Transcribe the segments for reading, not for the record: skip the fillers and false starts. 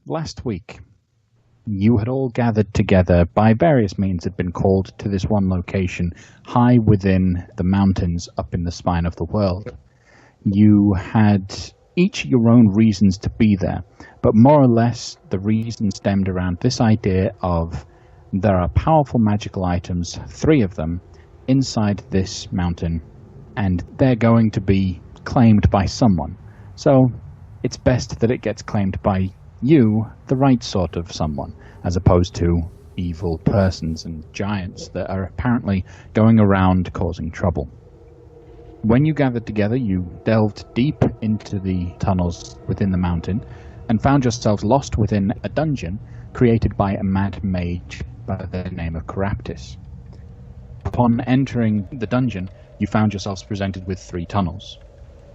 last week, you had all gathered together by various means, had been called to this one location high within the mountains up in the spine of the world. You had each your own reasons to be there, but more or less the reason stemmed around this idea of there are powerful magical items, 3 of them, inside this mountain, and they're going to be claimed by someone. So it's best that it gets claimed by you, the right sort of someone, as opposed to evil persons and giants that are apparently going around causing trouble. When you gathered together, you delved deep into the tunnels within the mountain and found yourselves lost within a dungeon created by a mad mage by the name of Crituitous. Upon entering the dungeon, you found yourselves presented with 3 tunnels.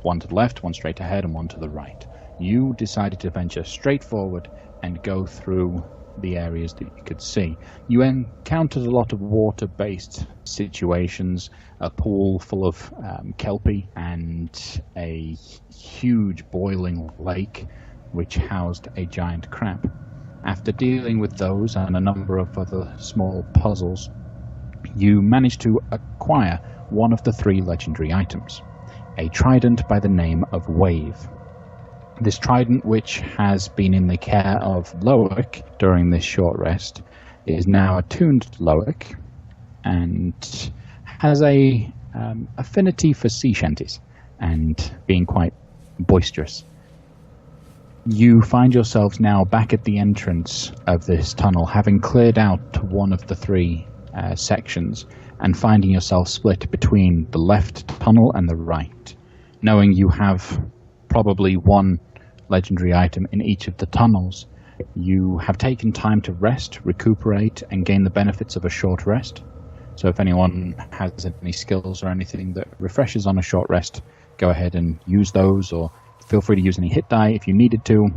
One to the left, one straight ahead, and one to the right. You decided to venture straight forward and go through the areas that you could see. You encountered a lot of water-based situations, a pool full of kelpie, and a huge boiling lake which housed a giant crab. After dealing with those and a number of other small puzzles, you managed to acquire one of the 3 legendary items, a trident by the name of Wave. This trident, which has been in the care of Loic during this short rest, is now attuned to Loic and has a affinity for sea shanties and being quite boisterous. You find yourselves now back at the entrance of this tunnel, having cleared out one of the 3 sections and finding yourself split between the left tunnel and the right. Knowing you have probably one legendary item in each of the tunnels, you have taken time to rest, recuperate, and gain the benefits of a short rest. So if anyone has any skills or anything that refreshes on a short rest, go ahead and use those, or feel free to use any hit die if you needed to.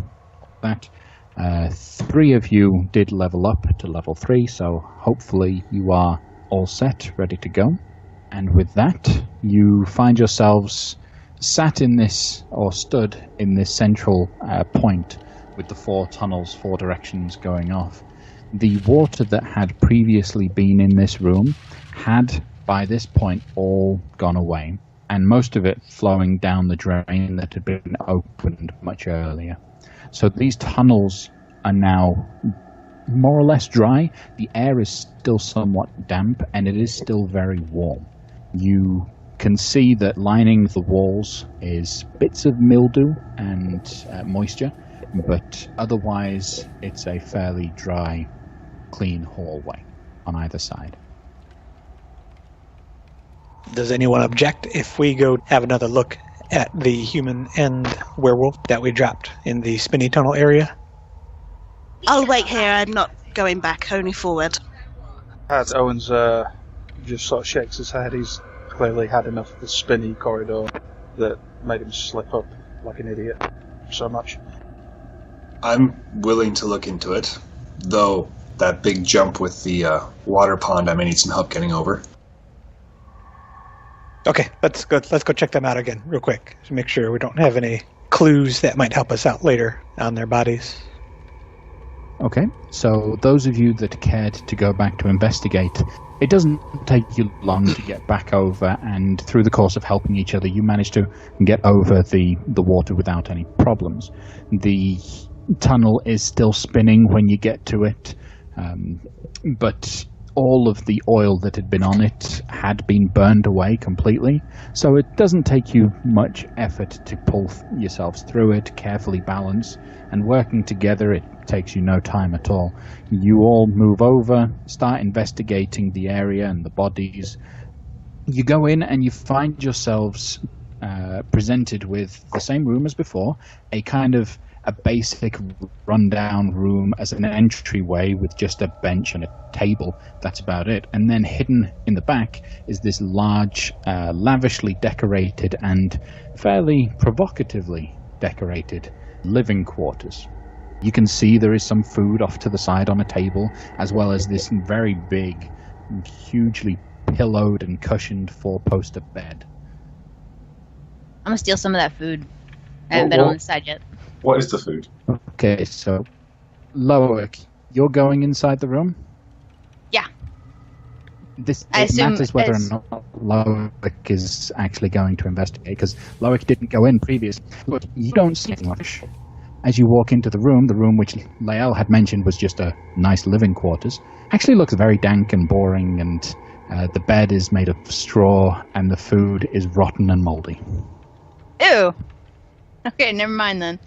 That 3 of you did level up to level 3, so hopefully you are all set, ready to go. And with that, you find yourselves sat in this, or stood in this central point with the 4 tunnels, 4 directions going off. The water that had previously been in this room had, by this point, all gone away, and most of it flowing down the drain that had been opened much earlier. So these tunnels are now more or less dry. The air is still somewhat damp, and it is still very warm. You can see that lining the walls is bits of mildew and moisture, but otherwise it's a fairly dry, clean hallway on either side. Does anyone object if we go have another look at the human and werewolf that we dropped in the spinny tunnel area? I'll wait here. I'm not going back, only forward. As Owens just sort of shakes his head, he's clearly had enough of the spinny corridor that made him slip up like an idiot so much. I'm willing to look into it, though that big jump with the water pond I may need some help getting over. Okay, let's go check them out again real quick to make sure we don't have any clues that might help us out later on their bodies. Okay, so those of you that cared to go back to investigate, it doesn't take you long to get back over, and through the course of helping each other, you manage to get over the water without any problems. The tunnel is still spinning when you get to it, but all of the oil that had been on it had been burned away completely, so it doesn't take you much effort to pull yourselves through it, carefully balance, and working together it takes you no time at all. You all move over, start investigating the area and the bodies. You go in and you find yourselves presented with the same room as before, a kind of a basic rundown room as an entryway with just a bench and a table. That's about it. And then hidden in the back is this large, lavishly decorated and fairly provocatively decorated living quarters. You can see there is some food off to the side on a table, as well as this very big, hugely pillowed and cushioned 4-poster bed. I'm gonna steal some of that food. I haven't been on the side yet. What is the food? Okay, so Loic, you're going inside the room? Yeah. It assume matters whether or not Loic is actually going to investigate, because Loic didn't go in previously. Look, you don't see much. As you walk into the room which Lael had mentioned was just a nice living quarters, actually looks very dank and boring, and the bed is made of straw, and the food is rotten and moldy. Ew. Okay, never mind then.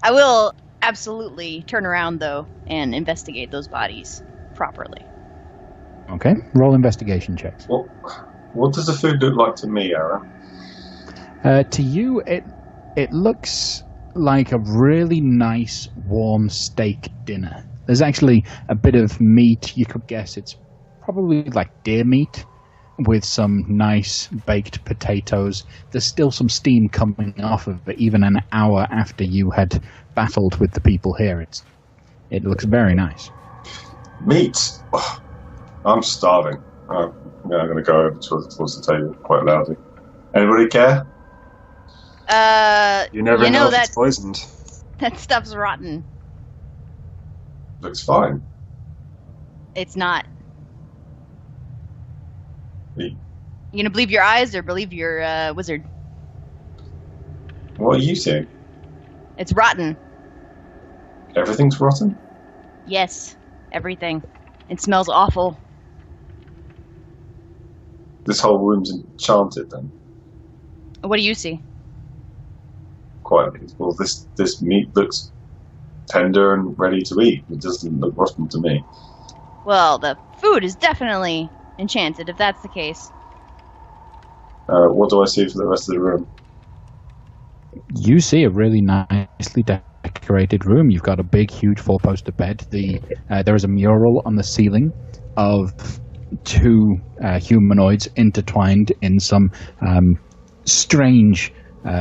I will absolutely turn around, though, and investigate those bodies properly. Okay, roll investigation checks. Well, what does the food look like to me, Aaron? To you, it looks like a really nice, warm steak dinner. There's actually a bit of meat. You could guess it's probably like deer meat with some nice baked potatoes. There's still some steam coming off of it, even an hour after you had battled with the people here. It looks very nice. Meat? Oh, I'm starving. I'm going to go over towards the table quite loudly. Anybody care? You never know if that it's poisoned. that stuff's rotten. Looks fine. It's not. You gonna believe your eyes or believe your wizard? What are you saying? It's rotten. Everything's rotten? Yes, everything. It smells awful. This whole room's enchanted then? What do you see? Quite. Well, this meat looks tender and ready to eat. It doesn't look rotten to me. Well, the food is definitely enchanted, if that's the case. What do I see for the rest of the room? You see a really nicely decorated room. You've got a big, huge four-poster bed. There is a mural on the ceiling of two humanoids intertwined in some strange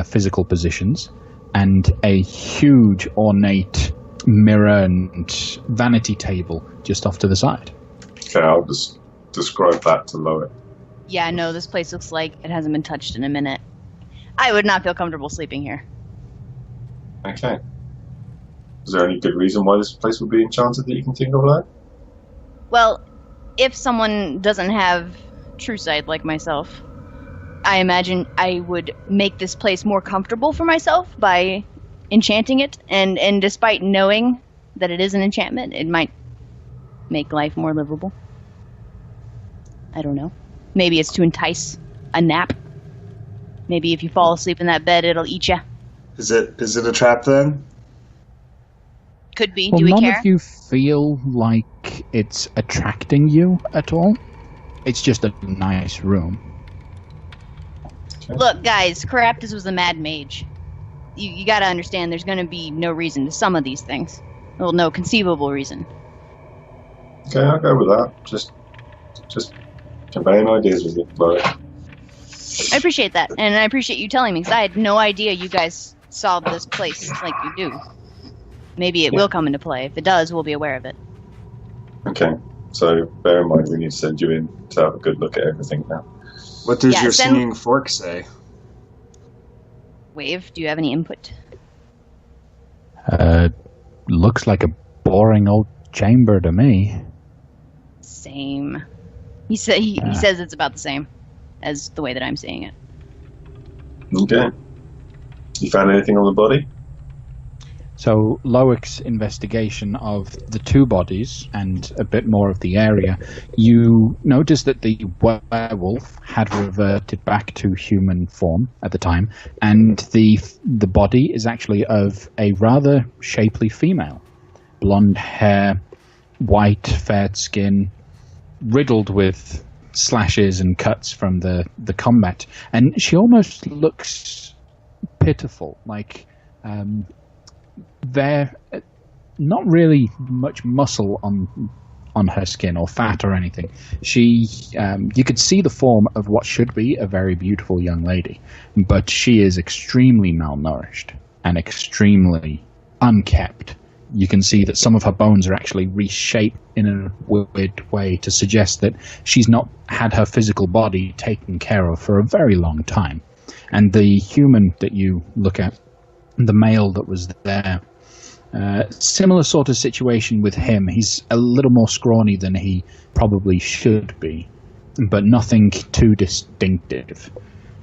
physical positions, and a huge, ornate mirror and vanity table just off to the side. Okay, I'll just describe that to Loic. Yeah, no, this place looks like it hasn't been touched in a minute. I would not feel comfortable sleeping here. Okay. Is there any good reason why this place would be enchanted that you can think of, Loic? Well, if someone doesn't have true sight like myself, I imagine I would make this place more comfortable for myself by enchanting it, and despite knowing that it is an enchantment, it might make life more livable. I don't know. Maybe it's to entice a nap. Maybe if you fall asleep in that bed, it'll eat you. Is it a trap then? Could be. Well, Do we none care? of you feel like it's attracting you at all. It's just a nice room. Okay. Look, guys, Caraptus was a mad mage. You gotta understand there's gonna be no reason to some of these things. Well, no conceivable reason. Okay, I'll go with that. Just conveying ideas with you, Loic. I appreciate that, and I appreciate you telling me, because I had no idea you guys saw this place like you do. Maybe it will come into play. If it does, we'll be aware of it. Okay, so bear in mind we need to send you in to have a good look at everything now. What does Yeah, your send- singing fork say? Wave, do you have any input? Looks like a boring old chamber to me. Same. He says it's about the same as the way that I'm seeing it. Okay. You found anything on the body? So Loic's investigation of the two bodies and a bit more of the area, you notice that the werewolf had reverted back to human form at the time, and the body is actually of a rather shapely female. Blonde hair, white, fair skin, riddled with slashes and cuts from the combat, and she almost looks pitiful, like there not really much muscle on her skin or fat or anything. She you could see the form of what should be a very beautiful young lady, but she is extremely malnourished and extremely unkept. You can see that some of her bones are actually reshaped in a weird way to suggest that she's not had her physical body taken care of for a very long time. And the human that you look at, the male that was there, Similar sort of situation with him. He's a little more scrawny than he probably should be, but nothing too distinctive.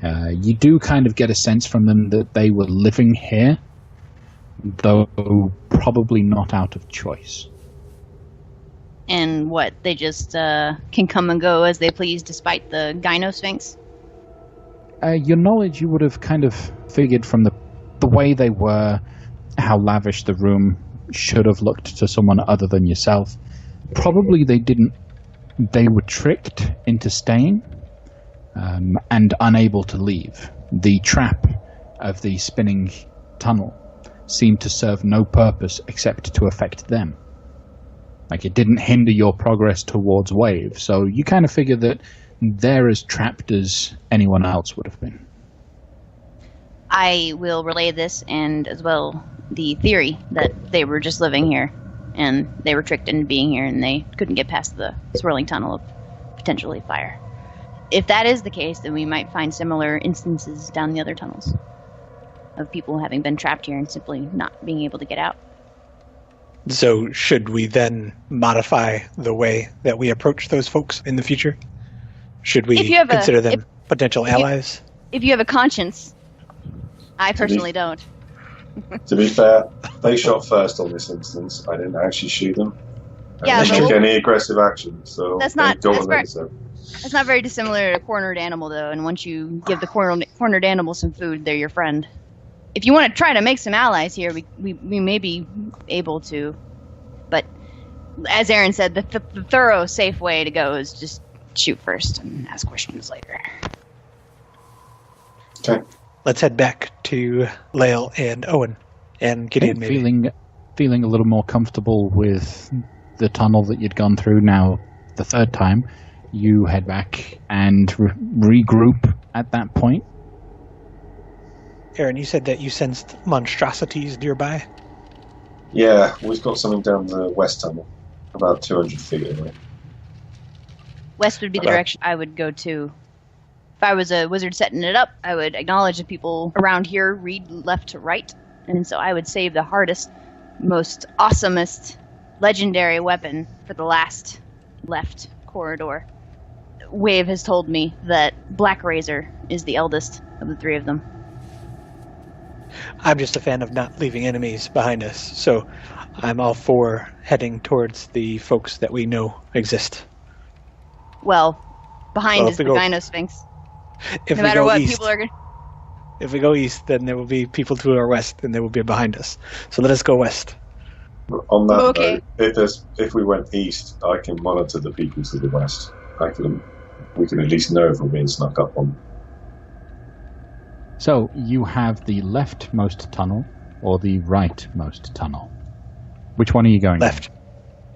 You do kind of get a sense from them that they were living here, though probably not out of choice. And what, they just can come and go as they please despite the Gynosphinx? Your knowledge, you would have kind of figured from the way they were, how lavish the room should have looked to someone other than yourself. Probably they didn't. They were tricked into staying and unable to leave. The trap of the spinning tunnel seemed to serve no purpose except to affect them. Like, it didn't hinder your progress towards Wave, so you kind of figure that they're as trapped as anyone else would have been. I will relay this, and as well the theory that they were just living here, and they were tricked into being here, and they couldn't get past the swirling tunnel of potentially fire. If that is the case, then we might find similar instances down the other tunnels of people having been trapped here and simply not being able to get out. So should we then modify the way that we approach those folks in the future? Should we consider them potential allies? If you have a conscience. I personally don't. To be fair, they shot first on this instance. I didn't actually shoot them. Yeah, they took any aggressive action, so that's not very dissimilar to a cornered animal, though, and once you give the cornered animal some food, they're your friend. If you want to try to make some allies here, we may be able to. But as Aaron said, the thorough, safe way to go is just shoot first and ask questions later. Okay. Let's head back to Lael and Owen and Gideon, maybe. Feeling a little more comfortable with the tunnel that you'd gone through now the third time, you head back and regroup at that point. Aaron, you said that you sensed monstrosities nearby? Yeah, we've got something down the west tunnel, about 200 feet away. West would be the direction I would go to. If I was a wizard setting it up, I would acknowledge that people around here read left to right, and so I would save the hardest, most awesomest, legendary weapon for the last left corridor. Wave has told me that Black Razor is the eldest of the three of them. I'm just a fan of not leaving enemies behind us, so I'm all for heading towards the folks that we know exist. Well, behind is the Gynosphinx. No matter what, people are going to... If we go east, then there will be people to our west, and they will be behind us. So let us go west. On that note, if we went east, I can monitor the people to the west. We can at least know if we're being snuck up on. So, you have the leftmost tunnel or the rightmost tunnel? Which one are you going Left.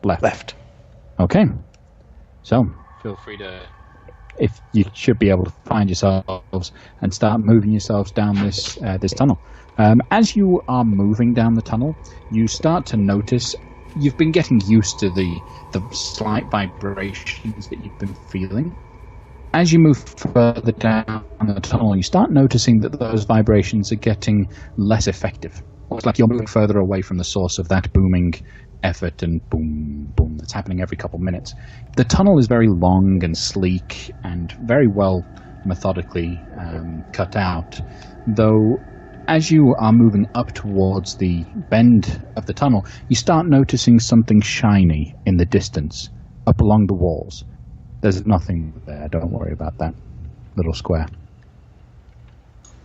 to? Left. Okay. So, feel free to... If you should be able to find yourselves and start moving yourselves down this tunnel. As you are moving down the tunnel, you start to notice you've been getting used to the slight vibrations that you've been feeling. As you move further down the tunnel, you start noticing that those vibrations are getting less effective. It's like you're moving further away from the source of that booming effort and boom, boom that's happening every couple minutes. The tunnel is very long and sleek and very well methodically cut out, though as you are moving up towards the bend of the tunnel, you start noticing something shiny in the distance, up along the walls. There's nothing there, don't worry about that little square.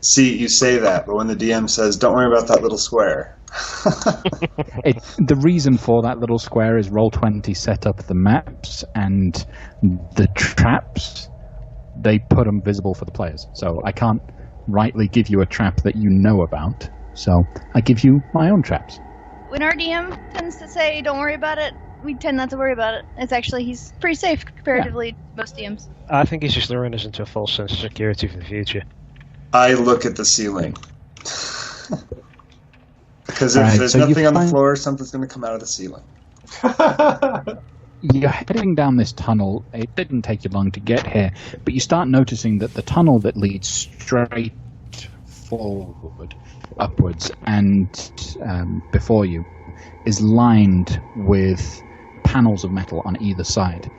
See, you say that, but when the DM says, don't worry about that little square. The reason for that little square is Roll20 set up the maps and the traps. They put them visible for the players. So I can't rightly give you a trap that you know about. So I give you my own traps. When our DM tends to say, don't worry about it, we tend not to worry about it. It's actually, he's pretty safe comparatively to most DMs. I think he's just luring us into a false sense of security for the future. I look at the ceiling. Because if there's nothing on the floor, something's going to come out of the ceiling. You're heading down this tunnel. It didn't take you long to get here, but you start noticing that the tunnel that leads straight forward, upwards, and before you, is lined with panels of metal on either side.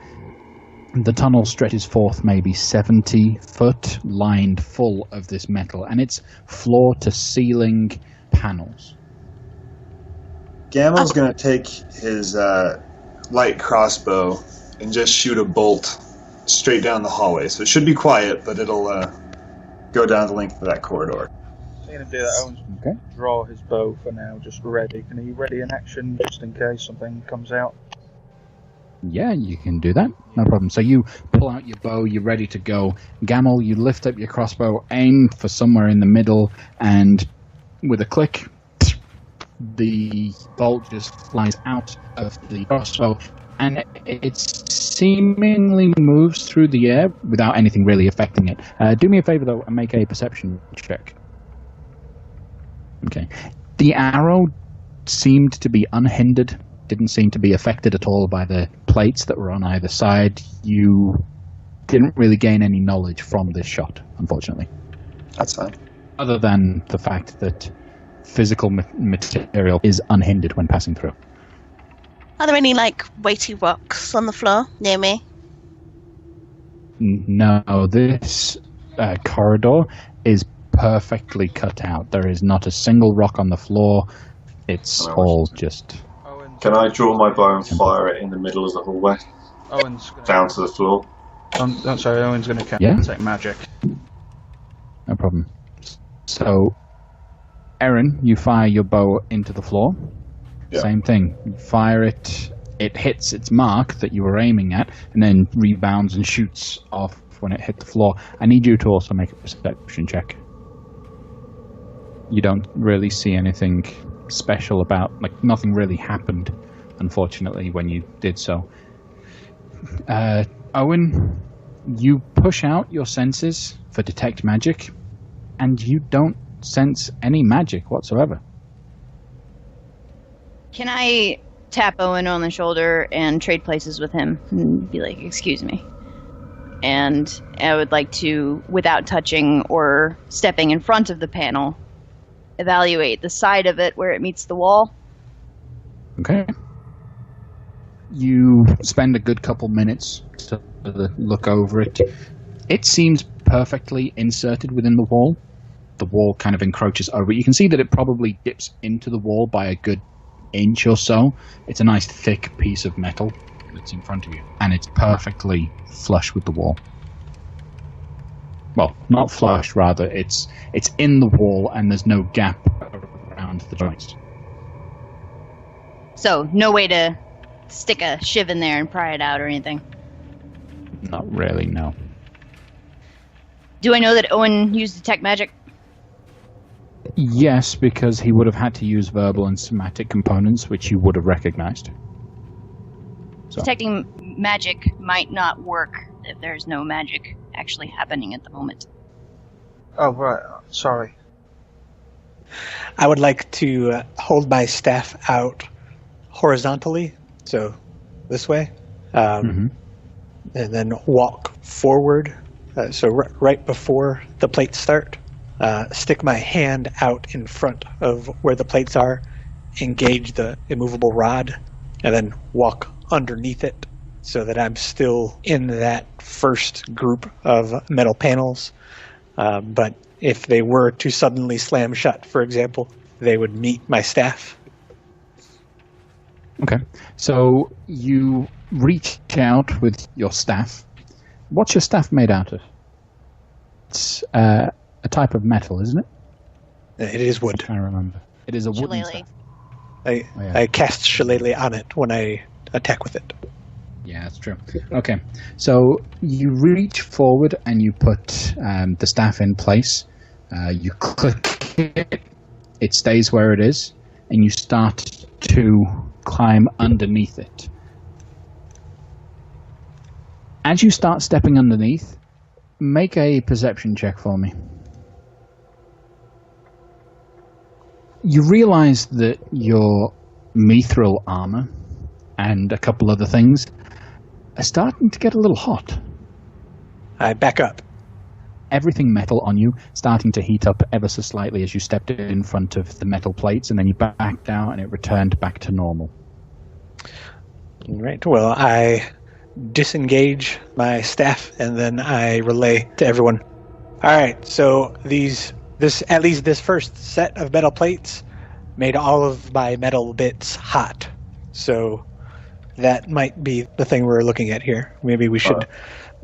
The tunnel stretches forth maybe 70 foot, lined full of this metal, and it's floor-to-ceiling panels. Gamel's going to take his light crossbow and just shoot a bolt straight down the hallway. So it should be quiet, but it'll go down the length of that corridor. I'm going to do that. Owen's draw his bow for now, just ready. Can he ready in action just in case something comes out? Yeah, you can do that. No problem. So you pull out your bow, you're ready to go. Gamel, you lift up your crossbow, aim for somewhere in the middle, and with a click, the bolt just flies out of the crossbow, and it seemingly moves through the air without anything really affecting it. Do me a favor, though, and make a perception check. Okay. The arrow seemed to be unhindered, didn't seem to be affected at all by the plates that were on either side. You didn't really gain any knowledge from this shot, unfortunately. That's fine. Other than the fact that physical material is unhindered when passing through. Are there any, weighty rocks on the floor near me? No, this corridor is perfectly cut out. There is not a single rock on the floor. It's all just... Can I draw my bow and fire it in the middle of the hallway? Down to the floor? Sorry, Owen's going to take magic. No problem. So, Erin, you fire your bow into the floor. Yeah. Same thing. You fire it, it hits its mark that you were aiming at, and then rebounds and shoots off when it hit the floor. I need you to also make a perception check. You don't really see anything special about, nothing really happened, unfortunately, when you did so. Owen, you push out your senses for detect magic, and you don't sense any magic whatsoever. Can I tap Owen on the shoulder and trade places with him and be like, excuse me? And I would like to, without touching or stepping in front of the panel, evaluate the side of it where it meets the wall. Okay. You spend a good couple minutes to look over it. It seems perfectly inserted within the wall. The wall kind of encroaches over it. You can see that it probably dips into the wall by a good inch or so. It's a nice thick piece of metal that's in front of you, and it's perfectly flush with the wall. Well, not flush, rather. It's in the wall, and there's no gap around the joints. So, no way to stick a shiv in there and pry it out or anything? Not really, no. Do I know that Owen used detect magic? Yes, because he would have had to use verbal and somatic components, which you would have recognized. So. Detecting magic might not work if there's no magic actually happening at the moment. Oh, right. Sorry. I would like to hold my staff out horizontally, so this way, and then walk forward. So right before the plates start, stick my hand out in front of where the plates are, engage the immovable rod, and then walk underneath it so that I'm still in that first group of metal panels. But if they were to suddenly slam shut, for example, they would meet my staff. Okay, so you reach out with your staff. What's your staff made out of? It's a type of metal, isn't it? It is wood. I remember. It is a wooden staff. I cast Shillelagh on it when I attack with it. Yeah, that's true. Okay, so you reach forward and you put the staff in place. You click it. It stays where it is, and you start to climb underneath it. As you start stepping underneath, make a perception check for me. You realize that your mithril armor and a couple other things are starting to get a little hot. I back up. everything metal on you starting to heat up ever so slightly as you stepped in front of the metal plates, and then you backed out and it returned back to normal. Right. Well, I disengage my staff and then I relay to everyone. All right. So at least this first set of metal plates made all of my metal bits hot. So that might be the thing we're looking at here. Maybe we should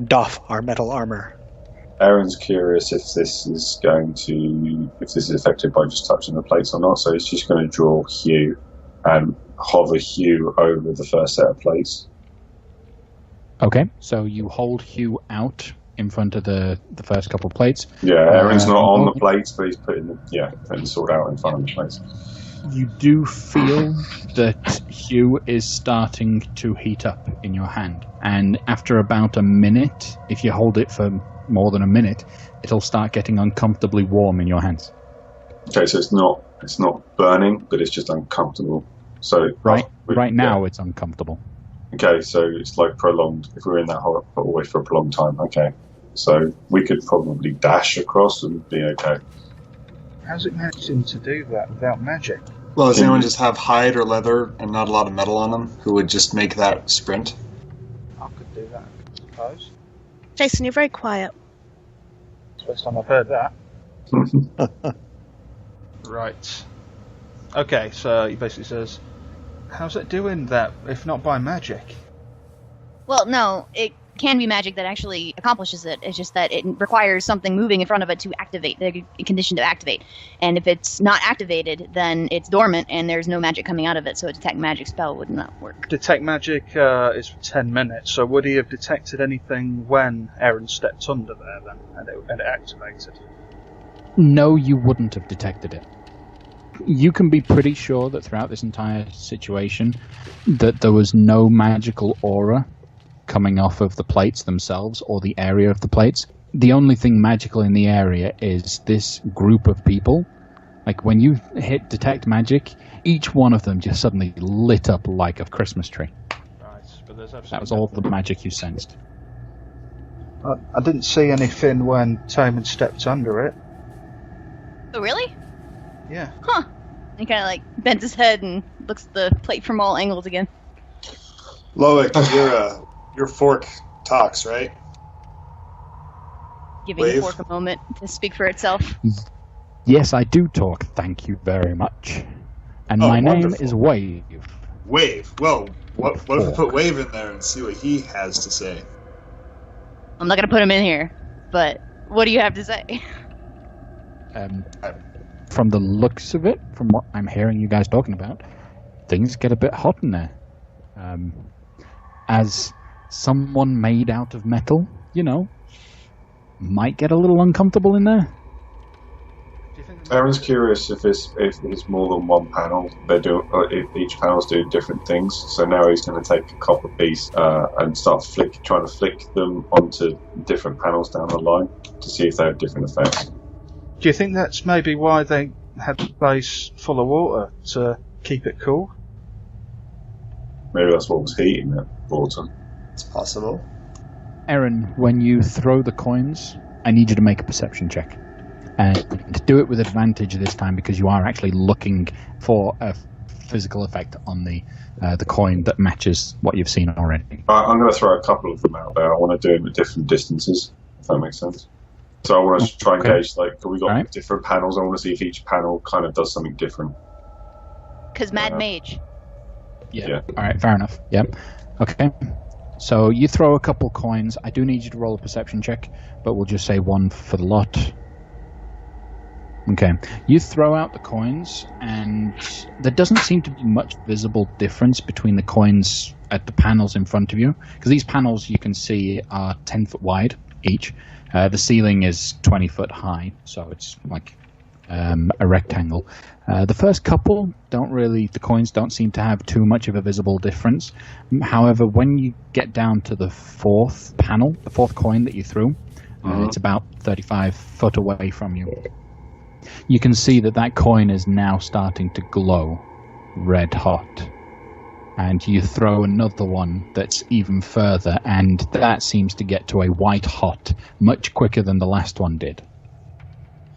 doff our metal armor. Aaron's curious if this is affected by just touching the plates or not, so he's just going to draw Hue and hover Hue over the first set of plates. Okay, so you hold Hue out in front of the first couple of plates. Yeah, Aaron's not on the plates, but he's putting the sword out in front of the plates. You do feel that Hue is starting to heat up in your hand, and after about a minute, if you hold it for more than a minute, it'll start getting uncomfortably warm in your hands. Okay, so it's not burning, but it's just uncomfortable. So right now it's uncomfortable. Okay, so it's like prolonged. If we're in that hallway for a prolonged time, okay. So we could probably dash across and be okay. How's it managing to do that without magic? Well, does anyone just have hide or leather and not a lot of metal on them who would just make that sprint? I could do that, I suppose. Jason, you're very quiet. It's the first time I've heard that. Right. Okay, so he basically says, how's it doing that, if not by magic? Well, no, it can be magic that actually accomplishes it. It's just that it requires something moving in front of it to activate, the condition to activate. And if it's not activated, then it's dormant and there's no magic coming out of it, so a detect magic spell would not work. Detect magic is for 10 minutes, so would he have detected anything when Aaron stepped under there then, and it activated? No, you wouldn't have detected it. You can be pretty sure that throughout this entire situation that there was no magical aura coming off of the plates themselves or the area of the plates. The only thing magical in the area is this group of people. Like when you hit detect magic, each one of them just suddenly lit up like a Christmas tree. Right, but there's absolutely that was all the magic you sensed. I didn't see anything when Taman stepped under it. Oh, really? Yeah. Huh. He kind of like bends his head and looks at the plate from all angles again. Loic, your fork talks, right? Giving the fork a moment to speak for itself. Yes, I do talk, thank you very much. And my name is Wave. Wave? Well, what if we put Wave in there and see what he has to say? I'm not going to put him in here, but what do you have to say? From the looks of it, from what I'm hearing you guys talking about, things get a bit hot in there. As someone made out of metal, might get a little uncomfortable in there. Aaron's curious if it's more than one panel. If each panel's doing different things. So now he's going to take a copper piece and start trying to flick them onto different panels down the line to see if they have different effects. Do you think that's maybe why they had the place full of water, to keep it cool? Maybe that's what was heating it, water. It's possible. Aaron, when you throw the coins, I need you to make a perception check. And do it with advantage this time because you are actually looking for a physical effect on the coin that matches what you've seen already. I'm going to throw a couple of them out there. I want to do them at different distances, if that makes sense. So I want to try and gauge, we've got different panels. I want to see if each panel kind of does something different. Because Mad Mage. Yeah. All right, fair enough. Yep. Okay. So you throw a couple coins. I do need you to roll a perception check, but we'll just say one for the lot. Okay. You throw out the coins, and there doesn't seem to be much visible difference between the coins at the panels in front of you, because these panels you can see are 10 foot wide each. The ceiling is 20 foot high, so it's like a rectangle. The first couple the coins don't seem to have too much of a visible difference. However, when you get down to the fourth panel, the fourth coin that you threw, it's about 35 foot away from you. You can see that coin is now starting to glow red hot. and you throw another one that's even further, and that seems to get to a white hot much quicker than the last one did.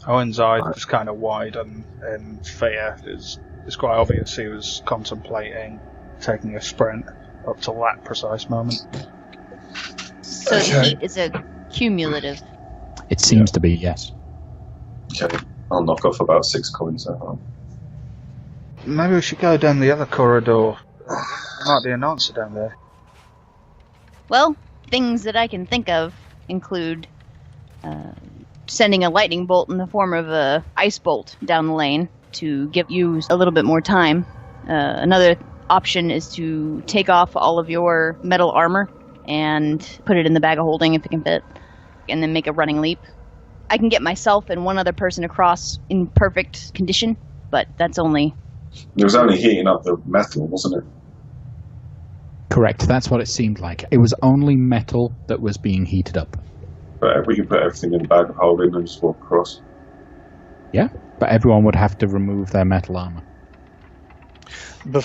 Owen's eyes just kind of widen in fear. It's quite obvious he was contemplating taking a sprint up to that precise moment. So the heat is a cumulative. It seems to be, yes. Okay, I'll knock off about 6 coins out. Maybe we should go down the other corridor. There might be an answer down there. Well, things that I can think of include sending a lightning bolt in the form of a ice bolt down the lane to give you a little bit more time. Another option is to take off all of your metal armor and put it in the bag of holding if it can fit, and then make a running leap. I can get myself and one other person across in perfect condition, but that's only... It was only heating up the metal, wasn't it? Correct, that's what it seemed like. It was only metal that was being heated up. But we could put everything in the bag of holding and just walk across. Yeah, but everyone would have to remove their metal armor.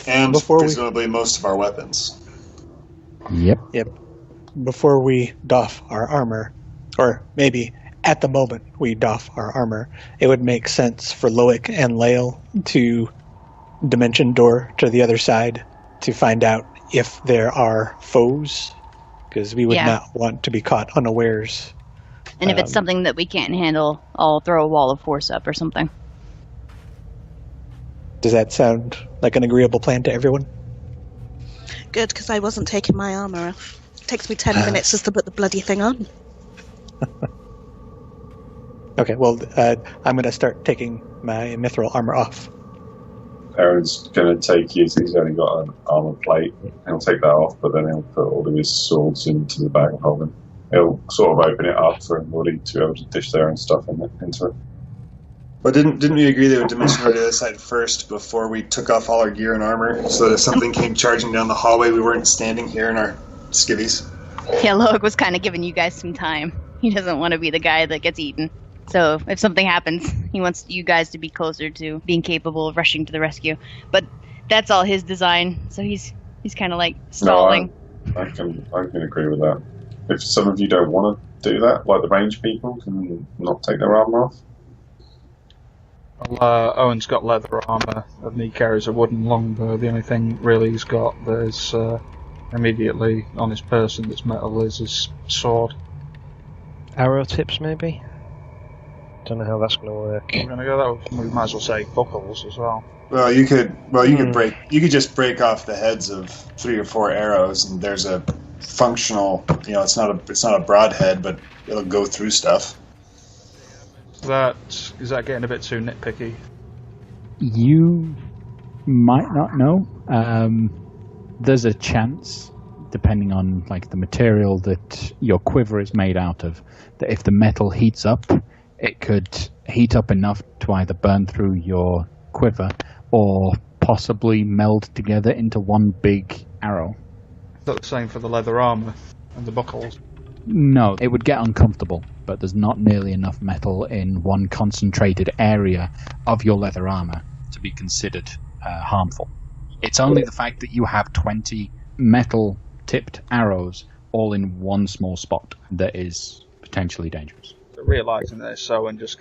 And presumably most of our weapons. Yep. Before we doff our armor, or maybe at the moment we doff our armor, it would make sense for Loic and Lael to dimension door to the other side to find out if there are foes, because we would not want to be caught unawares. And if it's something that we can't handle, I'll throw a wall of force up or something. Does that sound like an agreeable plan to everyone? Good, because I wasn't taking my armor off. It takes me 10 minutes just to put the bloody thing on. Okay, well, I'm going to start taking my mithril armor off. Aaron's going to take his, he's only got an armor plate. He'll take that off, but then he'll put all of his swords into the bag of holding. He'll sort of open it up for everybody to be able to dish their own stuff into it. But didn't we agree they would dimension door to the other side first before we took off all our gear and armor, so that if something came charging down the hallway, we weren't standing here in our skivvies? Yeah, Loic was kind of giving you guys some time. He doesn't want to be the guy that gets eaten. So if something happens, he wants you guys to be closer to being capable of rushing to the rescue. But that's all his design, so he's kind of like stalling. No, I can agree with that. If some of you don't want to do that, like the range people, can not take their armor off. Well, Owen's got leather armor, and he carries a wooden longbow. The only thing really he's got that is immediately on his person that's metal is his sword. Arrow tips, maybe? Don't know how that's going to work. I'm gonna go that way. We might as well say buckles as well. Well, you could just break off the heads of 3 or 4 arrows, and there's a functional. It's not a broadhead, but it'll go through stuff. Is that getting a bit too nitpicky? You might not know. There's a chance, depending on the material that your quiver is made out of, that if the metal heats up, it could heat up enough to either burn through your quiver or possibly meld together into one big arrow. Is that the same for the leather armor and the buckles? No, it would get uncomfortable, but there's not nearly enough metal in one concentrated area of your leather armor to be considered harmful. It's only the fact that you have 20 metal-tipped arrows all in one small spot that is potentially dangerous. Realising this, Owen just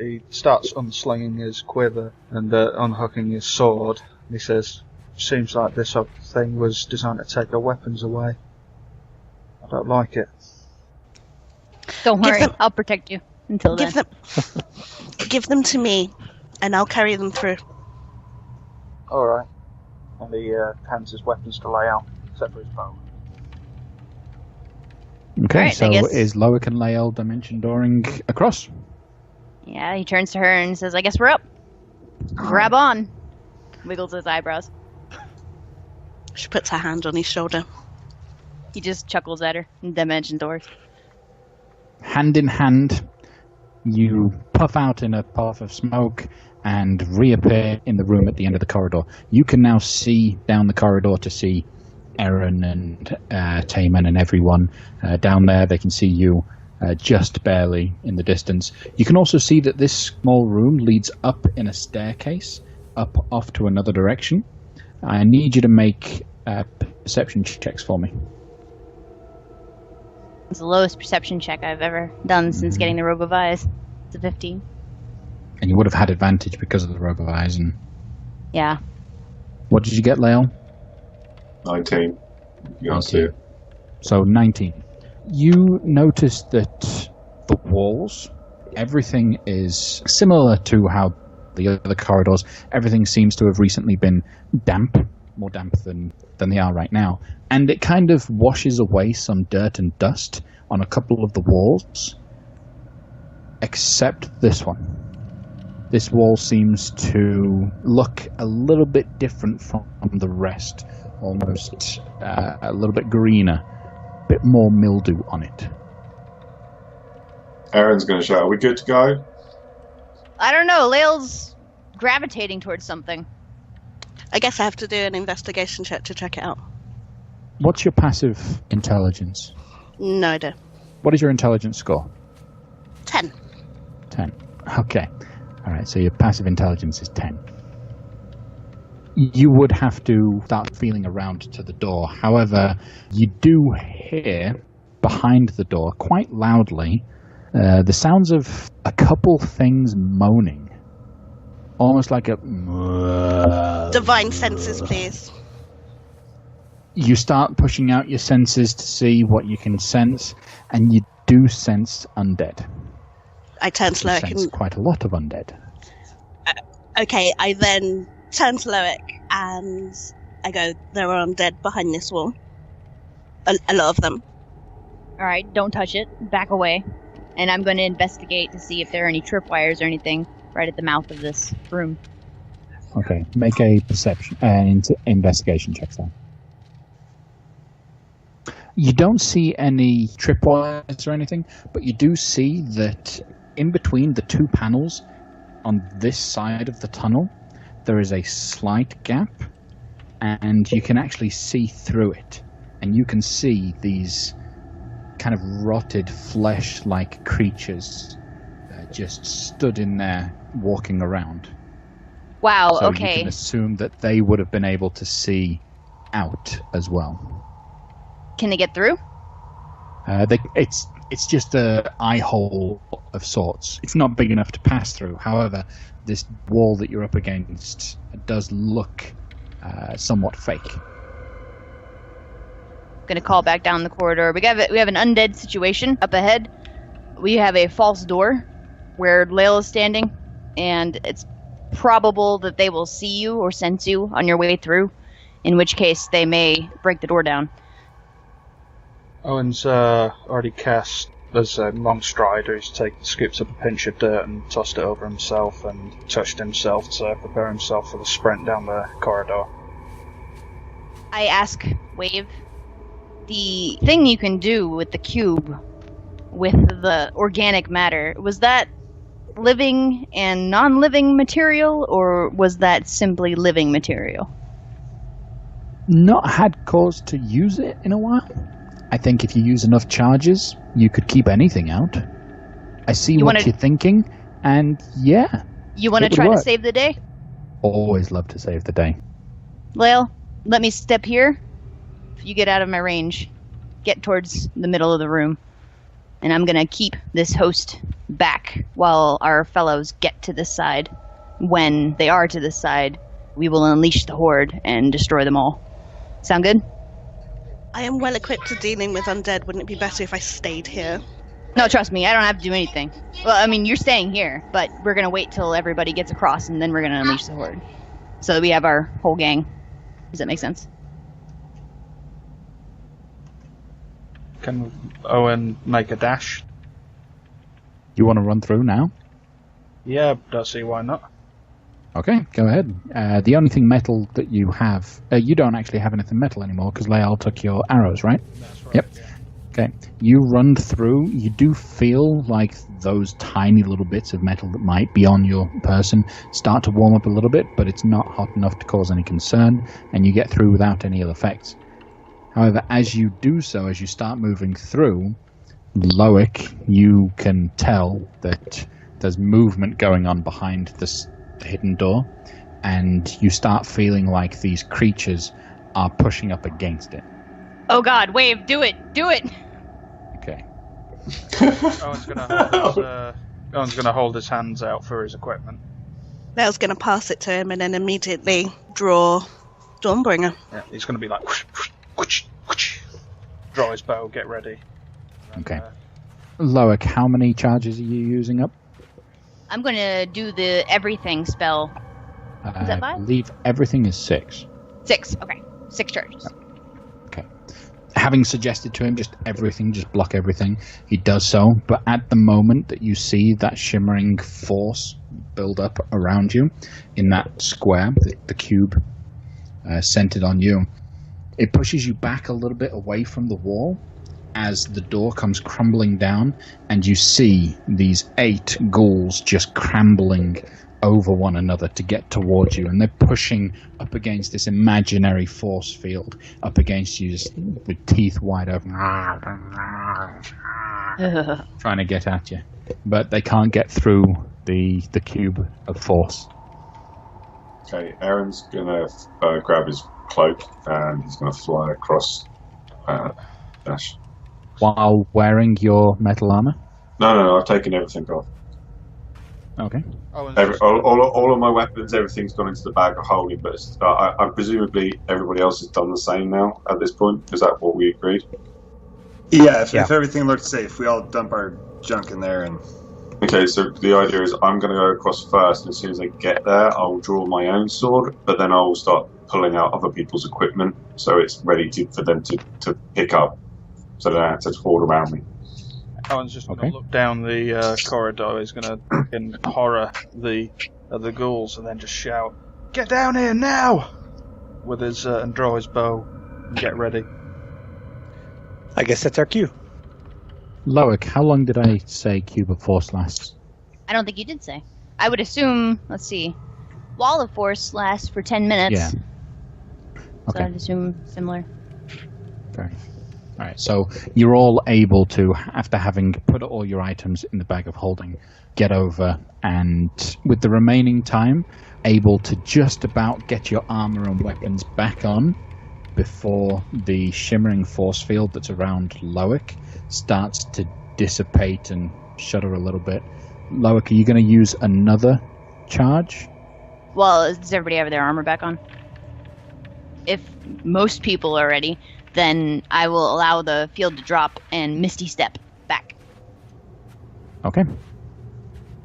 he starts unslinging his quiver and unhooking his sword. He says, "Seems like this thing was designed to take our weapons away. I don't like it." Don't worry, I'll protect you until then. Give them to me, and I'll carry them through. Alright. And he hands his weapons to Lael, except for his bow. Okay, right, so is Loic and Lael dimension dooring across? Yeah, he turns to her and says, "I guess we're up. Grab on." Wiggles his eyebrows. She puts her hand on his shoulder. He just chuckles at her and dimension doors. Hand in hand, you puff out in a puff of smoke and reappear in the room at the end of the corridor. You can now see down the corridor to see Aaron and Taman and everyone down there. They can see you just barely in the distance. You can also see that this small room leads up in a staircase up off to another direction. I need you to make perception checks for me. It's the lowest perception check I've ever done since getting the robe of eyes. It's a 15. And you would have had advantage because of the robe of eyes. And yeah. What did you get, Lael? 19. You can't see it. So 19. You notice that the walls, everything is similar to how the other corridors, everything seems to have recently been damp, more damp than they are right now. And it kind of washes away some dirt and dust on a couple of the walls, except this one. This wall seems to look a little bit different from the rest, almost a little bit greener, a bit more mildew on it. Aaron's going to shout, "Are we good to go?" I don't know. Lael's gravitating towards something. I guess I have to do an investigation check to check it out. What's your passive intelligence? No idea. What is your intelligence score? 10. 10. Okay. All right, so your passive intelligence is 10. You would have to start feeling around to the door. However, you do hear behind the door, quite loudly, the sounds of a couple things moaning. Almost like a... Divine senses, please. You start pushing out your senses to see what you can sense, and you do sense undead. I turn to You Loic. sense quite a lot of undead. Okay, I then turn to Loic and I go, there are undead behind this wall. A lot of them. Alright, don't touch it. Back away. And I'm going to investigate to see if there are any tripwires or anything right at the mouth of this room. Okay, make a perception investigation check then. You don't see any tripwires or anything, but you do see that in between the two panels on this side of the tunnel, there is a slight gap, and you can actually see through it. And you can see these kind of rotted flesh-like creatures just stood in there walking around. Wow, so okay. You can assume that they would have been able to see out as well. Can they get through? It's just a eye hole of sorts. It's not big enough to pass through. However, this wall that you're up against does look somewhat fake. Gonna call back down the corridor. We have an undead situation up ahead. We have a false door where Lael is standing, and it's probable that they will see you or sense you on your way through, in which case they may break the door down. Owen's already cast as a long strider. He's scooped up a pinch of dirt and tossed it over himself and touched himself to prepare himself for the sprint down the corridor. I ask Wave, the thing you can do with the cube, with the organic matter, was that living and non-living material, or was that simply living material? Not had cause to use it in a while. I think if you use enough charges, you could keep anything out. I see what you're thinking, and yeah. You want to try to save the day? Always love to save the day. Lael, let me step here. If you get out of my range, get towards the middle of the room. And I'm going to keep this host back while our fellows get to this side. When they are to this side, we will unleash the horde and destroy them all. Sound good? I am well equipped to dealing with undead. Wouldn't it be better if I stayed here? No, trust me, I don't have to do anything. Well, I mean, you're staying here, but we're going to wait till everybody gets across, and then we're going to unleash the horde. So that we have our whole gang. Does that make sense? Can Owen make a dash? You want to run through now? Yeah, don't see why not. Okay, go ahead. The only thing metal that you have... you don't actually have anything metal anymore, because Lael took your arrows, right? That's right. Yep. Yeah. Okay. You run through. You do feel like those tiny little bits of metal that might be on your person start to warm up a little bit, but it's not hot enough to cause any concern, and you get through without any ill effects. However, as you do so, as you start moving through, Loic, you can tell that there's movement going on behind the hidden door, and you start feeling like these creatures are pushing up against it. Oh God, Wave, do it! Do it! Okay. Owen's gonna hold his hands out for his equipment. Mel's going to pass it to him and then immediately draw Dawnbringer. Yeah, he's gonna be like, whoosh, whoosh, whoosh, whoosh. Draw his bow, get ready. And, Okay. Loic, how many charges are you using up? I'm gonna do the everything spell. Is that 5? I believe everything is 6. 6. Okay, 6 charges. Okay. Having suggested to him just block everything, he does so. But at the moment that you see that shimmering force build up around you in that square, the cube centered on you, it pushes you back a little bit away from the wall as the door comes crumbling down, and you see these 8 ghouls just crambling over one another to get towards you, and they're pushing up against this imaginary force field up against you, just with teeth wide open, trying to get at you, but they can't get through the cube of force. Okay, Aaron's gonna grab his cloak and he's gonna fly across Dash. While wearing your metal armor? No, I've taken everything off. Okay. All of my weapons, everything's gone into the bag of holding, but I presumably everybody else has done the same now at this point. Is that what we agreed? Yeah, if everything looked safe, we all dump our junk in there and... Okay, so the idea is I'm going to go across first, and as soon as I get there, I'll draw my own sword, but then I'll start pulling out other people's equipment, so it's ready for them to pick up, so they don't have to fall around me. Owen's just going to look down the corridor. He's going to horror the ghouls and then just shout, "Get down here now!" with his and draw his bow and get ready. I guess that's our cue. Loic, how long did I say Cube of Force lasts? I don't think you did say. I would assume, let's see, Wall of Force lasts for 10 minutes. Yeah. Okay. So I'd assume similar. Fair enough. Alright, so you're all able to, after having put all your items in the bag of holding, get over, and with the remaining time, able to just about get your armor and weapons back on before the shimmering force field that's around Loic starts to dissipate and shudder a little bit. Loic, are you going to use another charge? Well, does everybody have their armor back on? If most people are ready, then I will allow the field to drop and Misty Step back. Okay.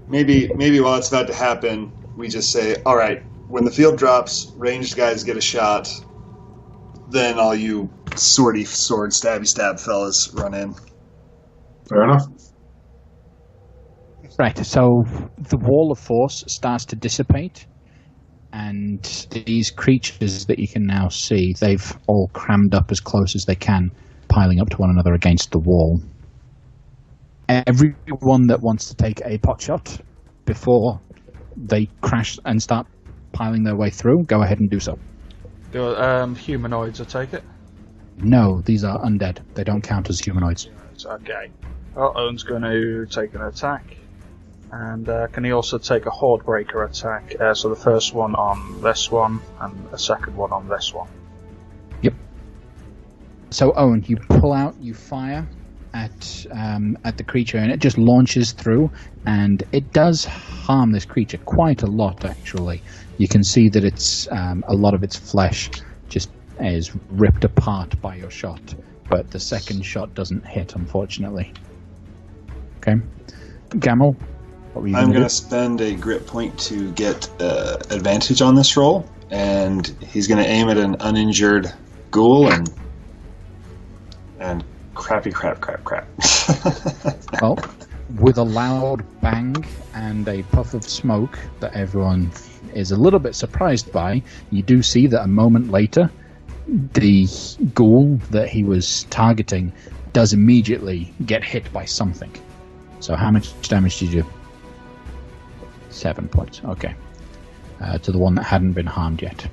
Maybe while it's about to happen, we just say, all right, when the field drops, ranged guys get a shot, then all you sword, stabby stab fellas run in. Fair enough. Right, so the wall of force starts to dissipate, and these creatures that you can now see, they've all crammed up as close as they can, piling up to one another against the wall. Everyone that wants to take a pot shot before they crash and start piling their way through, go ahead and do so. Humanoids, I take it? No, these are undead. They don't count as humanoids. Okay. Well, Owen's going to take an attack. And can he also take a Horde Breaker attack? So the first one on this one, and a second one on this one. Yep. So Owen, you pull out, you fire at the creature, and it just launches through, and it does harm this creature quite a lot, actually. You can see that it's a lot of its flesh just is ripped apart by your shot, but the second shot doesn't hit, unfortunately. Okay. Gamel? I'm going to spend a grit point to get advantage on this roll, and he's going to aim at an uninjured ghoul and crap. Well, with a loud bang and a puff of smoke that everyone is a little bit surprised by, you do see that a moment later, the ghoul that he was targeting does immediately get hit by something. So how much damage did you do? 7 points, okay. To the one that hadn't been harmed yet.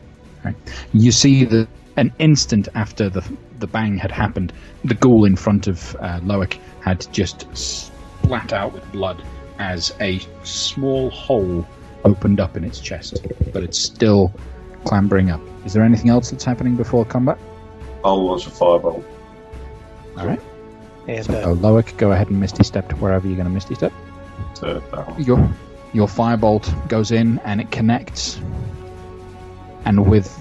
Right. You see that an instant after the bang had happened, the ghoul in front of Loic had just splat out with blood as a small hole opened up in its chest, but it's still clambering up. Is there anything else that's happening before combat? I'll launch a fireball. All right. And So, Loic, go ahead and Misty Step to wherever you're going to Misty Step. To that one. Your firebolt goes in and it connects. And with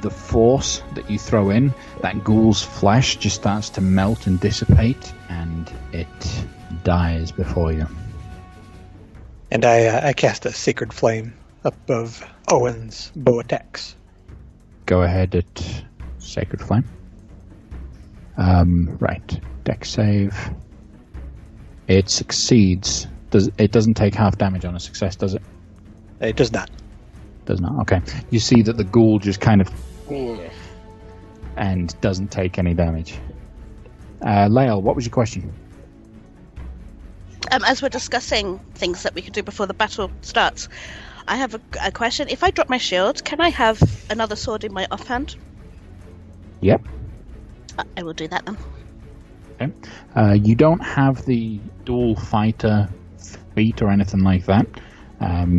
the force that you throw in, that ghoul's flesh just starts to melt and dissipate, and it dies before you. And I cast a Sacred Flame above Owen's bow attacks. Go ahead at Sacred Flame. Right. Dex save. It succeeds. It doesn't take half damage on a success, does it? It does not. Does not. Okay. You see that the ghoul just kind of and doesn't take any damage. Lael, what was your question? As we're discussing things that we could do before the battle starts, I have a question. If I drop my shield, can I have another sword in my offhand? Yep. I will do that then. Okay. You don't have the dual fighter feat or anything like that.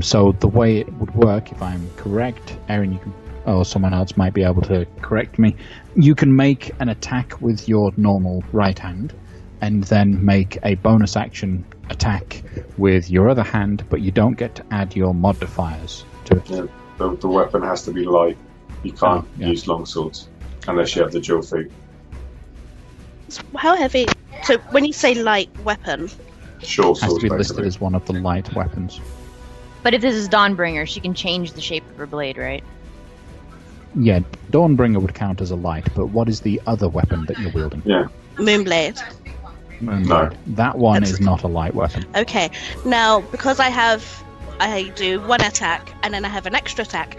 So the way it would work, if I'm correct, Erin, you can, or someone else might be able to correct me. You can make an attack with your normal right hand, and then make a bonus action attack with your other hand, but you don't get to add your modifiers to it. Yeah, the weapon has to be light. You can't use long swords unless you have the dual feat. How heavy? So when you say light weapon, Short Has to swords, be listed basically. as one of the light weapons. But if this is Dawnbringer, she can change the shape of her blade, right? Yeah, Dawnbringer would count as a light, but what is the other weapon that you're wielding? Yeah. Moonblade. No. That one That's- is not a light weapon. Okay. Now, because I do one attack and then I have an extra attack,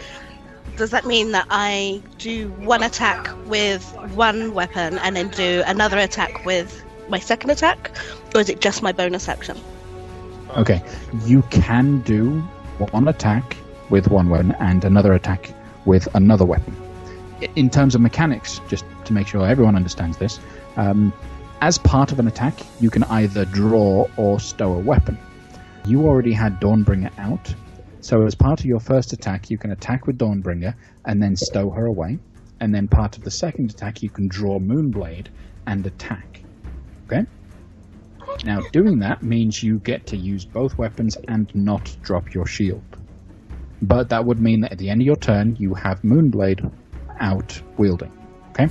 does that mean that I do one attack with one weapon and then do another attack with my second attack? Or is it just my bonus action? Okay, you can do one attack with one weapon and another attack with another weapon. In terms of mechanics, just to make sure everyone understands this, as part of an attack, you can either draw or stow a weapon. You already had Dawnbringer out, so as part of your first attack, you can attack with Dawnbringer and then stow her away. And then part of the second attack, you can draw Moonblade and attack. Okay? Now, doing that means you get to use both weapons and not drop your shield. But that would mean that at the end of your turn, you have Moonblade out wielding. Okay?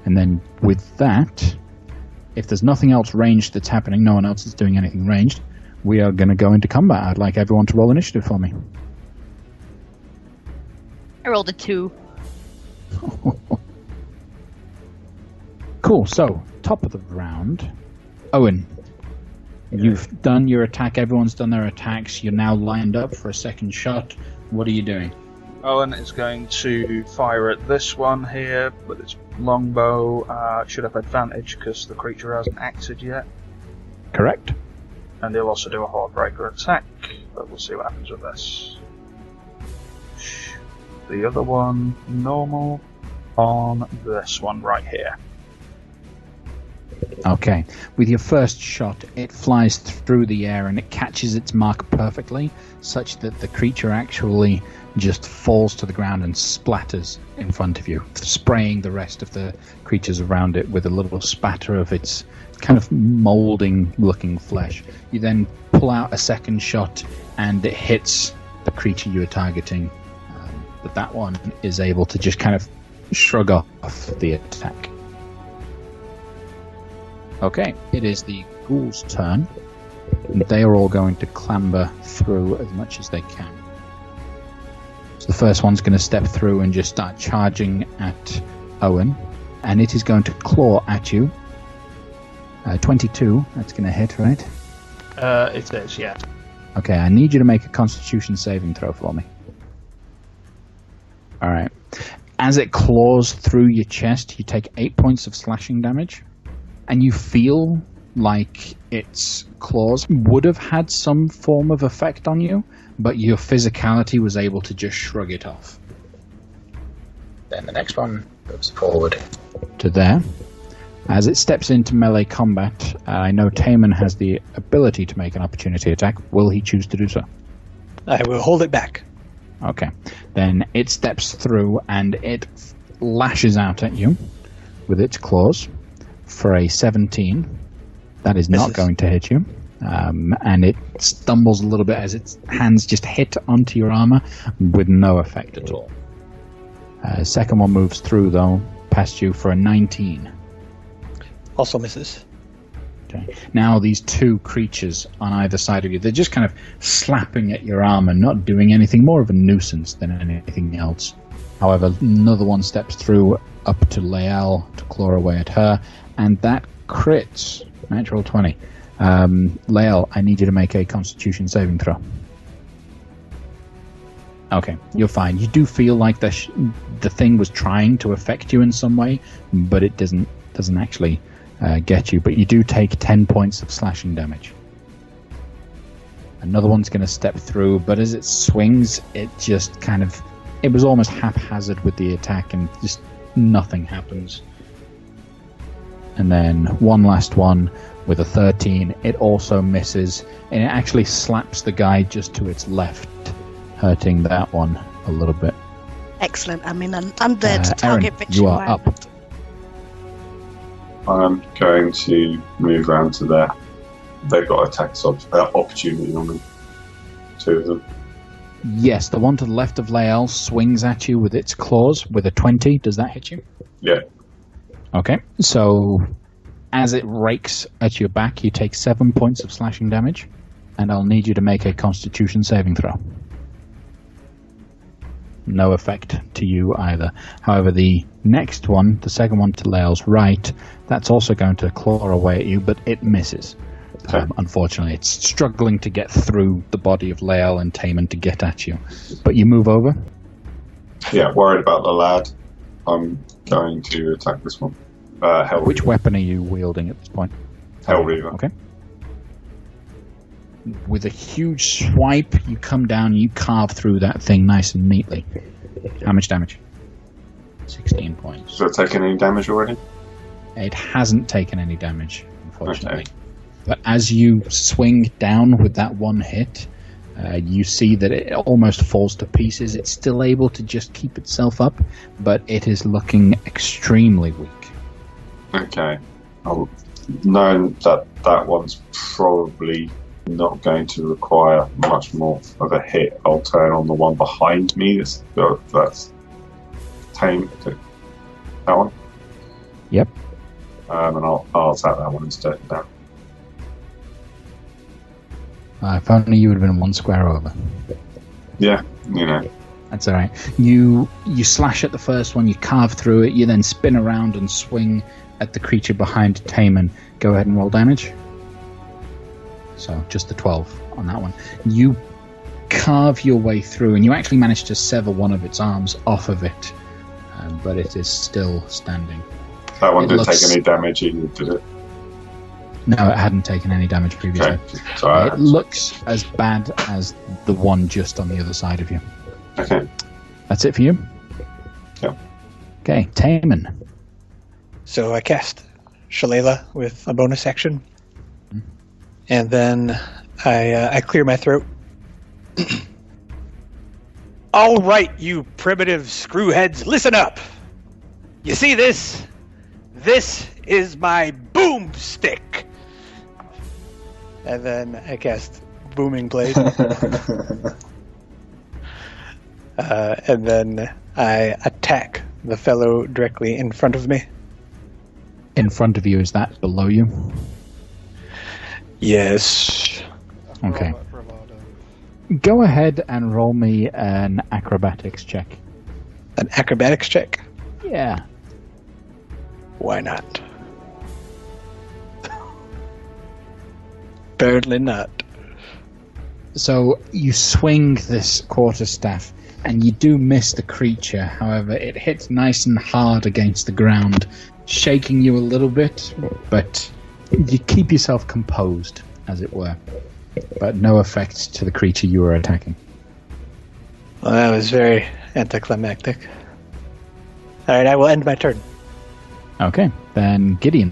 And then with that, if there's nothing else ranged that's happening, no one else is doing anything ranged, we are going to go into combat. I'd like everyone to roll initiative for me. I rolled a 2. Cool, so, top of the round. Owen, you've done your attack, everyone's done their attacks, you're now lined up for a second shot. What are you doing? Owen is going to fire at this one here with its longbow. Should have advantage because the creature hasn't acted yet. Correct? And he'll also do a Heartbreaker attack, but we'll see what happens with this. The other one, normal, on this one right here. Okay. With your first shot, it flies through the air and it catches its mark perfectly, such that the creature actually just falls to the ground and splatters in front of you, spraying the rest of the creatures around it with a little spatter of its kind of moulding-looking flesh. You then pull out a second shot and it hits the creature you were targeting, but that one is able to just kind of shrug off the attack. Okay, it is the ghouls' turn. They are all going to clamber through as much as they can. So the first one's going to step through and just start charging at Owen, and it is going to claw at you. 22, that's going to hit, right? It is, yeah. Okay, I need you to make a Constitution saving throw for me. Alright. As it claws through your chest, you take 8 points of slashing damage. And you feel like its claws would have had some form of effect on you, but your physicality was able to just shrug it off. Then the next one moves forward to there. As it steps into melee combat, I know Taman has the ability to make an opportunity attack. Will he choose to do so? I will hold it back. Okay. Then it steps through and it lashes out at you with its claws for a 17. That is not going to hit you. And it stumbles a little bit as its hands just hit onto your armor with no effect at all. Second one moves through, though, past you for a 19. Also misses. Okay. Now these two creatures on either side of you, they're just kind of slapping at your armor, not doing anything, more of a nuisance than anything else. However, another one steps through up to Lael to claw away at her, and that crits. Natural 20. Lael, I need you to make a Constitution saving throw. Okay, you're fine. You do feel like the thing was trying to affect you in some way, but it doesn't actually get you. But you do take 10 points of slashing damage. Another one's going to step through, but as it swings, it just kind of... It was almost haphazard with the attack, and just nothing happens. And then one last one with a 13. It also misses, and it actually slaps the guy just to its left, hurting that one a little bit. Excellent. I mean, I'm there to target Aaron, fiction. you are up. I'm going to move around to there. They've got attacks opportunity on them. Two of them. Yes, the one to the left of Lael swings at you with its claws with a 20. Does that hit you? Yeah. Okay, so as it rakes at your back, you take 7 points of slashing damage, and I'll need you to make a Constitution saving throw. No effect to you either. However, the next one, the second one to Lael's right, that's also going to claw away at you, but it misses. Okay. Unfortunately, it's struggling to get through the body of Lael and Taman to get at you. But you move over. Yeah, worried about the lad. I'm going to attack this one. Which weapon are you wielding at this point? Hell Reaver. Okay. With a huge swipe, you come down and you carve through that thing nice and neatly. How much damage? 16 points. Has it taken any damage already? It hasn't taken any damage, unfortunately. Okay. But as you swing down with that one hit, you see that it almost falls to pieces. It's still able to just keep itself up, but it is looking extremely weak. Okay. Knowing that one's probably not going to require much more of a hit, I'll turn on the one behind me. That's tame. That one? Yep. And I'll attack that one instead now. If only you would have been one square over. Yeah, you know. That's alright. You slash at the first one, you carve through it, you then spin around and swing at the creature behind Taman. Go ahead and roll damage. So, just the 12 on that one. You carve your way through, and you actually manage to sever one of its arms off of it, but it is still standing. That one didn't take any damage either, did it? No, it hadn't taken any damage previously. Okay. So it looks as bad as the one just on the other side of you. Okay. That's it for you? Yeah. Okay, Taman. So I cast Shalala with a bonus action. And then I clear my throat. All right, you primitive screwheads, listen up. You see this? This is my boomstick. And then I cast Booming Blade. And then I attack the fellow directly in front of me. In front of you, is that below you? Yes. Okay. Go ahead and roll me an acrobatics check. An acrobatics check? Yeah. Why not? Apparently not. So you swing this quarterstaff, and you do miss the creature. However, it hits nice and hard against the ground, shaking you a little bit, but you keep yourself composed, as it were. But no effect to the creature you were attacking. Well, that was very anticlimactic. Alright, I will end my turn. Okay, then Gideon.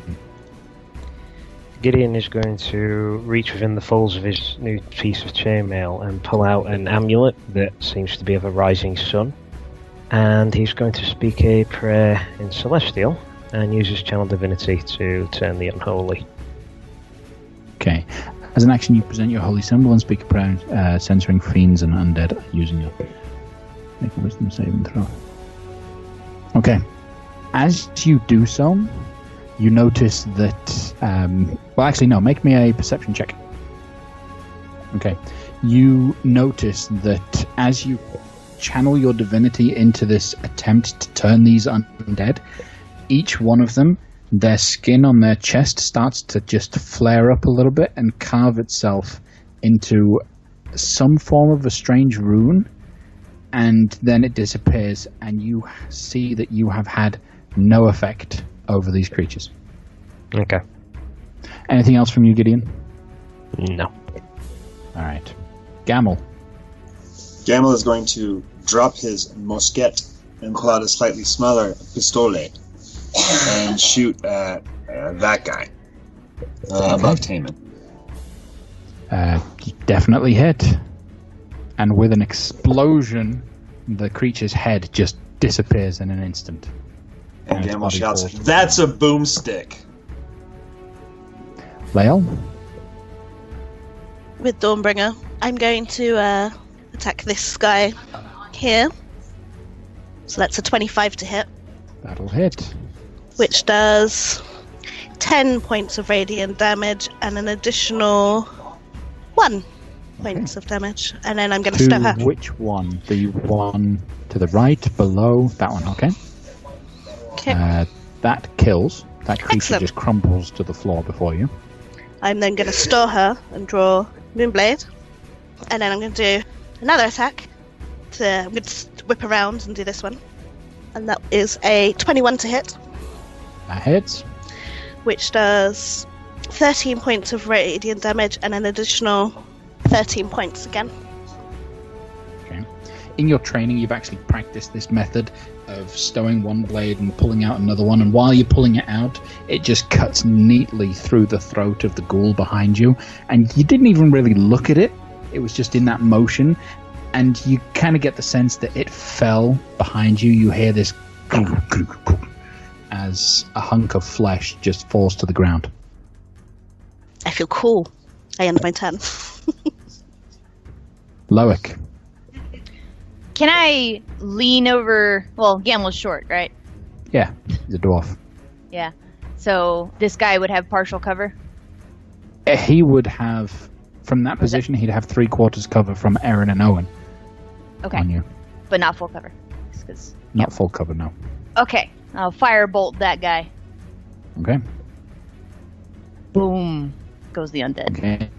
Gideon is going to reach within the folds of his new piece of chainmail and pull out an amulet that seems to be of a rising sun. And he's going to speak a prayer in Celestial and use his channel divinity to turn the unholy. Okay. As an action, you present your holy symbol and speak a prayer, censoring fiends and undead using your... Make a wisdom saving throw. Okay. As you do so, you notice that... well, actually, no. Make me a perception check. Okay. You notice that as you channel your divinity into this attempt to turn these undead, each one of them, their skin on their chest starts to just flare up a little bit and carve itself into some form of a strange rune, and then it disappears, and you see that you have had no effect over these creatures. Okay. Anything else from you, Gideon? No. Alright. Gamel. Gamel is going to drop his musket and pull out a slightly smaller pistole and shoot at that guy above Taman. Definitely hit. And with an explosion, the creature's head just disappears in an instant. And Gamel shouts, "That's a boomstick!" Lael? With Dawnbringer, I'm going to attack this guy here. So that's a 25 to hit. That'll hit. Which does 10 points of radiant damage and an additional 1 points of damage. And then I'm going to step up. Which one? The one to the right, below? That one, okay. Okay. That kills. That creature Excellent. just crumbles to the floor before you. I'm then going to store her and draw Moonblade. And then I'm going to do another attack. I'm going to whip around and do this one. And that is a 21 to hit. That hits. Which does 13 points of radiant damage and an additional 13 points again. Okay. In your training, you've actually practiced this method of stowing one blade and pulling out another one, and while you're pulling it out, it just cuts neatly through the throat of the ghoul behind you, and you didn't even really look at it. It was just in that motion, and you kind of get the sense that it fell behind you. You hear this as a hunk of flesh just falls to the ground. I feel cool. I end my turn. Loic. Can I lean over? Well, Gamel's short, right? Yeah, he's a dwarf. Yeah. So this guy would have partial cover? He would have, from that position, he'd have 3/4 cover from Aaron and Owen. Okay. On you. But not full cover. 'Cause, Not full cover, no. okay. I'll firebolt that guy. Okay. Boom. Goes the undead. Okay.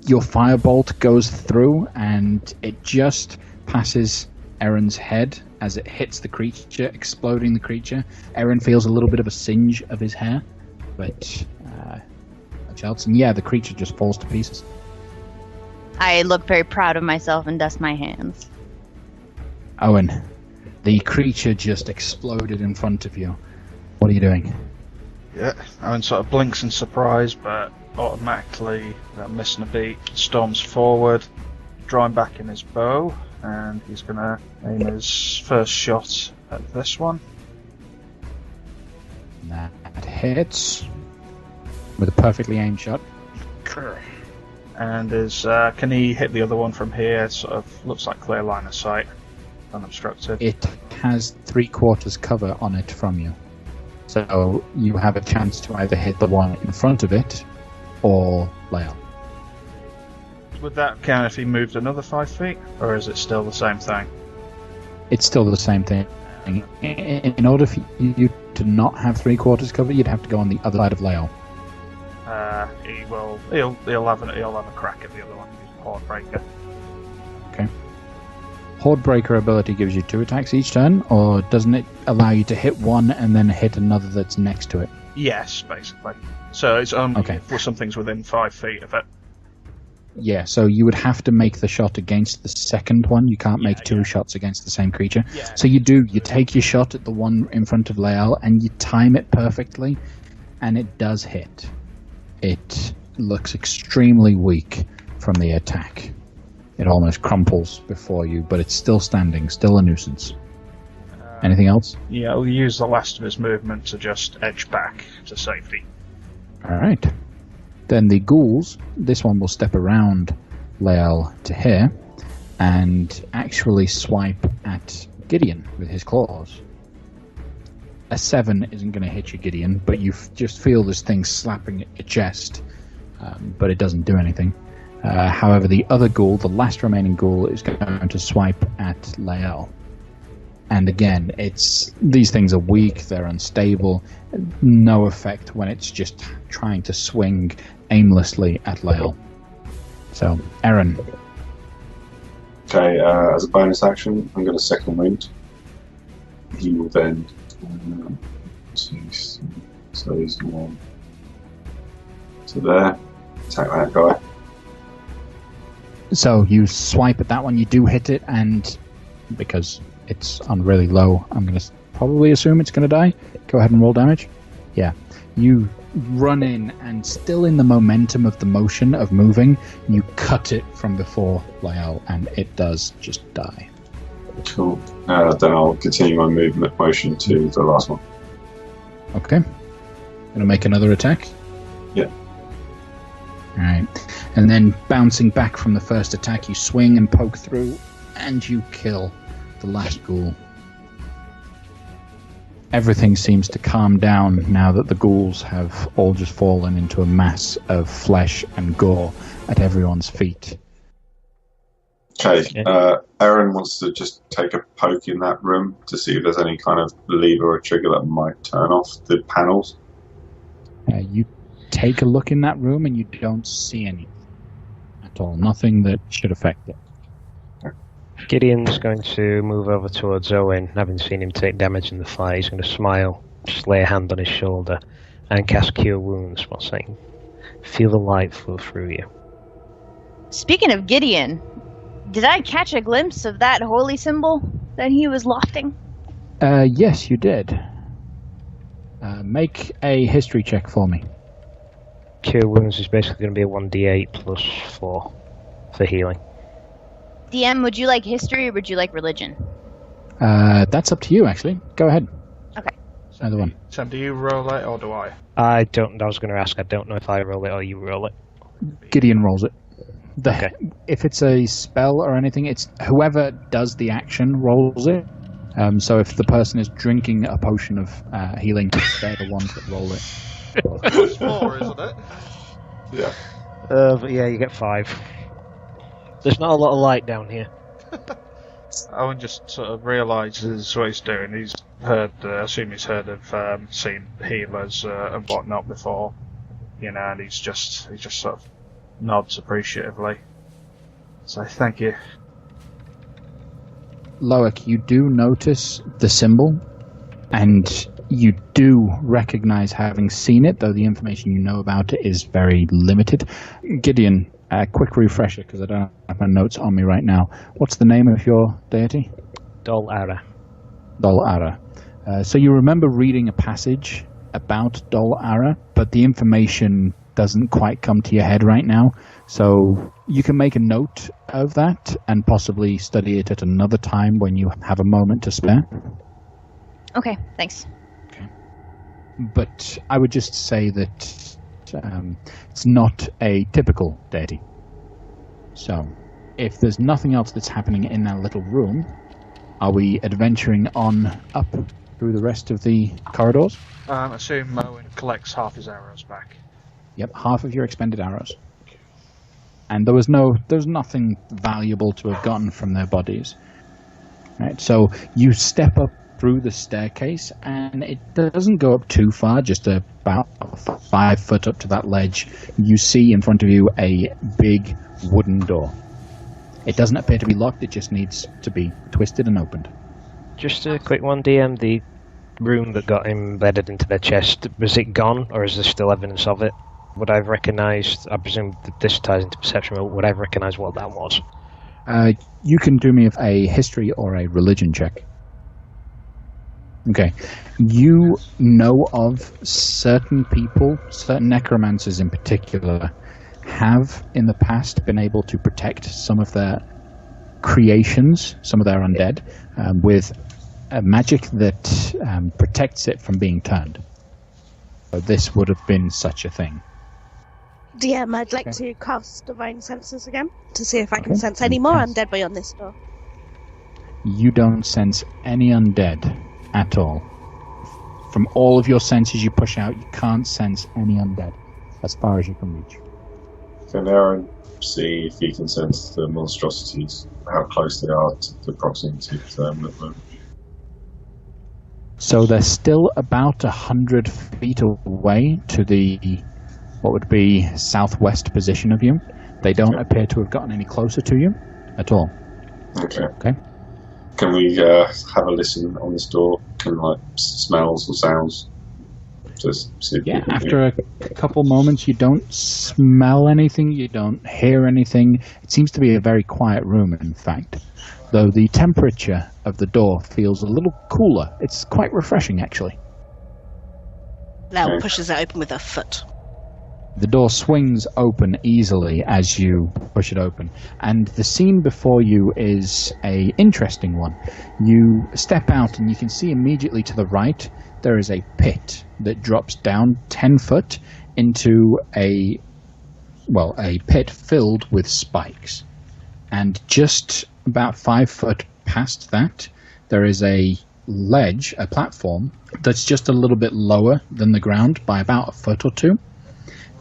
Your firebolt goes through, and it just passes Aaron's head as it hits the creature, exploding the creature. Aaron feels a little bit of a singe of his hair, but much else. And yeah, the creature just falls to pieces. I look very proud of myself and dust my hands. Owen, the creature just exploded in front of you. What are you doing? Yeah, Owen sort of blinks in surprise, but automatically, without missing a beat, storms forward, drawing back in his bow, and he's going to aim his first shot at this one. That hits with a perfectly aimed shot. And can he hit the other one from here? It sort of looks like clear line of sight, unobstructed. It has 3/4 cover on it from you. So you have a chance to either hit the one in front of it or lay out. Would that count if he moved another 5 feet, or is it still the same thing? It's still the same thing. In order for you to not have 3/4 cover, you'd have to go on the other side of Lael. He'll have a crack at the other one. He's a horde breaker. Okay. Horde breaker ability gives you 2 attacks each turn, or doesn't it allow you to hit one and then hit another that's next to it? Yes, basically. So it's only Okay. for something's within 5 feet of it. Yeah, so you would have to make the shot against the second one. You can't make 2 shots against the same creature. Yeah. So you take your shot at the one in front of Lael, and you time it perfectly, and it does hit. it looks extremely weak from the attack. It almost crumples before you, but it's still standing, still a nuisance. Anything else? Yeah, I'll use the last of his movement to just edge back to safety. Alright. Then the ghouls, this one will step around Lael to here and actually swipe at Gideon with his claws. A 7 isn't going to hit you, Gideon, but you just feel this thing slapping at your chest, but it doesn't do anything. However, the other ghoul, the last remaining ghoul, is going to swipe at Lael. And again, these things are weak, they're unstable, no effect when it's just trying to swing aimlessly at Lael. So, Aaron. Okay, as a bonus action, I'm going to second wind. He will then... so he's one to there. Attack that guy. So you swipe at that one, you do hit it, and because it's on really low, I'm going to probably assume it's going to die. Go ahead and roll damage. Yeah. You run in, and still in the momentum of the motion of moving, you cut it from before Lael, and it does just die. Cool. Then I'll continue my movement motion to the last one. Okay. Gonna make another attack? Yeah. Alright. And then bouncing back from the first attack, you swing and poke through, and you kill the last ghoul. Everything seems to calm down now that the ghouls have all just fallen into a mass of flesh and gore at everyone's feet. Okay, Aaron wants to just take a poke in that room to see if there's any kind of lever or trigger that might turn off the panels. You take a look in that room and you don't see anything at all. Nothing that should affect it. Gideon's going to move over towards Owen, having seen him take damage in the fight. He's going to smile, just lay a hand on his shoulder, and cast Cure Wounds while saying, "Feel the light flow through you." Speaking of Gideon, did I catch a glimpse of that holy symbol that he was lofting? Yes, you did. Make a history check for me. Cure Wounds is basically going to be a 1d8 plus 4 for healing. DM, would you like history or would you like religion? That's up to you, actually. Go ahead. Okay. Either one. Sam, do you roll it or do I? I was going to ask, I don't know if I roll it or you roll it. Gideon rolls it. Okay. If it's a spell or anything, it's whoever does the action rolls it. So if the person is drinking a potion of healing, they're the ones that roll it. It's 4, isn't it? Yeah. But yeah, you get 5. There's not a lot of light down here. Owen just sort of realises what he's doing. He's heard, I assume he's heard of, seen healers and whatnot before, and he just sort of nods appreciatively. So thank you. Loic, you do notice the symbol, and you do recognise having seen it, though the information you know about it is very limited. Gideon, a quick refresher, because I don't have my notes on me right now. What's the name of your deity? Dol Ara. Dol Ara. So you remember reading a passage about Dol Ara, but the information doesn't quite come to your head right now. So you can make a note of that and possibly study it at another time when you have a moment to spare. Okay, thanks. Okay. But I would just say that it's not a typical deity. So if there's nothing else that's happening in that little room, are we adventuring on up through the rest of the corridors? Assume Owen collects half his arrows back. Yep, half of your expended arrows. And there's nothing valuable to have gotten from their bodies. Right, so you step up through the staircase, and it doesn't go up too far, just about 5 foot up to that ledge. You see in front of you a big wooden door. It doesn't appear to be locked, it just needs to be twisted and opened. Just a quick one, DM. The room that got embedded into their chest, was it gone, or is there still evidence of it? Would I have recognised, I presume that this ties into perception, but would I have recognised what that was? You can do me a history or a religion check. Okay. You know of certain people, certain necromancers in particular, have in the past been able to protect some of their creations, some of their undead, with a magic that protects it from being turned. So this would have been such a thing. DM, I'd like to cast Divine Senses again to see if I can sense any more undead beyond this door. You don't sense any undead at all. From all of your senses you push out, you can't sense any undead as far as you can reach. Can Aaron see if he can sense the monstrosities, how close they are to the proximity to them at the moment? So they're still about 100 feet away to the, what would be, southwest position of you. They don't appear to have gotten any closer to you at all. Okay. Can we have a listen on this door? Can smells or sounds? Just see if after a couple moments, you don't smell anything, you don't hear anything. It seems to be a very quiet room, in fact. Though the temperature of the door feels a little cooler. It's quite refreshing, actually. Lau pushes it open with her foot. The door swings open easily as you push it open, and the scene before you is an interesting one. You step out and you can see immediately to the right there is a pit that drops down 10 foot into a pit filled with spikes. And just about 5 foot past that, there is a ledge, a platform, that's just a little bit lower than the ground by about a foot or two.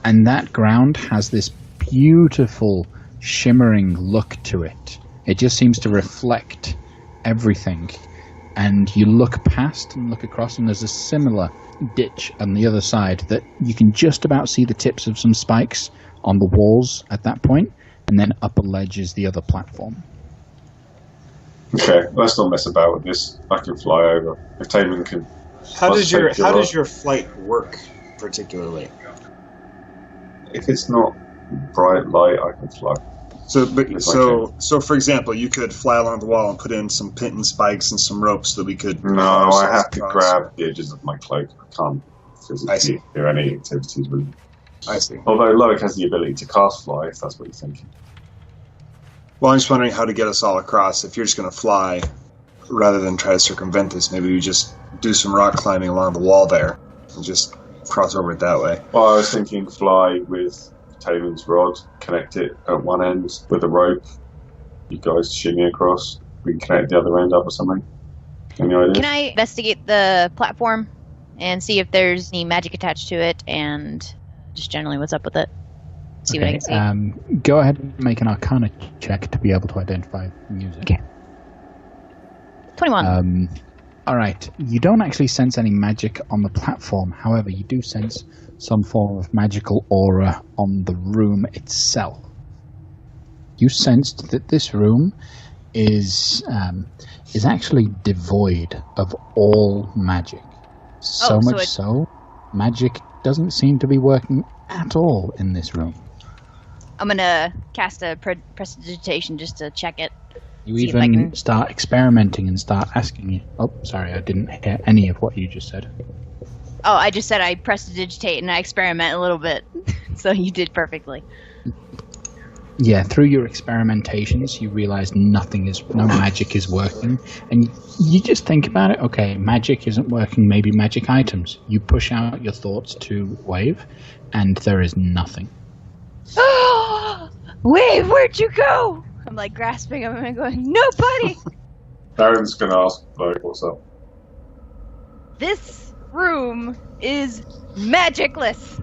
And that ground has this beautiful, shimmering look to it. It just seems to reflect everything. And you look past and look across, and there's a similar ditch on the other side that you can just about see the tips of some spikes on the walls at that point, and then up a ledge is the other platform. Okay, let's not mess about with this. I can fly over. If Taman can... How does your flight work, particularly? If it's not bright light, I can fly. So for example, you could fly along the wall and put in some pin and spikes and some ropes so that we could... No, I have to grab the edges of my cloak. I can't physically do any activities with it. I see. Although Loic has the ability to cast fly, if that's what you're thinking. Well, I'm just wondering how to get us all across. If you're just going to fly, rather than try to circumvent this, maybe we just do some rock climbing along the wall there and just cross over it that way. Well, I was thinking fly with Taman's rod, connect it at one end with a rope. You guys shimmy across. We can connect the other end up or something. Any ideas? Can I investigate the platform and see if there's any magic attached to it and just generally what's up with it? See what I can see. Go ahead and make an Arcana check to be able to identify music. Okay. 21. All right. You don't actually sense any magic on the platform. However, you do sense some form of magical aura on the room itself. You sensed that this room is actually devoid of all magic. So magic doesn't seem to be working at all in this room. I'm gonna cast a prestidigitation just to check it. You even start experimenting and start asking you. Oh, sorry, I didn't hear any of what you just said. Oh, I just said I prestidigitate and I experiment a little bit. So you did perfectly. Yeah, through your experimentations, you realize no magic is working. And you just think about it, okay, magic isn't working, maybe magic items. You push out your thoughts to Wave, and there is nothing. Wave, where'd you go? I'm like grasping him and going, nobody! Darren's gonna ask, like, what's up? This room is magicless,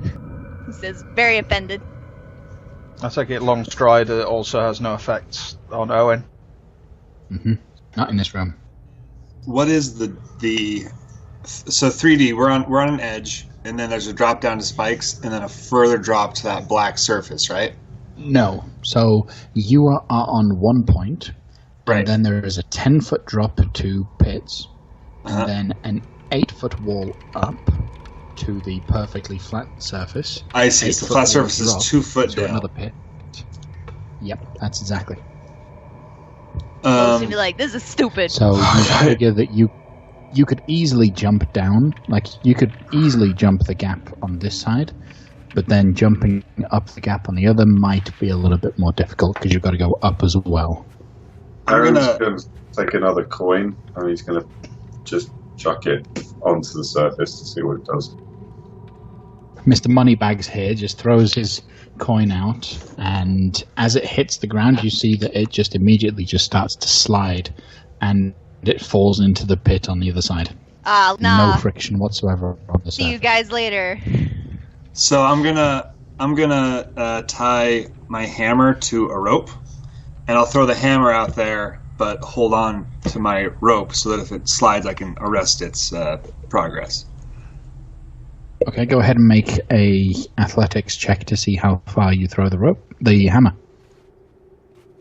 he says, very offended. I take it Longstrider also has no effects on Owen. Mm-hmm. Not in this room. What is so 3D? We're on an edge, and then there's a drop down to spikes, and then a further drop to that black surface, right? No. So you are on one point, right? And then there is a 10-foot drop to pits, and then an 8-foot wall up to the perfectly flat surface. I see. So the flat surface is 2 foot down. Another pit. Yep, that's exactly. Supposed to be like, this is stupid. So you figure that you could easily jump down. Like, you could easily jump the gap on this side, but then jumping up the gap on the other might be a little bit more difficult because you've got to go up as well. Aaron's going to take another coin, and he's going to just chuck it onto the surface to see what it does. Mr. Moneybags here just throws his coin out, and as it hits the ground, you see that it just immediately just starts to slide, and it falls into the pit on the other side. Nah. No friction whatsoever on the surface. See you guys later. So I'm gonna tie my hammer to a rope, and I'll throw the hammer out there, but hold on to my rope so that if it slides, I can arrest its progress. Okay, go ahead and make a athletics check to see how far you throw the hammer.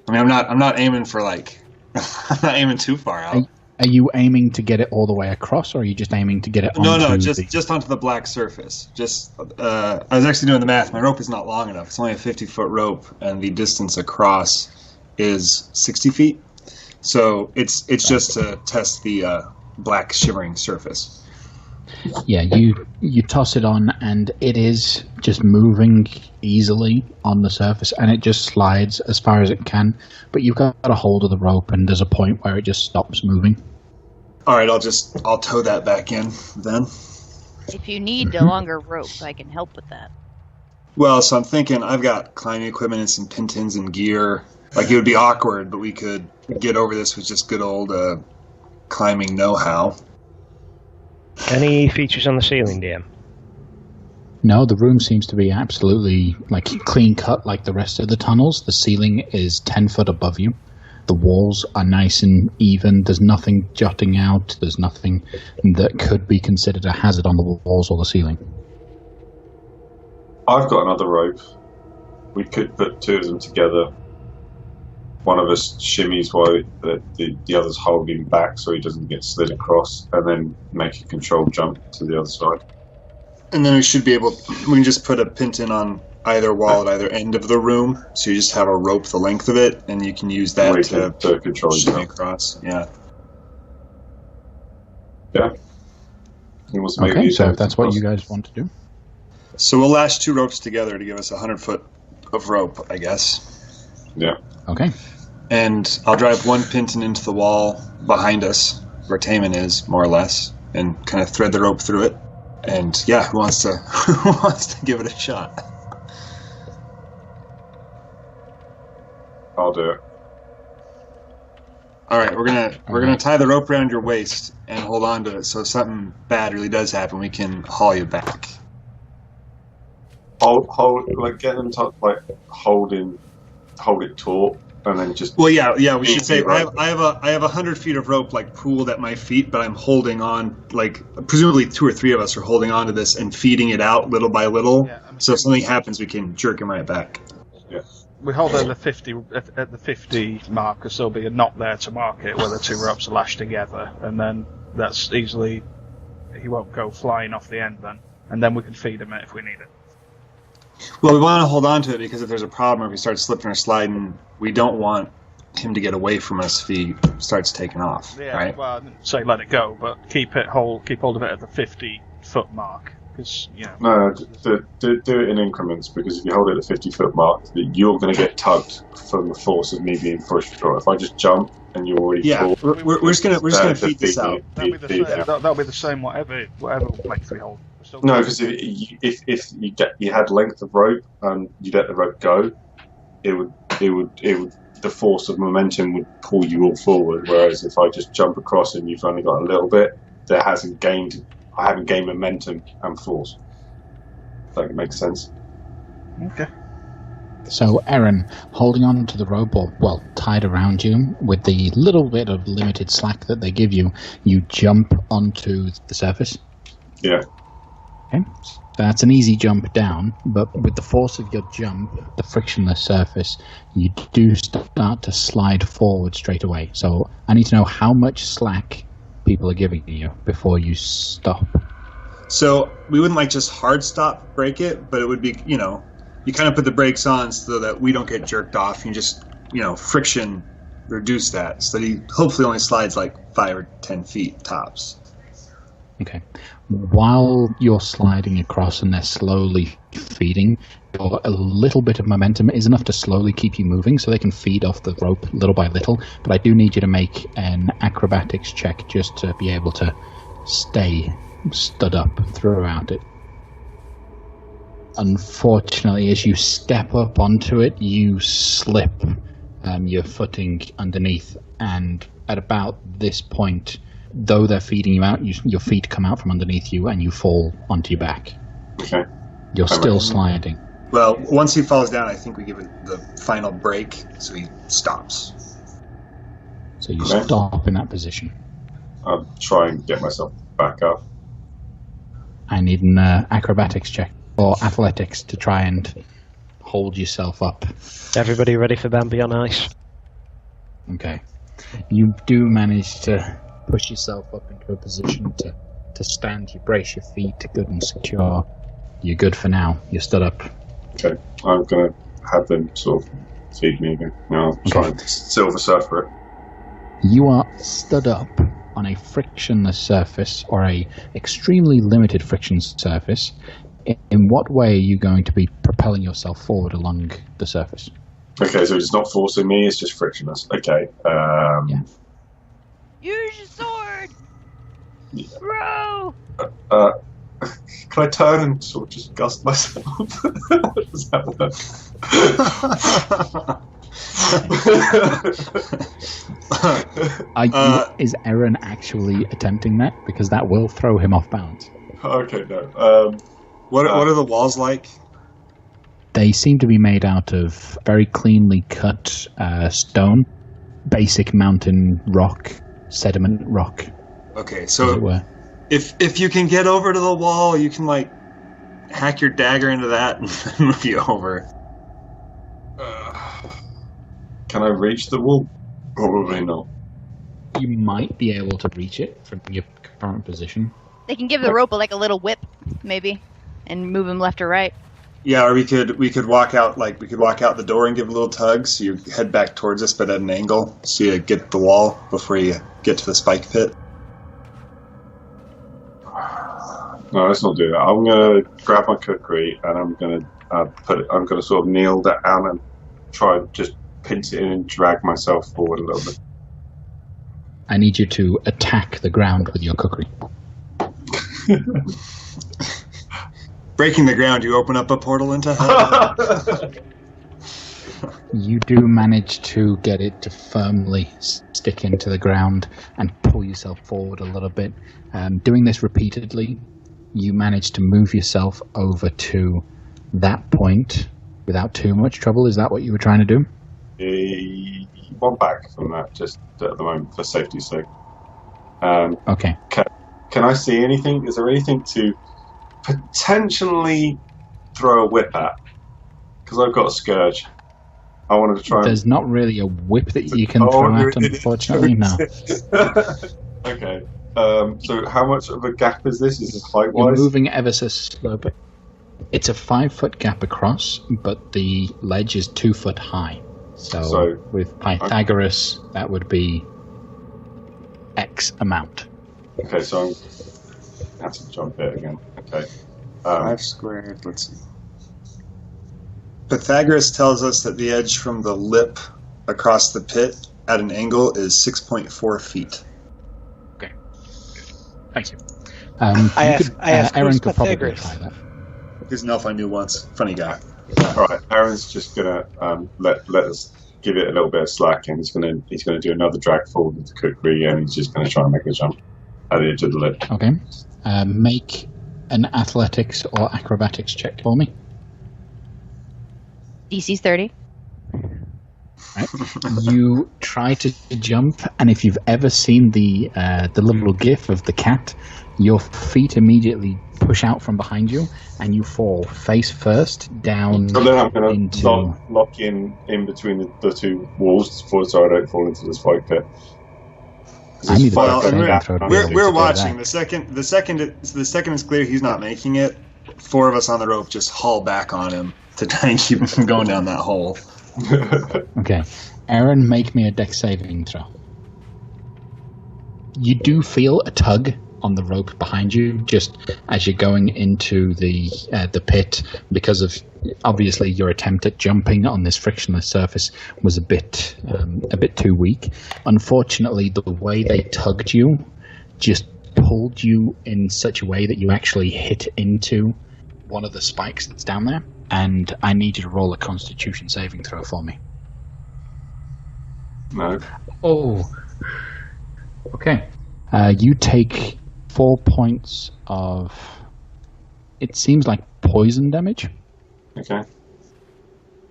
I mean, I'm not aiming for I'm not aiming too far out. Are you aiming to get it all the way across, or are you just aiming to get it onto No, just onto the black surface. I was actually doing the math. My rope is not long enough. It's only a 50-foot rope, and the distance across is 60 feet. So it's just to test the black shimmering surface. Yeah, you toss it on, and it is just moving easily on the surface, and it just slides as far as it can. But you've got a hold of the rope, and there's a point where it just stops moving. All right, I'll tow that back in then. If you need a longer rope, I can help with that. Well, so I'm thinking I've got climbing equipment and some pin-tins and gear. Like, it would be awkward, but we could get over this with just good old climbing know-how. Any features on the ceiling, DM? No, the room seems to be absolutely clean cut like the rest of the tunnels. The ceiling is 10 foot above you. The walls are nice and even. There's nothing jutting out. There's nothing that could be considered a hazard on the walls or the ceiling. I've got another rope. We could put two of them together. One of us shimmies while the other's holding back so he doesn't get slid across, and then make a controlled jump to the other side. And then we can just put a pin-tin on either wall at either end of the room, so you just have a rope the length of it, and you can use that to control shimmy across. Yeah. Yeah. Okay, so if that's what you guys want to do. So we'll lash two ropes together to give us 100 foot of rope, I guess. Yeah. Okay. And I'll drive one pin-tin into the wall behind us, where Taman is, more or less, and kind of thread the rope through it. And yeah, who wants to give it a shot? I'll do it. All right, we're gonna tie the rope around your waist and hold on to it, so if something bad really does happen, we can haul you back. Get them to hold it taut, and then just. Well, yeah. We should say I have 100 feet of rope pooled at my feet, but I'm holding on. Presumably 2 or 3 of us are holding on to this and feeding it out little by little. Yeah, so if something happens, we can jerk him right back. Yeah. We hold at the 50 mark, because there'll be a knot there to mark it, where the 2 ropes are lashed together, and then that's easily. He won't go flying off the end then, and then we can feed him it if we need it. Well, we want to hold on to it because if there's a problem, or if he starts slipping or sliding, we don't want him to get away from us if he starts taking off. Yeah, right? Well, I didn't say let it go, but keep hold of it at the 50-foot mark, because No, do it in increments, because if you hold it at the 50-foot mark, you're going to get tugged from the force of me being pushed. Or if I just jump and you're already taut, we're just gonna feed this out. That'll be the same whatever length we hold. No, because if you had length of rope and you let the rope go, it would the force of momentum would pull you all forward. Whereas if I just jump across and you've only got a little bit, I haven't gained momentum and force. If that makes sense. Okay. So, Aaron, holding on to the rope, or tied around you with the little bit of limited slack that they give you, you jump onto the surface. Yeah. Okay. That's an easy jump down, but with the force of your jump, the frictionless surface, you do start to slide forward straight away. So I need to know how much slack people are giving you before you stop. So we wouldn't just hard stop break it, but it would be, you kind of put the brakes on so that we don't get jerked off. You just, friction reduce that so that he hopefully only slides 5 or 10 feet tops. Okay. While you're sliding across and they're slowly feeding, a little bit of momentum is enough to slowly keep you moving, so they can feed off the rope little by little. But I do need you to make an acrobatics check just to be able to stay stood up throughout it. Unfortunately, as you step up onto it, you slip your footing underneath, and at about this point, though they're feeding you out, your feet come out from underneath you and you fall onto your back. Okay. You're still sliding. Well, once he falls down, I think we give it the final break, so he stops. So you stop in that position. I'll try and get myself back up. I need an acrobatics check or athletics to try and hold yourself up. Everybody ready for Bambi on ice? Okay. You do manage to push yourself up into a position to stand. You brace your feet good and secure. You're good for now. You're stood up. Okay. I'm going to have them sort of feed me again. Now I'll try and Silver Surfer it. You are stood up on a frictionless surface, or a extremely limited friction surface. In what way are you going to be propelling yourself forward along the surface? Okay, so it's not forcing me, it's just frictionless. Okay. Yeah. Use your sword! Yeah. Bro! Can I turn and sort of just gust myself? Does that work? Is Aaron actually attempting that? Because that will throw him off balance. Okay, no. What are the walls like? They seem to be made out of very cleanly cut stone, basic mountain rock, sediment rock. Okay, As it were. if you can get over to the wall, you can like hack your dagger into that and move you over. Can I reach the wall? Probably not. You might be able to reach it from your current position. They can give the rope like a little whip, maybe, and move him left or right. Yeah, or we could walk out the door and give a little tug, so you head back towards us, but at an angle, so you get the wall before you get to the spike pit. No, let's not do that. I'm gonna grab my kukri and I'm gonna I'm gonna sort of kneel down and try and just pinch it in and drag myself forward a little bit. I need you to attack the ground with your kukri. Breaking the ground, you open up a portal into hell. You do manage to get it to firmly stick into the ground and pull yourself forward a little bit. Doing this repeatedly, you manage to move yourself over to that point without too much trouble. Is that what you were trying to do? One back from that, just at the moment, for safety's sake. Okay. Can I see anything? Is there anything to potentially throw a whip at? Because I've got a scourge. I wanted to try. There's not really a whip that you can throw at, unfortunately. No. Okay. So how much of a gap is this? Is this height-wise? You're moving ever so slow, but it's a 5-foot gap across, but the ledge is 2 foot high. So with Pythagoras, that would be X amount. Okay, so I'm have to jump it again. Okay. 5 squared. Let's see. Pythagoras tells us that the edge from the lip across the pit at an angle is 6.4 feet. Okay. Thank you. Aaron could probably try that. He's an elf I knew once. Funny guy. All right. Aaron's just gonna let us give it a little bit of slack, and he's gonna do another drag forward with the kukri, and he's just gonna try and make a jump at the edge of the lip. Okay. Make an athletics or acrobatics check for me. DC's 30. Right. You try to jump, and if you've ever seen the little gif of the cat, your feet immediately push out from behind you, and you fall face first down. So then I'm going into... to lock in between the two walls so I don't fall into the spike pit. We're watching. The second it's clear he's not making it, 4 of us on the rope just haul back on him to try and keep him from going down that hole. Okay. Aaron, make me a dex saving throw. You do feel a tug on the rope behind you, just as you're going into the pit, because of obviously your attempt at jumping on this frictionless surface was a bit too weak. Unfortunately, the way they tugged you just pulled you in such a way that you actually hit into one of the spikes that's down there, and I need you to roll a Constitution saving throw for me. No. Oh. Okay. You take 4 points of, it seems like poison damage, Okay.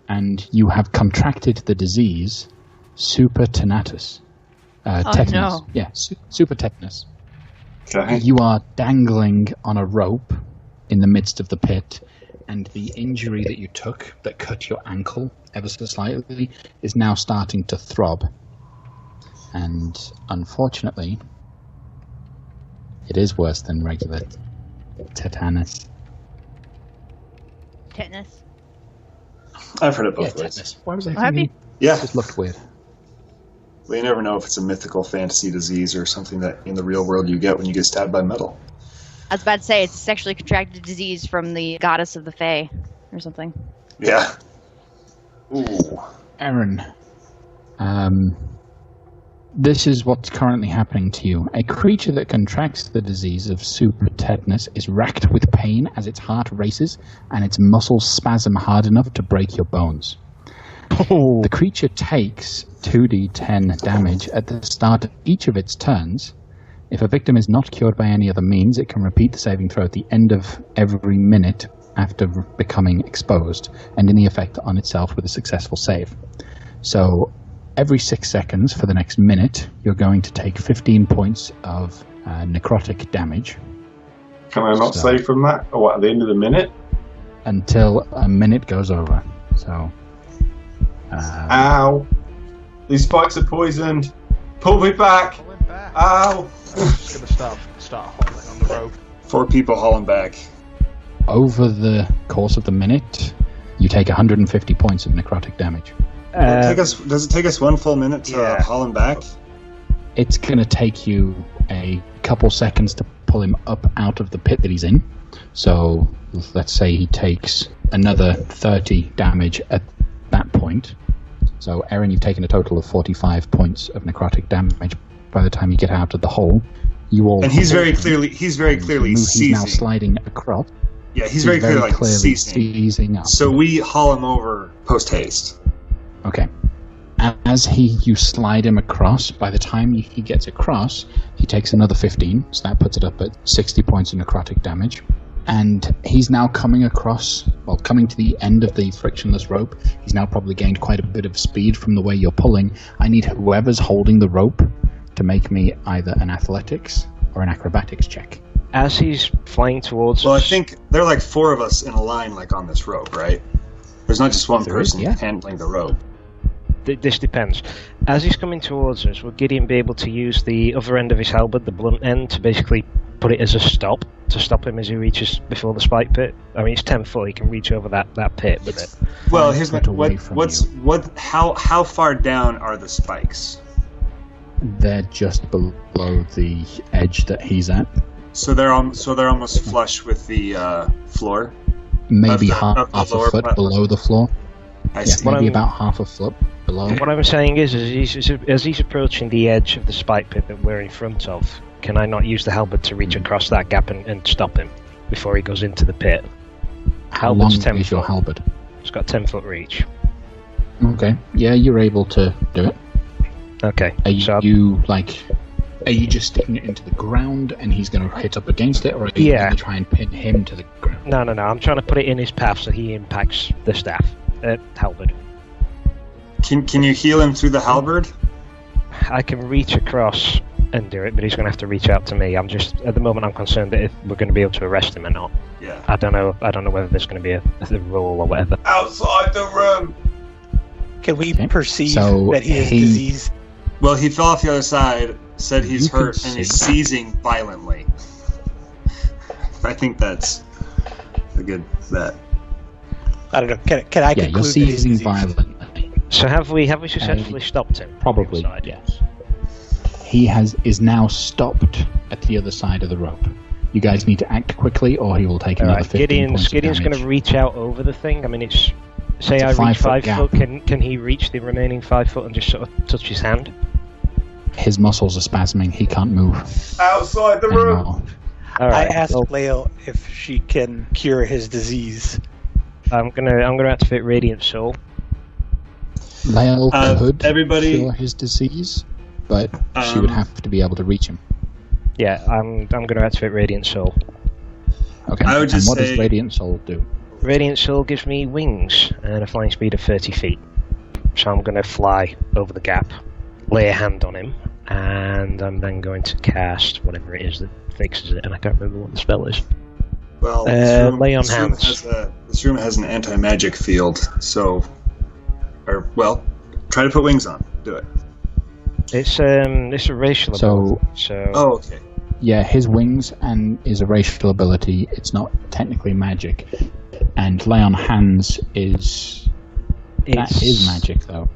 and you have contracted the disease super tetanus. Tetanus. No. Yeah, super tetanus. Okay. You are dangling on a rope in the midst of the pit, and the injury that you took that cut your ankle ever so slightly is now starting to throb. And unfortunately, it is worse than regular tetanus. Tetanus. I've heard it both Yeah, ways. tetanus. Why was I What thinking? Yeah. It just looked weird. Well, you never know if it's a mythical fantasy disease or something that in the real world you get when you get stabbed by metal. I was about to say it's a sexually contracted disease from the goddess of the Fae, or something. Yeah. Ooh. Aaron, this is what's currently happening to you. A creature that contracts the disease of super tetanus is racked with pain as its heart races and its muscles spasm hard enough to break your bones. Oh. The creature takes 2d10 damage at the start of each of its turns. If a victim is not cured by any other means, it can repeat the saving throw at the end of every minute after becoming exposed, ending the effect on itself with a successful save. So, every 6 seconds for the next minute, you're going to take 15 points of necrotic damage. Can I not save from that? Or what, at the end of the minute? Until a minute goes over. So, Ow! These spikes are poisoned! Pull me back! Pull him back. Ow! I'm just going to start hauling on the rope. 4 people hauling back. over the course of the minute, you take 150 points of necrotic damage. Does it take us 1 full minute to haul him back? It's going to take you a couple seconds to pull him up out of the pit that he's in. So let's say he takes another 30 damage at that point. So Aaron, you've taken a total of 45 points of necrotic damage by the time you get out of the hole. You all And he's very clearly seizing. He's now sliding across. Yeah, he's very clearly seizing up. So we haul him over post haste. Okay. As you slide him across, by the time he gets across, he takes another 15, so that puts it up at 60 points of necrotic damage. And he's now coming across, coming to the end of the frictionless rope. He's now probably gained quite a bit of speed from the way you're pulling. I need whoever's holding the rope to make me either an athletics or an acrobatics check. As he's flying towards Well, I us, think there are like 4 of us in a line, like on this rope, right? There's not just one There is, person yeah. handling the rope. this depends. As he's coming towards us, will Gideon be able to use the other end of his halberd, the blunt end, to basically put it as a stop, to stop him as he reaches before the spike pit? I mean, it's 10 foot, he can reach over that pit with it. Well, here's my, foot away from how far down are the spikes? They're just below the edge that he's at. So they're almost flush with the floor. Maybe Of the half lower a foot platform. below the floor. I Yeah, see. maybe I'm- about half a foot below. What I'm saying is as he's approaching the edge of the spike pit that we're in front of, can I not use the halberd to reach across that gap and stop him before he goes into the pit? How long Halberd's 10 is your foot. halberd? It's got 10 foot reach. Okay. Yeah, you're able to do it. Okay, Are so are you just sticking it into the ground and he's going to hit up against it, or are you Yeah. going to try and pin him to the ground? no, I'm trying to put it in his path so he impacts the staff. Halberd. Can you heal him through the halberd? I can reach across and do it, but he's going to have to reach out to me. I'm just, at the moment, I'm concerned that if we're going to be able to arrest him or not. Yeah. I don't know whether there's going to be a rule or whatever. Outside the room! Can we Okay. perceive So that he is he- diseased? Well, he fell off the other side, said he's You can hurt, and is see. seizing violently. I think that's a good bet. I don't know. Can I Yeah, conclude you're that he's seizing diseased? violently. So have we successfully stopped him? Probably, Inside? yes. He is now stopped at the other side of the rope. You guys need to act quickly, or he will take another 15 points of Gideon's going damage. to reach out over the thing. I mean, say It's I a reach 5 foot 5 foot. Can he reach the remaining 5 foot and just sort of touch his hand? His muscles are spasming. He can't move Outside the room. anymore. All I right. asked well, Lael if she can cure his disease. I'm gonna activate Radiant Soul. Lael could everybody- cure his disease, but she would have to be able to reach him. Yeah, I'm gonna activate Radiant Soul. Okay. I would just and what say- does Radiant Soul do? Radiant Soul gives me wings and a flying speed of 30 feet. So I'm gonna fly over the gap, lay a hand on him, and I'm then going to cast whatever it is that fixes it, and I can't remember what the spell is. Well, lay on hands. This room has an anti-magic field, so... try to put wings on. Do it. It's a racial ability, so Oh, okay. Yeah, his wings and his erasure ability, it's not technically magic. And lay on hands that is magic, though.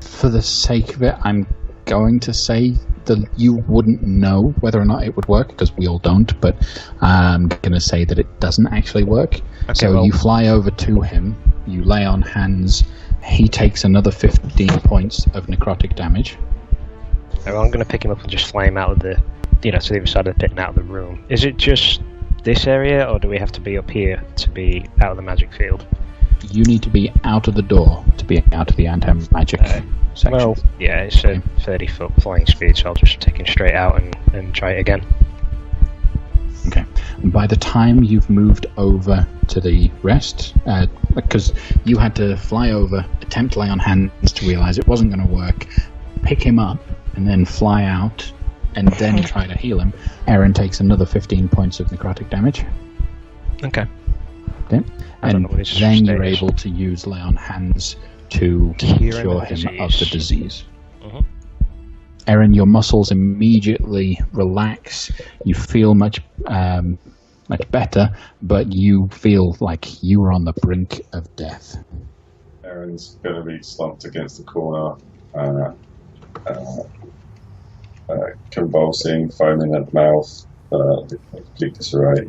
For the sake of it, I'm going to say that you wouldn't know whether or not it would work, because we all don't, but I'm going to say that it doesn't actually work. Okay, So well- you fly over to him, you lay on hands, he takes another 15 points of necrotic damage. I'm going to pick him up and just fly him out of the, to the other side of the pit and out of the room. Is it just this area, or do we have to be up here to be out of the magic field? You need to be out of the door to be out of the anti-magic section. Well, yeah, it's a 30-foot flying speed, so I'll just take him straight out and try it again. Okay. And by the time you've moved over to the rest, because you had to fly over, attempt to lay on hands to realise it wasn't going to work, pick him up, and then fly out, and then try to heal him, Aaron takes another 15 points of necrotic damage. Okay. Okay. I don't And know what his then you're state is. able to use lay on hands to Cure cure him him of of the disease. Mhm. Aaron, your muscles immediately relax. You feel much better, but you feel like you are on the brink of death. Aaron's going to be slumped against the corner, convulsing, foaming at the mouth, complete disarray.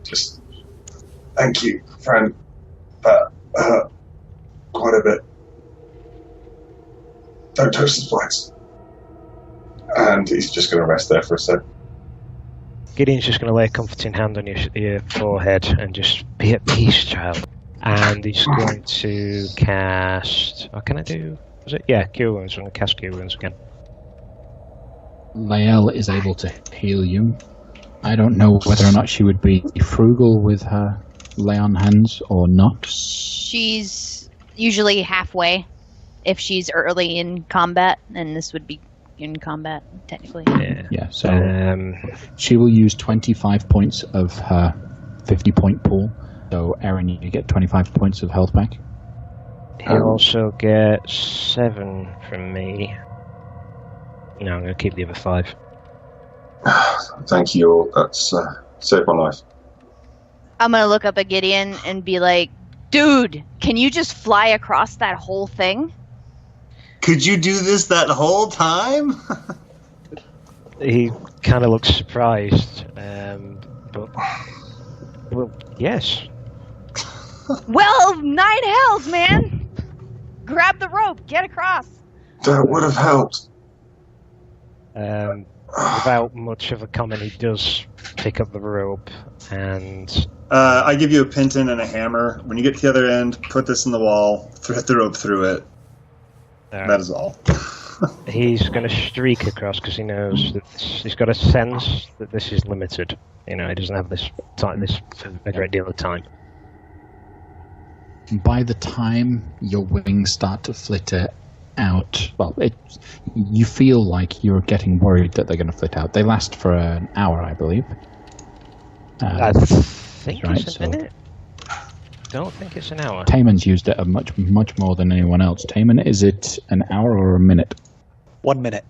Just, thank you, friend. That hurt quite a bit. Don't touch the spikes. And he's just going to rest there for a sec. Gideon's just going to lay a comforting hand on your forehead and just be at peace, child. And he's going to cast... What can I do? Was it? Yeah, Cure Wounds. I'm going to cast Cure Wounds again. Lael is able to heal you. I don't know whether or not she would be frugal with her lay on hands or not. She's usually halfway if she's early in combat, and this would be in combat, technically. Yeah, so she will use 25 points of her 50-point pool. So, Aaron, you get 25 points of health back. He'll also get 7 from me. No, I'm going to keep the other 5. Thank you all. That's saved my life. I'm gonna look up at Gideon and be like, dude, can you just fly across that whole thing? Could you do this that whole time? He kind of looks surprised, but... Well, yes. Well, 9 hells, man! Grab the rope, get across. That would have helped. Without much of a comment, he does pick up the rope and... I give you a pinton and a hammer. When you get to the other end, put this in the wall, thread the rope through it. That is all. He's going to streak across because he knows that he's got a sense that this is limited. He doesn't have this time, for a great deal of time. By the time your wings start to flitter out, you feel like you're getting worried that they're going to flit out. They last for an hour, I believe. I think right, it's a minute. Don't think it's an hour. Taemon's used it much more than anyone else. Taemon, is it an hour or a minute? 1 minute.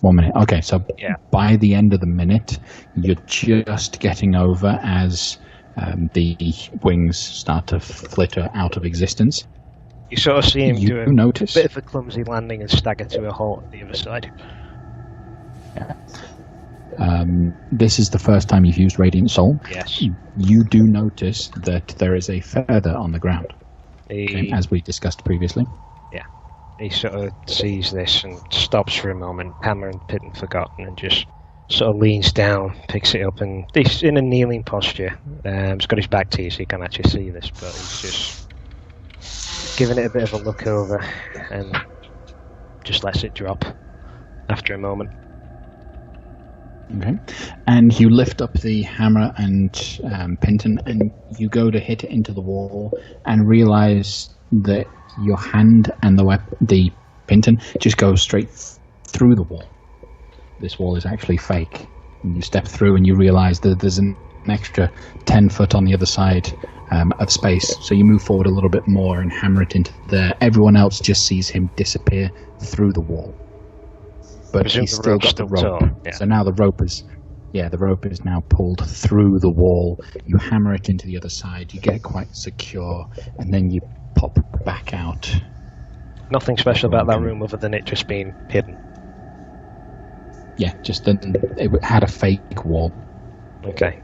1 minute. Okay, so Yeah. by the end of the minute, you're just getting over as the wings start to flitter out of existence. You sort of see him You do a notice? bit of a clumsy landing and stagger to a halt at the other side. This is the first time you've used Radiant Soul. Yes. You do notice that there is a feather on the ground, as we discussed previously. Yeah. He sort of sees this and stops for a moment, hammer and pit and forgotten, and just sort of leans down, picks it up, and he's in a kneeling posture. He's got his back to you, so you can't actually see this, but he's just giving it a bit of a look over and just lets it drop after a moment. Okay. And you lift up the hammer and Pinton, and you go to hit it into the wall and realize that your hand and the Pinton just goes straight through the wall. This wall is actually fake. And you step through and you realize that there's an extra 10 foot on the other side of space. So you move forward a little bit more and hammer it into there. Everyone else just sees him disappear through the wall. But he's still got the rope. Yeah. So now the rope is now pulled through the wall. You hammer it into the other side. You get it quite secure, and then you pop back out. Nothing special about that room other than it just being hidden. Yeah, just that it had a fake wall. Okay.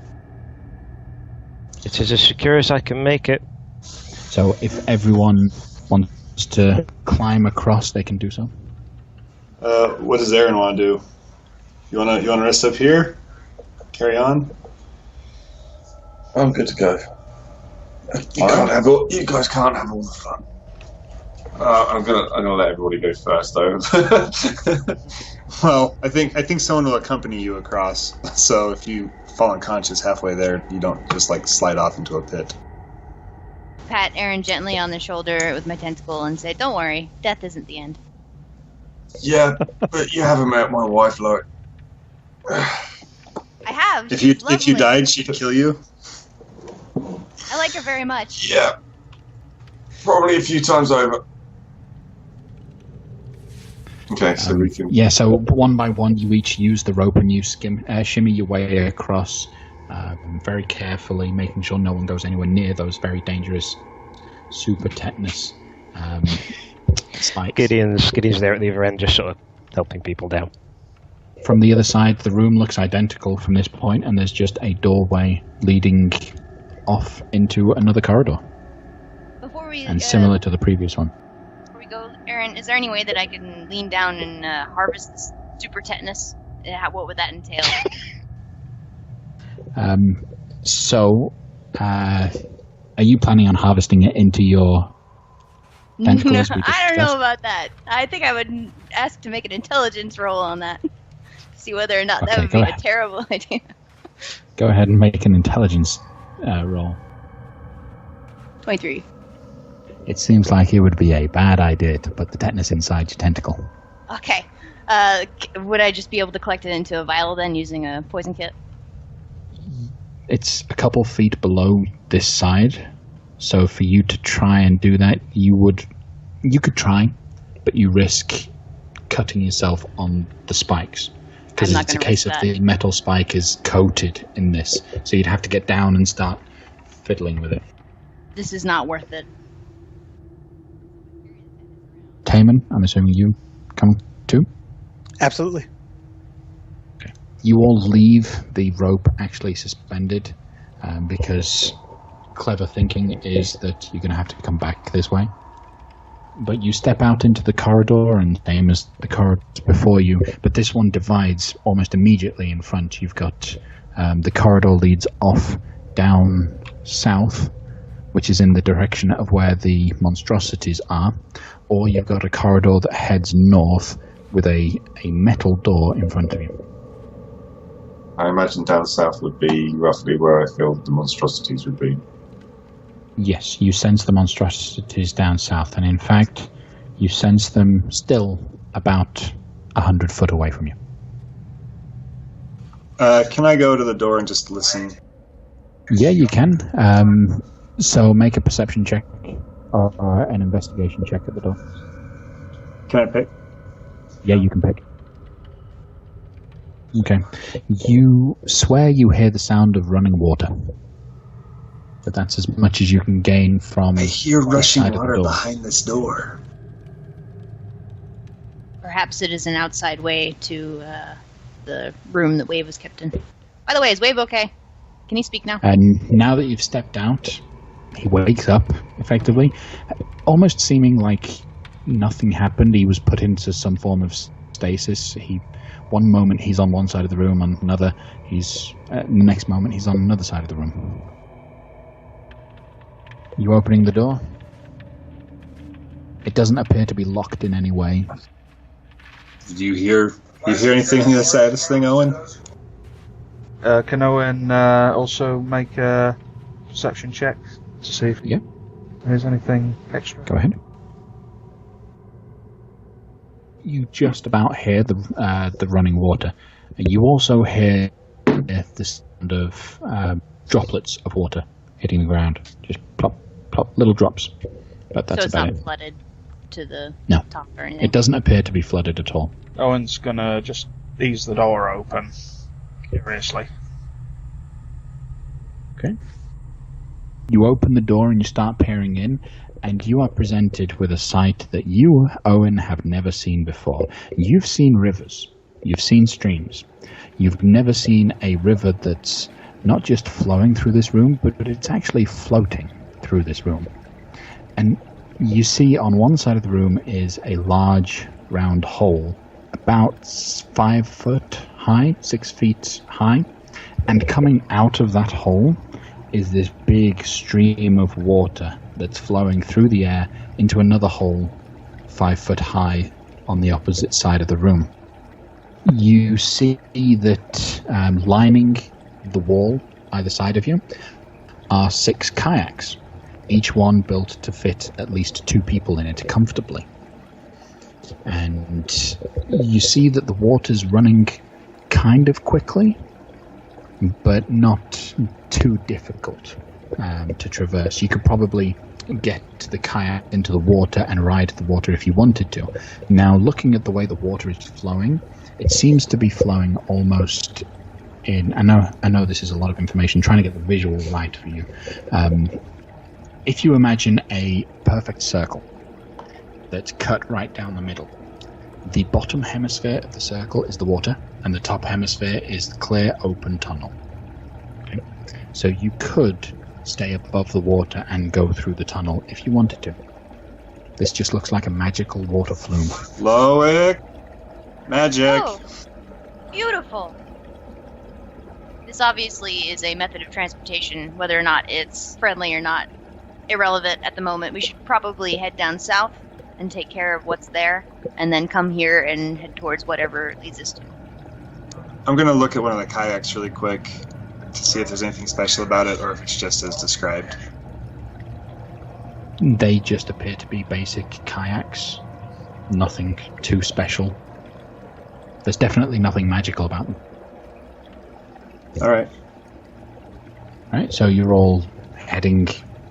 It is as secure as I can make it. So if everyone wants to climb across, they can do so. What does Aaron want to do? You wanna rest up here? Carry on? I'm good to go. You guys can't have all the fun. I'm gonna let everybody go first, though. Well, I think someone will accompany you across. So if you fall unconscious halfway there, you don't just slide off into a pit. Pat Aaron gently on the shoulder with my tentacle and say, "Don't worry, death isn't the end." Yeah, but you haven't met my wife, like. I have. If She's you lovely. died, she'd kill you. I like her very much. Yeah. Probably a few times over. Okay, so we can. Yeah, so one by one, you each use the rope and you shimmy your way across very carefully, making sure no one goes anywhere near those very dangerous super tetanus spikes. Gideon's there at the other end, just sort of helping people down. From the other side, the room looks identical from this point, and there's just a doorway leading off into another corridor. Before we Similar to the previous one. Before we go, Aaron, is there any way that I can lean down and harvest this super tetanus? What would that entail? Are you planning on harvesting it into your tentacles? I don't know about that. I think I would ask to make an intelligence roll on that. See whether or not that would be a terrible idea. Go ahead and make an intelligence roll. 23. It seems like it would be a bad idea to put the tetanus inside your tentacle. Okay. Would I just be able to collect it into a vial then using a poison kit? It's a couple feet below this side, so for you to try and do that, you could try, but you risk cutting yourself on the spikes. Because it's a case of the metal spike is coated in this, so you'd have to get down and start fiddling with it. This is not worth it. Taman, I'm assuming you come too? Absolutely. Okay. You all leave the rope actually suspended because clever thinking is that you're going to have to come back this way. But you step out into the corridor, and same as the corridors before you, but this one divides almost immediately in front. You've got the corridor leads off down south, which is in the direction of where the monstrosities are, or you've got a corridor that heads north with a metal door in front of you. I imagine down south would be roughly where I feel the monstrosities would be. Yes, you sense the monstrosities down south, and in fact, you sense them still about 100 foot away from you. Can I go to the door and just listen? Yeah, you can. So make a perception check or an investigation check at the door. Can I pick? Yeah, you can pick. Okay. You swear you hear the sound of running water. but that's as much as you can gain from. I hear rushing outside of the water door. behind this door. Perhaps it is an outside way to the room that Wave was kept in. By the way, is Wave okay? Can he speak now? And now that you've stepped out, he wakes up, effectively, almost seeming like nothing happened. He was put into some form of stasis. One moment he's on one side of the room, and another the next moment he's on another side of the room. You opening the door? It doesn't appear to be locked in any way. Did you hear anything on the side of this thing, Owen? Can Owen also make a perception check to see if there's anything extra? Go ahead. You just about hear the running water. You also hear the sound of droplets of water hitting the ground. Just plop, plop, little drops. But that's so it's about not it. flooded to the No. top or anything? It doesn't appear to be flooded at all. Owen's gonna just ease the door open, curiously. Okay. You open the door and you start peering in, and you are presented with a sight that you, Owen, have never seen before. You've seen rivers. You've seen streams. You've never seen a river that's not just flowing through this room, but it's actually floating through this room. And you see on one side of the room is a large round hole, about 5 foot high, 6 feet high, and coming out of that hole is this big stream of water that's flowing through the air into another hole 5 foot high on the opposite side of the room. You see that lining the wall either side of you are 6 kayaks, each one built to fit at least 2 people in it comfortably. And you see that the water's running kind of quickly, but not too difficult to traverse. You could probably get the kayak into the water and ride the water if you wanted to. Now, looking at the way the water is flowing, it seems to be flowing almost in... I know this is a lot of information, trying to get the visual right for you. If you imagine a perfect circle that's cut right down the middle, the bottom hemisphere of the circle is the water, and the top hemisphere is the clear, open tunnel. Okay? So you could stay above the water and go through the tunnel if you wanted to. This just looks like a magical water flume. Loic! Magic! Oh, beautiful! This obviously is a method of transportation, whether or not it's friendly or not. Irrelevant at the moment. We should probably head down south and take care of what's there, and then come here and head towards whatever it leads us to. I'm gonna look at one of the kayaks really quick to see if there's anything special about it, or if it's just as described. They just appear to be basic kayaks. Nothing too special. There's definitely nothing magical about them. Alright. Right, so you're all heading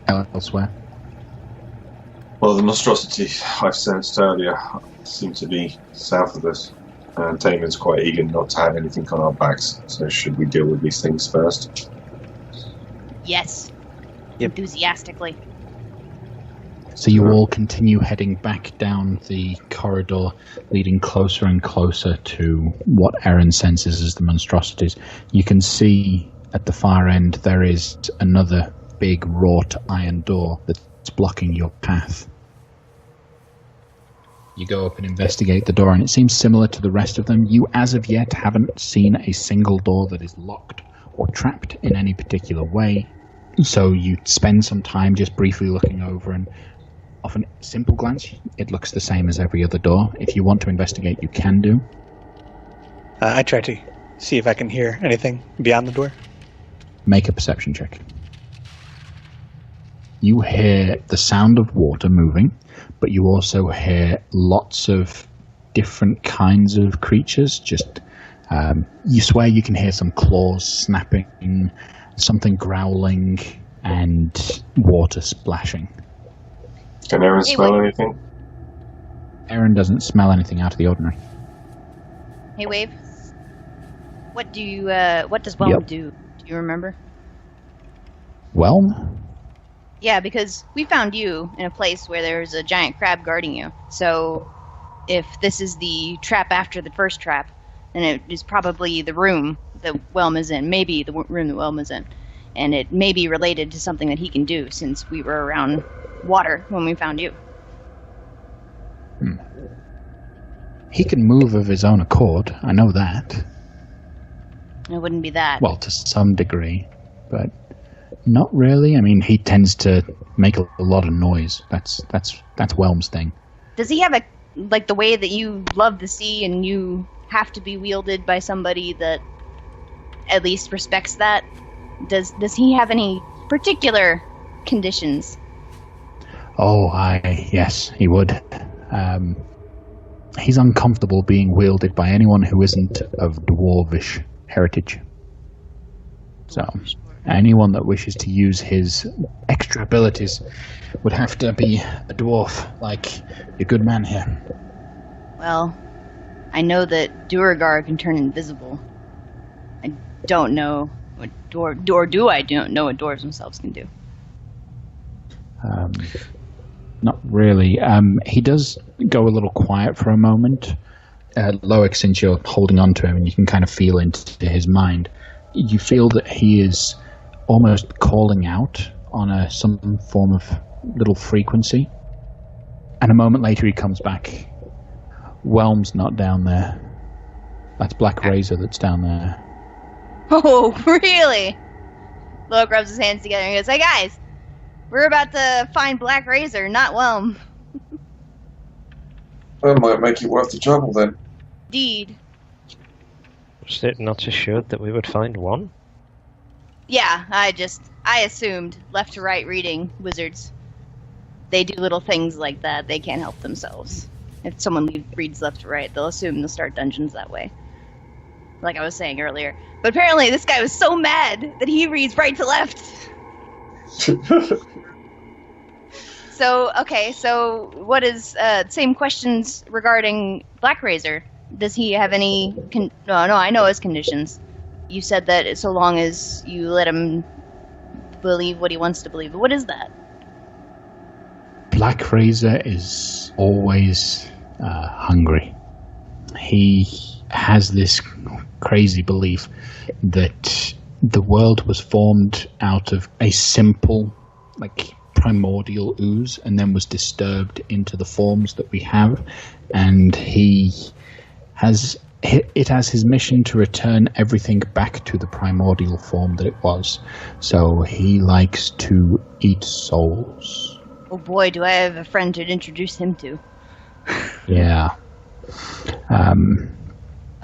elsewhere. Well, the monstrosity I've sensed earlier seems to be south of us, and Taman's quite eager not to have anything on our backs, so should we deal with these things first? Yes. Yep. Enthusiastically. So you all continue heading back down the corridor, leading closer and closer to what Aaron senses as the monstrosities. You can see at the far end there is another big wrought iron door that's blocking your path. You go up and investigate the door, and it seems similar to the rest of them. You, as of yet, haven't seen a single door that is locked or trapped in any particular way. So you spend some time just briefly looking over, and off a simple glance, it looks the same as every other door. If you want to investigate, you can do. I try to see if I can hear anything beyond the door. Make a perception check. You hear the sound of water moving, but you also hear lots of different kinds of creatures. Just, you swear you can hear some claws snapping, something growling, and water splashing. Can Aaron smell anything? Aaron doesn't smell anything out of the ordinary. Hey, Wave. What does Whelm do? Do you remember? Well, Yeah, because we found you in a place where there's a giant crab guarding you. So if this is the trap after the first trap, then it is probably the room that Whelm is in. Maybe the room that Whelm is in. And it may be related to something that he can do, since we were around water when we found you. He can move of his own accord. I know that. It wouldn't be that. Well, to some degree, but not really. I mean, he tends to make a lot of noise. That's Whelm's thing. Does he have the way that you love the sea and you have to be wielded by somebody that at least respects that? Does he have any particular conditions? Oh, yes, he would. He's uncomfortable being wielded by anyone who isn't of dwarvish heritage. So, anyone that wishes to use his extra abilities would have to be a dwarf, like your good man here. Well, I know that Duragar can turn invisible. I don't know what I don't know what dwarves themselves can do. Not really. He does go a little quiet for a moment. Loic, since you're holding on to him and you can kind of feel into his mind, you feel that he is almost calling out on some form of little frequency. And a moment later he comes back. Whelm's not down there. That's Black Razor that's down there. Oh, really? Loic rubs his hands together and goes, "Hey guys, we're about to find Black Razor, not Whelm." That might make it worth the trouble then. Indeed. Was it not assured that we would find one? Yeah, I assumed left to right reading wizards. They do little things like that. They can't help themselves. If someone reads left to right, they'll assume they'll start dungeons that way. Like I was saying earlier. But apparently this guy was so mad that he reads right to left. So what is, same questions regarding Black Razor. Does he have any, no, I know his conditions. You said that so long as you let him believe what he wants to believe. But what is that? Black Razor is always hungry. He has this crazy belief that the world was formed out of a simple, primordial ooze and then was disturbed into the forms that we have, and it has his mission to return everything back to the primordial form that it was. So he likes to eat souls. Oh boy, do I have a friend to introduce him to. Yeah.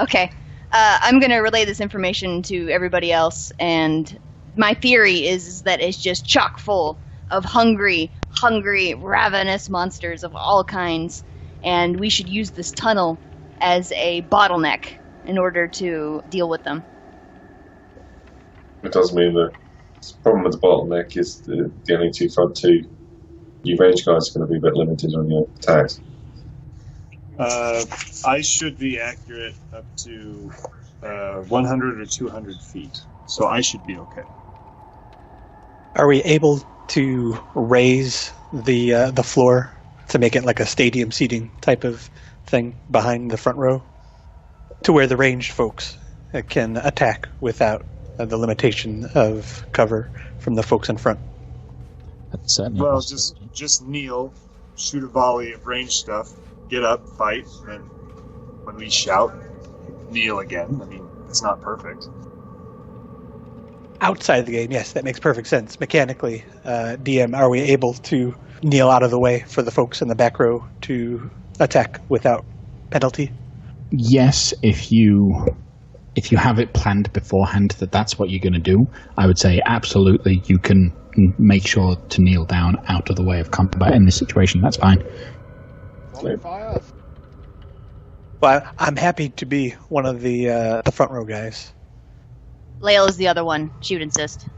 Okay. I'm going to relay this information to everybody else, and my theory is that it's just chock full of hungry, ravenous monsters of all kinds, and we should use this tunnel as a bottleneck in order to deal with them. It does mean that the problem with the bottleneck is the only 2-front-2. You range guys are going to be a bit limited on your attacks. I should be accurate up to 100 or 200 feet, so I should be okay. Are we able to raise the floor to make it like a stadium seating type of thing behind the front row, to where the ranged folks can attack without the limitation of cover from the folks in front? That's certainly Well, possible. just kneel, shoot a volley of ranged stuff, get up, fight, and then when we shout, kneel again. I mean, it's not perfect. Outside of the game, yes, that makes perfect sense. Mechanically, DM, are we able to kneel out of the way for the folks in the back row to attack without penalty? Yes, if you have it planned beforehand that that's what you're going to do, I would say absolutely you can make sure to kneel down out of the way of combat in this situation. That's fine. Fire. Well, I'm happy to be one of the front row guys. Lael is the other one, she would insist.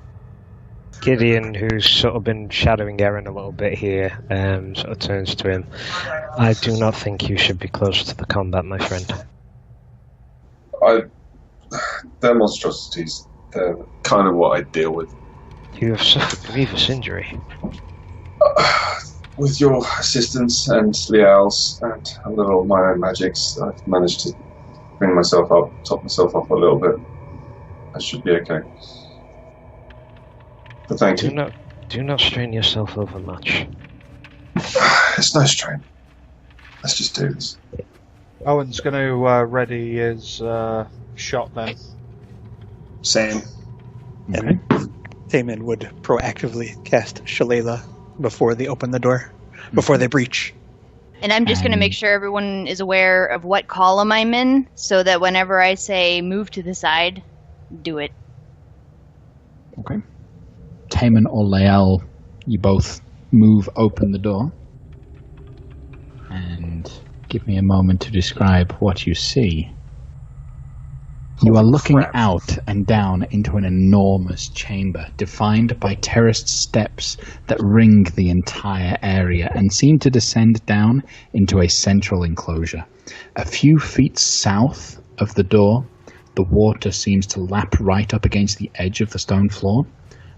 Gideon, who's sort of been shadowing Aaron a little bit here, sort of turns to him. I do not think you should be close to the combat, my friend. They're monstrosities. They're kind of what I deal with. You have suffered grievous injury. With your assistance and Lial's and a little of my own magics, I've managed to bring myself up, top myself up a little bit. I should be okay. But thank you. Do not strain yourself over much. It's no strain. Let's just do this. Owen's going to ready his shot then. Same. And Thaman would proactively cast Shalala before they open the door, before they breach. And I'm just going to make sure everyone is aware of what column I'm in, so that whenever I say move to the side, do it. Okay. Taman or Lael, you both open the door. And give me a moment to describe what you see. You are looking out and down into an enormous chamber, defined by terraced steps that ring the entire area and seem to descend down into a central enclosure. A few feet south of the door, the water seems to lap right up against the edge of the stone floor.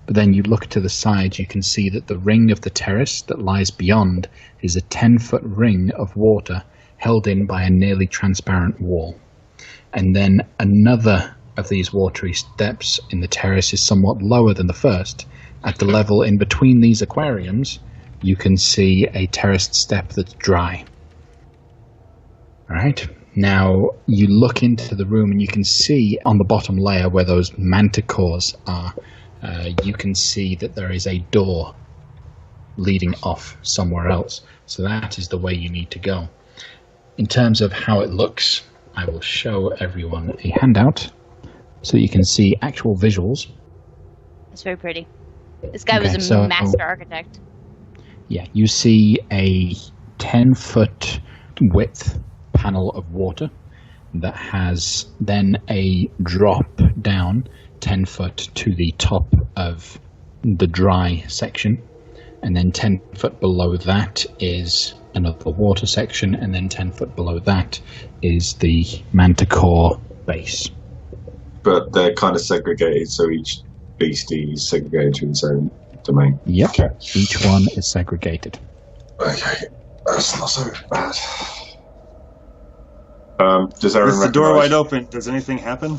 But then you look to the side, you can see that the ring of the terrace that lies beyond is a 10-foot ring of water held in by a nearly transparent wall. And then another of these watery steps in the terrace is somewhat lower than the first. At the level in between these aquariums, you can see a terraced step that's dry. Alright, now you look into the room and you can see on the bottom layer where those manticores are, you can see that there is a door leading off somewhere else. So that is the way you need to go. In terms of how it looks, I will show everyone a handout so that you can see actual visuals. It's very pretty. This guy was a master architect. Yeah, you see a 10-foot width panel of water that has then a drop down 10 foot to the top of the dry section, and then 10 foot below that is another water section, and then 10 foot below that is the manticore base. But they're kind of segregated, so each beastie is segregated to its own domain. Yep, okay. Each one is segregated. Okay, that's not so bad. Does Aaron With the door wide open, does anything happen?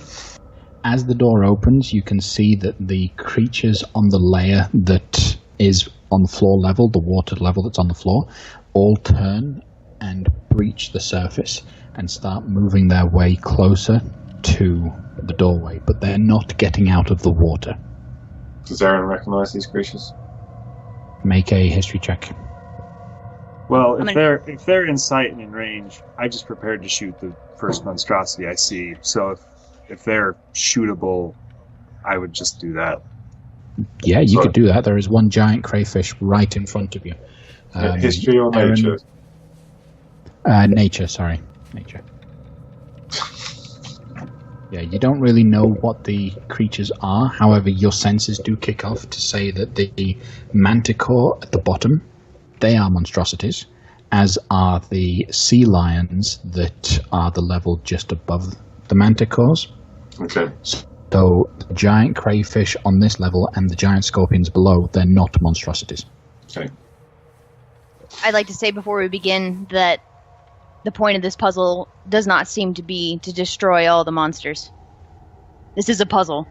As the door opens, you can see that the creatures on the layer that is on the floor level, the water level that's on the floor, all turn and breach the surface and start moving their way closer to the doorway, but they're not getting out of the water. Does Aaron recognize these creatures? Make a history check. Well, if they're in sight and in range, I just prepared to shoot the first monstrosity I see. So if they're shootable, I would just do that. Yeah, you could do that. There is one giant crayfish right in front of you. History or nature? Nature. Yeah, you don't really know what the creatures are. However, your senses do kick off to say that the manticore at the bottom, they are monstrosities, as are the sea lions that are the level just above the manticores. Okay. So the giant crayfish on this level and the giant scorpions below, they're not monstrosities. Okay. I'd like to say before we begin that the point of this puzzle does not seem to be to destroy all the monsters. This is a puzzle.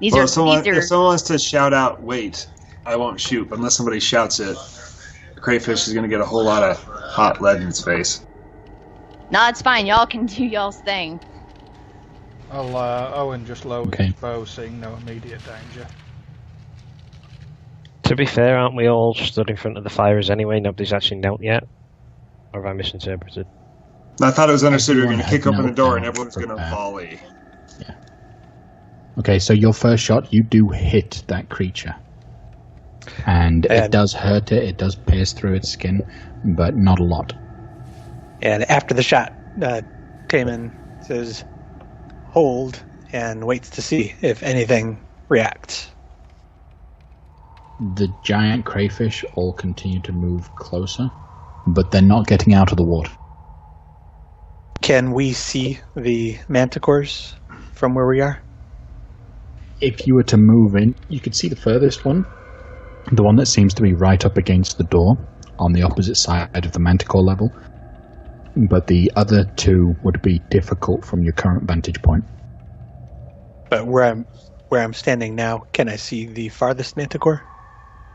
If someone wants to shout out, wait, I won't shoot, unless somebody shouts it, the crayfish is going to get a whole lot of hot lead in its face. No, it's fine. Y'all can do y'all's thing. Owen just lowered his bow, seeing no immediate danger. To be fair, aren't we all stood in front of the fires anyway? Nobody's actually knelt yet? Or have I misinterpreted? I thought it was understood we were going to kick open the door and everyone's going to volley. Yeah. Okay, so your first shot, you do hit that creature. And it does hurt it does pierce through its skin, but not a lot. And after the shot, Taman says, hold, and waits to see if anything reacts. The giant crayfish all continue to move closer, but they're not getting out of the water. Can we see the manticores from where we are? if you were to move in, you could see the furthest one, the one that seems to be right up against the door on the opposite side of the manticore level. But the other two would be difficult from your current vantage point. But where I'm standing now, can I see the farthest manticore?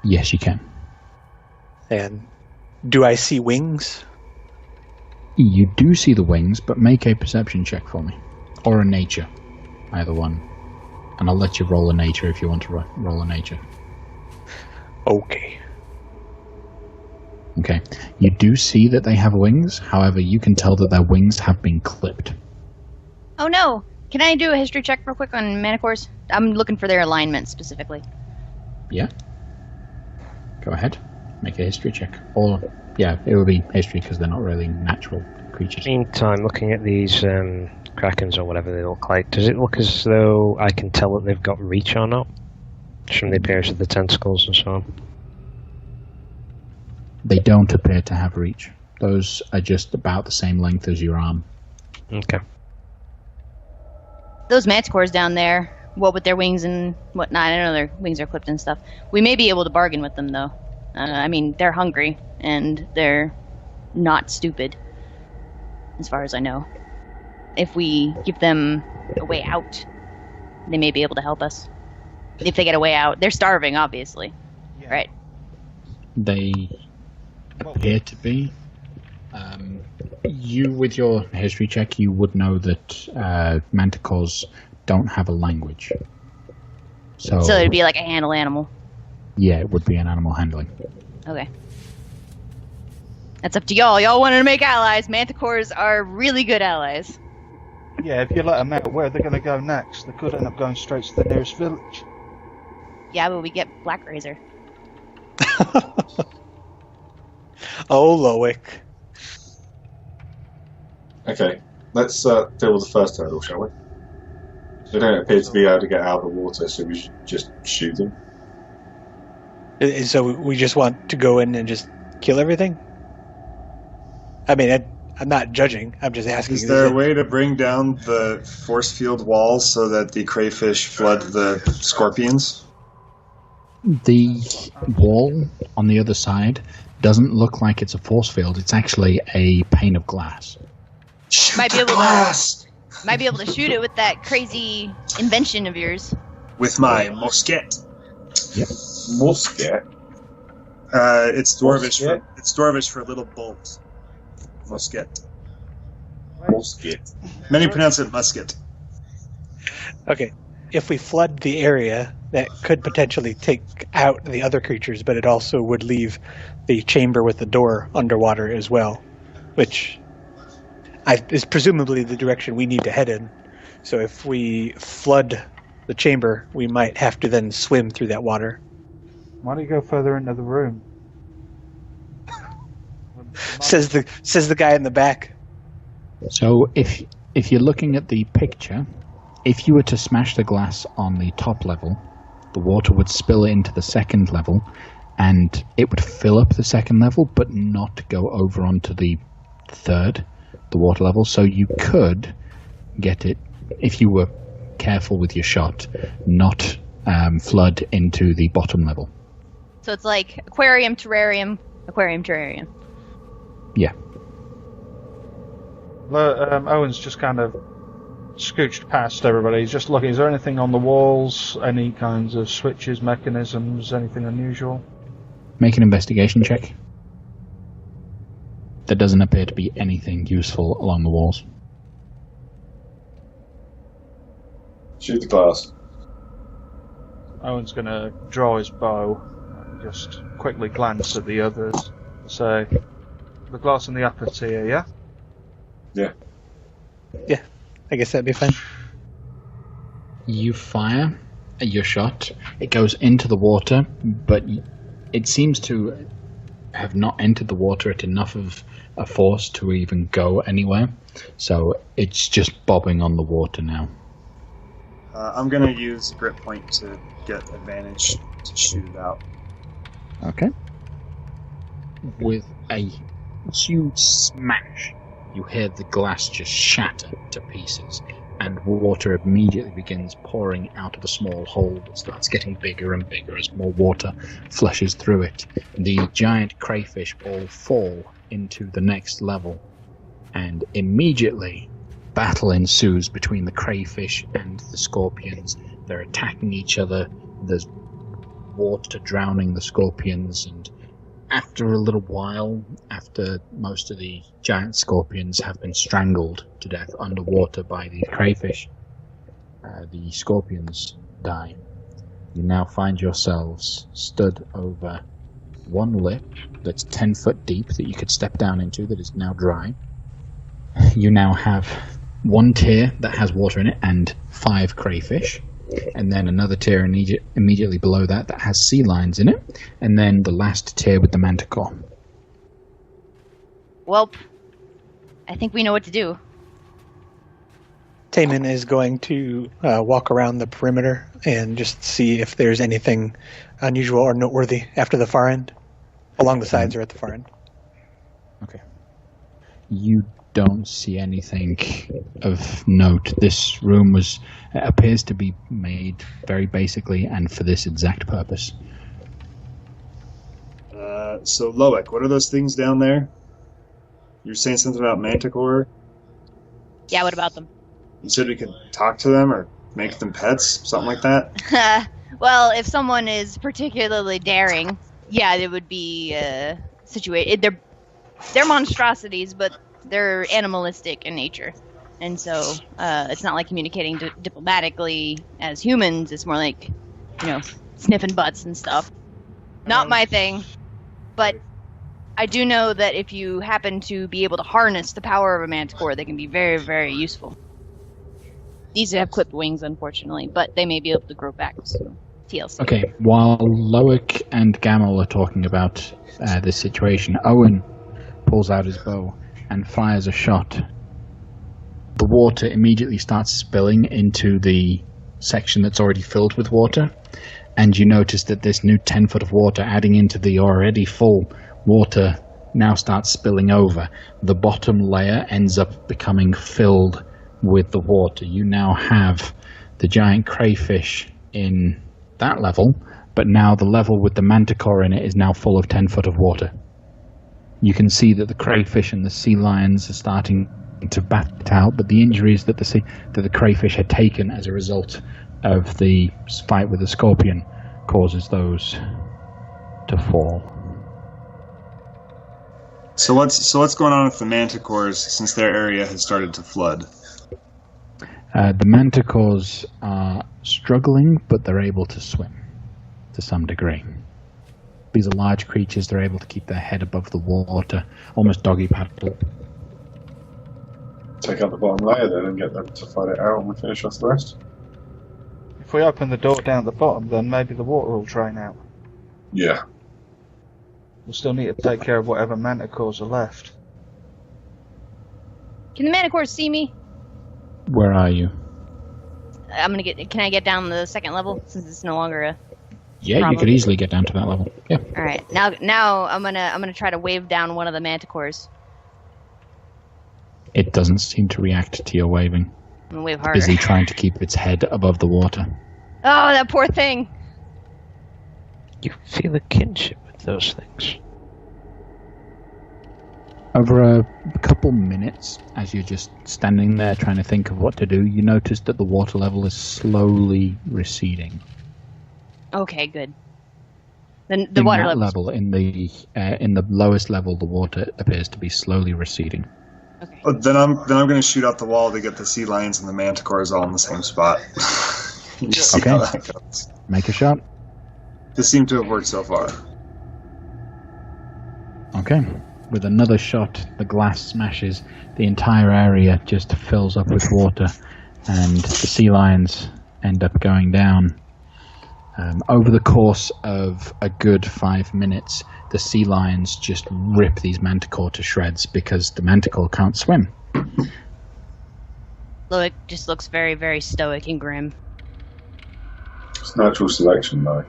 Yes, you can. And do I see wings? You do see the wings, but make a perception check for me. Or a nature. Either one. And I'll let you roll a nature if you want to roll a nature. Okay. Okay. You do see that they have wings, however, you can tell that their wings have been clipped. Oh no! Can I do a history check real quick on manticores? I'm looking for their alignment specifically. Yeah. Go ahead. Make a history check. Or, yeah, it would be history because they're not really natural creatures. Meantime, looking at these krakens or whatever they look like, does it look as though I can tell that they've got reach or not? Just from the appearance of the tentacles and so on. They don't appear to have reach. Those are just about the same length as your arm. Okay. Those manticores down there, what with their wings and whatnot, I know their wings are clipped and stuff. We may be able to bargain with them, though. I mean, they're hungry, and they're not stupid, as far as I know. If we give them a way out, they may be able to help us. If they get a way out. They're starving, obviously. Yeah. Right? They appear to be. You, with your history check, you would know that manticores don't have a language. So it'd be like a handle animal. Yeah, it would be an animal handling. Okay. That's up to y'all. Y'all wanted to make allies. Manticores are really good allies. Yeah, if you let them out, where are they going to go next? They could end up going straight to the nearest village. Yeah, but we get Black Razor. Oh, Loic. Okay, let's deal with the first hurdle, shall we? They don't appear to be able to get out of the water, so we should just shoot them. So we just want to go in and just kill everything? I mean, I'm not judging. I'm just asking. Is there a way to bring down the force field walls so that the crayfish flood the scorpions? The wall on the other side doesn't look like it's a force field. It's actually a pane of glass. Might be able to shoot it with that crazy invention of yours. With my musket. Yep. Musket? It's Dwarvish for little bolt. Musket. Musket. Many pronounce it musket. Okay. If we flood the area, that could potentially take out the other creatures, but it also would leave the chamber with the door underwater as well, which is presumably the direction we need to head in. So if we flood the chamber, we might have to then swim through that water. Why don't you go further into the room? Says the guy in the back. So if you're looking at the picture, if you were to smash the glass on the top level, the water would spill into the second level, and it would fill up the second level, but not go over onto the third, the water level. So you could get it, if you were careful with your shot, not flood into the bottom level. So it's like aquarium, terrarium, aquarium, terrarium. Yeah. Owen's just kind of scooched past everybody. He's just looking. Is there anything on the walls? Any kinds of switches, mechanisms, anything unusual? Make an investigation check. There doesn't appear to be anything useful along the walls. Shoot the glass. Owen's going to draw his bow and just quickly glance at the others. Say, the glass in the upper tier, yeah? Yeah. Yeah, I guess that'd be fine. You fire your shot. It goes into the water, but it seems to have not entered the water at enough of a force to even go anywhere. So it's just bobbing on the water now. I'm going to use grip point to get advantage to shoot it out. Okay. With a huge smash, you hear the glass just shatter to pieces, and water immediately begins pouring out of a small hole that starts getting bigger and bigger as more water flushes through it. The giant crayfish all fall into the next level, and immediately battle ensues between the crayfish and the scorpions. They're attacking each other. There's water drowning the scorpions, and after a little while, after most of the giant scorpions have been strangled to death underwater by these crayfish, the scorpions die. You now find yourselves stood over one lip that's 10 foot deep that you could step down into that is now dry. You now have one tier that has water in it and 5 crayfish, and then another tier immediately below that has sea lions in it, and then the last tier with the manticore. Well, I think we know what to do. Taman is going to walk around the perimeter and just see if there's anything unusual or noteworthy after the far end. Along the sides or at the far end. Okay. You don't see anything of note. This room appears to be made very basically and for this exact purpose. So Loic, what are those things down there? You were saying something about manticore? Yeah, what about them? You said we could talk to them or make them pets? Something like that? Well, if someone is particularly daring, yeah, it would be situated. They're monstrosities, but they're animalistic in nature. And so it's not like communicating diplomatically as humans. It's more like, sniffing butts and stuff. Not my thing. But I do know that if you happen to be able to harness the power of a manticore, they can be very, very useful. These have clipped wings, unfortunately, but they may be able to grow back. So TLC. Okay, while Loic and Gamel are talking about this situation, Owen pulls out his bow and fires a shot. The water immediately starts spilling into the section that's already filled with water, and you notice that this new 10 foot of water adding into the already full water now starts spilling over. The bottom layer ends up becoming filled with the water. You now have the giant crayfish in that level, but now the level with the manticore in it is now full of 10 foot of water. You can see that the crayfish and the sea lions are starting to bat out, but the injuries that the crayfish had taken as a result of the fight with the scorpion causes those to fall. So what's going on with the manticores since their area has started to flood? The manticores are struggling, but they're able to swim to some degree. These are large creatures. They're able to keep their head above the water, almost doggy paddle. Take out the bottom layer then and get them to fight it out and we finish off the rest. If we open the door down at the bottom, then maybe the water will drain out. Yeah. We'll still need to take care of whatever manticores are left. Can the manticores see me? Where are you? Can I get down the second level since it's no longer a Yeah, problem? You could easily get down to that level. Yeah. All right. Now I'm gonna try to wave down one of the manticores. It doesn't seem to react to your waving. I'm gonna wave harder. Busy trying to keep its head above the water. Oh, that poor thing. You feel a kinship with those things. Over a couple minutes, as you're just standing there trying to think of what to do, you notice that the water level is slowly receding. Okay, good. Then the water level in the lowest level, the water appears to be slowly receding. Okay. Oh, then I'm going to shoot out the wall to get the sea lions and the manticores all in the same spot. You just see how that goes. Make a shot. This seemed to have worked so far. Okay. With another shot, the glass smashes. The entire area just fills up with water, and the sea lions end up going down. Over the course of a good 5 minutes, the sea lions just rip these manticore to shreds because the manticore can't swim. Loic just looks very, very stoic and grim. It's natural selection, though.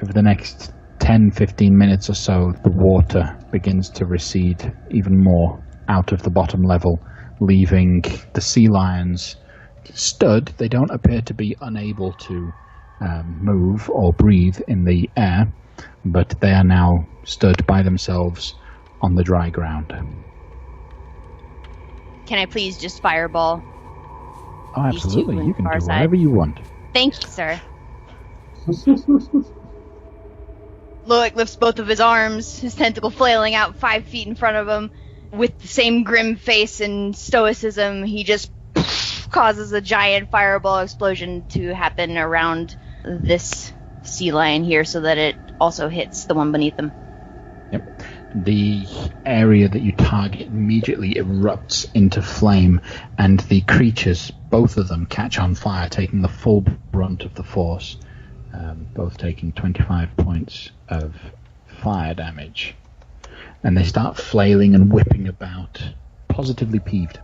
Over the next 10-15 minutes or so, the water begins to recede even more out of the bottom level, leaving the sea lions stood. They don't appear to be unable to move or breathe in the air, but they are now stood by themselves on the dry ground. Can I please just fireball? Oh, absolutely. You can do whatever you want. Thank you, sir. Loic lifts both of his arms, his tentacle flailing out 5 feet in front of him. With the same grim face and stoicism, he just causes a giant fireball explosion to happen around this sea lion here so that it also hits the one beneath them. Yep. The area that you target immediately erupts into flame, and the creatures, both of them, catch on fire, taking the full brunt of the force, both taking 25 points of fire damage. And they start flailing and whipping about, positively peeved.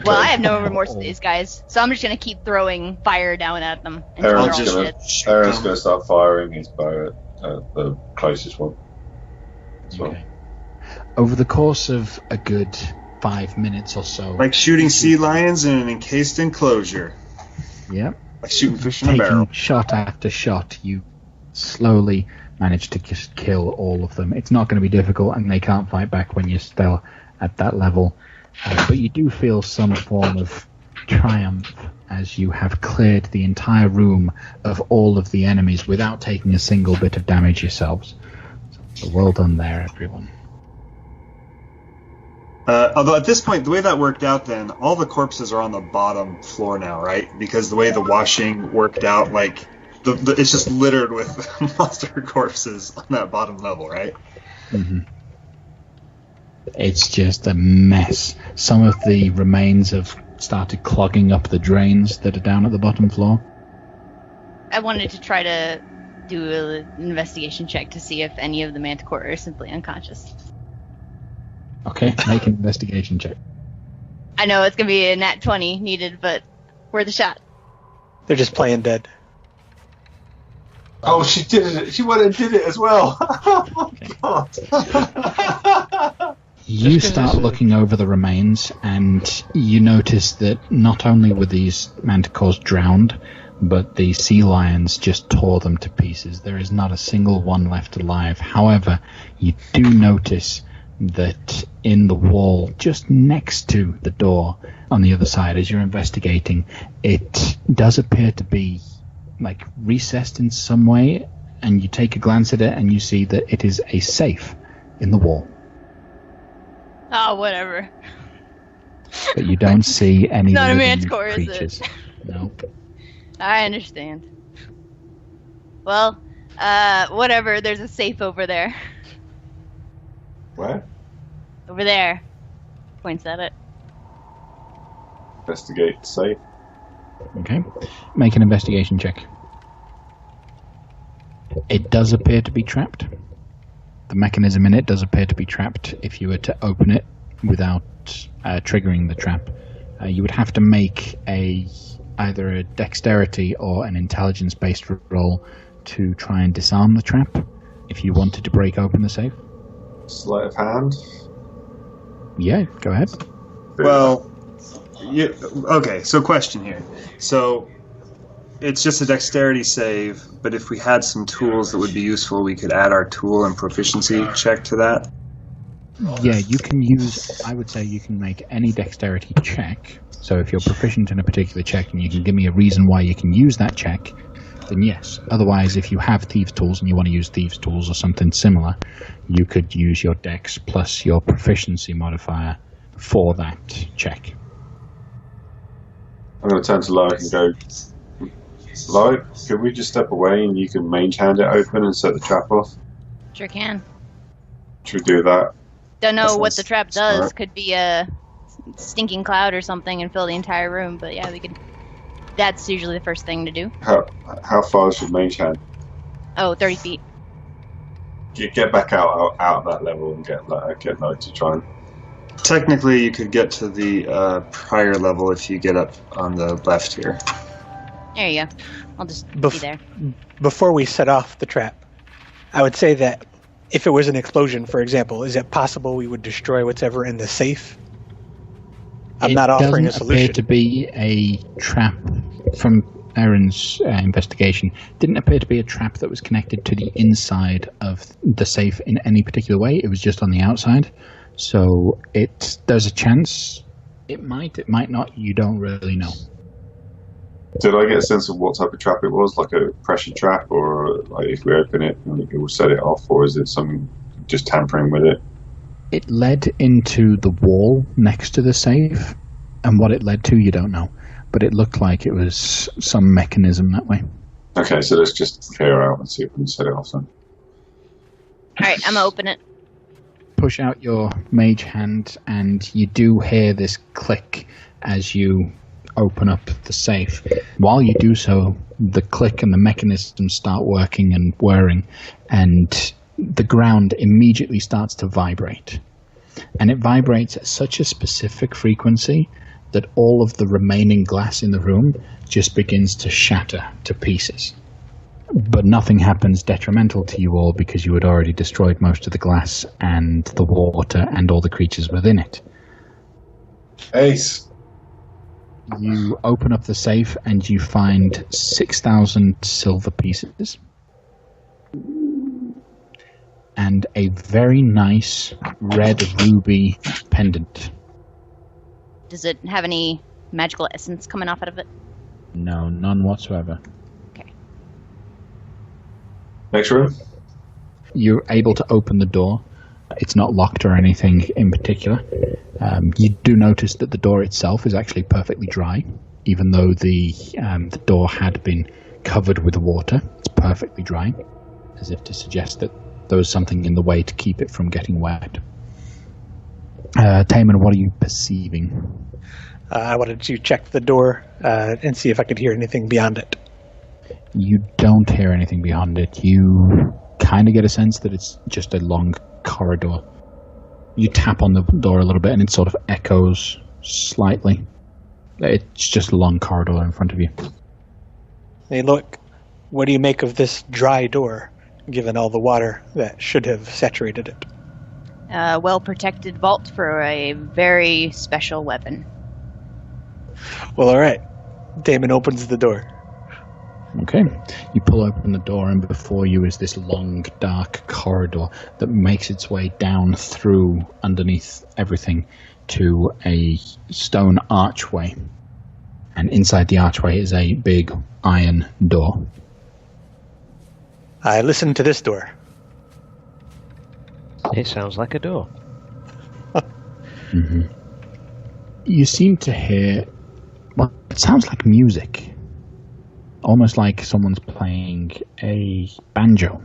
Well, I have no remorse for these guys, so I'm just going to keep throwing fire down at them. Aaron's going to start firing his bow at the closest one. Okay. Over the course of a good 5 minutes or so... Like shooting sea lions in an encased enclosure. Yep. Like shooting fish in a barrel. Taking shot after shot, you slowly manage to just kill all of them. It's not going to be difficult, and they can't fight back when you're still at that level. But you do feel some form of triumph as you have cleared the entire room of all of the enemies without taking a single bit of damage yourselves. So well done there, everyone. Although at this point, the way that worked out then, all the corpses are on the bottom floor now, right? Because the way the washing worked out, like, it's just littered with monster corpses on that bottom level, right? Mm-hmm. It's just a mess. Some of the remains have started clogging up the drains that are down at the bottom floor. I wanted to try to do an investigation check to see if any of the manticore are simply unconscious. Okay, make an investigation check. I know it's going to be a nat 20 needed, but worth a shot. They're just playing dead. Oh, she did it. She went and did it as well. Oh, God. You start looking over the remains, and you notice that not only were these manticores drowned, but the sea lions just tore them to pieces. There is not a single one left alive. However, you do notice that in the wall, just next to the door on the other side, as you're investigating, it does appear to be like recessed in some way, and you take a glance at it and you see that it is a safe in the wall. Oh, whatever. But you don't see any not living a manticore, creatures. Is it? Nope. I understand. Well, whatever. There's a safe over there. Where? Over there. Points at it. Investigate safe. Okay. Make an investigation check. It does appear to be trapped. The mechanism in it does appear to be trapped. If you were to open it without triggering the trap, you would have to make either a dexterity or an intelligence-based roll to try and disarm the trap if you wanted to break open the safe. Sleight of hand? Yeah, go ahead. Well, okay, so question here. So, it's just a dexterity save, but if we had some tools that would be useful, we could add our tool and proficiency check to that? Yeah, you can use, I would say you can make any dexterity check. So if you're proficient in a particular check and you can give me a reason why you can use that check, then yes. Otherwise, if you have Thieves' Tools and you want to use Thieves' Tools or something similar, you could use your dex plus your proficiency modifier for that check. I'm going to turn to Loic and go, Loic, can we just step away and you can mage hand it open and set the trap off? Sure can. Should we do that? Don't know what the trap does. Smart. Could be a stinking cloud or something and fill the entire room, but yeah, we could. That's usually the first thing to do. How far should mage hand? Oh, 30 feet. Get back out of that level and get Loic to try and... Technically, you could get to the prior level if you get up on the left here. There you go. I'll just be there. Before we set off the trap, I would say that if it was an explosion, for example, is it possible we would destroy whatever in the safe? I'm not offering a It doesn't appear solution. to be a trap from Aaron's investigation. Didn't appear to be a trap that was connected to the inside of the safe in any particular way. It was just on the outside. So there's a chance it might not. You don't really know. Did I get a sense of what type of trap it was? Like a pressure trap, or like if we open it, it will set it off, or is it some just tampering with it? It led into the wall next to the safe, and what it led to, you don't know. But it looked like it was some mechanism that way. Okay, so let's just clear out and see if we can set it off then. Alright, I'm gonna open it. Push out your mage hand, and you do hear this click as you open up the safe. While you do so, the click and the mechanism start working and whirring, and the ground immediately starts to vibrate. And it vibrates at such a specific frequency that all of the remaining glass in the room just begins to shatter to pieces. But nothing happens detrimental to you all because you had already destroyed most of the glass and the water and all the creatures within it. Ace! You open up the safe and you find 6,000 silver pieces and a very nice red ruby pendant. Does it have any magical essence coming off out of it? No, none whatsoever. Okay. Next room? You're able to open the door. It's not locked or anything in particular. You do notice that the door itself is actually perfectly dry, even though the door had been covered with water. It's perfectly dry, as if to suggest that there was something in the way to keep it from getting wet. Taman, what are you perceiving? I wanted to check the door and see if I could hear anything beyond it. You don't hear anything beyond it. You kind of get a sense that it's just a long corridor. You tap on the door a little bit and it sort of echoes slightly. It's just a long corridor in front of you. Hey, look, what do you make of this dry door, given all the water that should have saturated it? A well-protected vault for a very special weapon. Well, all right. Damon opens the door. Okay. You pull open the door, and before you is this long, dark corridor that makes its way down through underneath everything to a stone archway. And inside the archway is a big iron door. I listen to this door. It sounds like a door. Mm-hmm. You seem to hear, well, it sounds like music. Almost like someone's playing a banjo.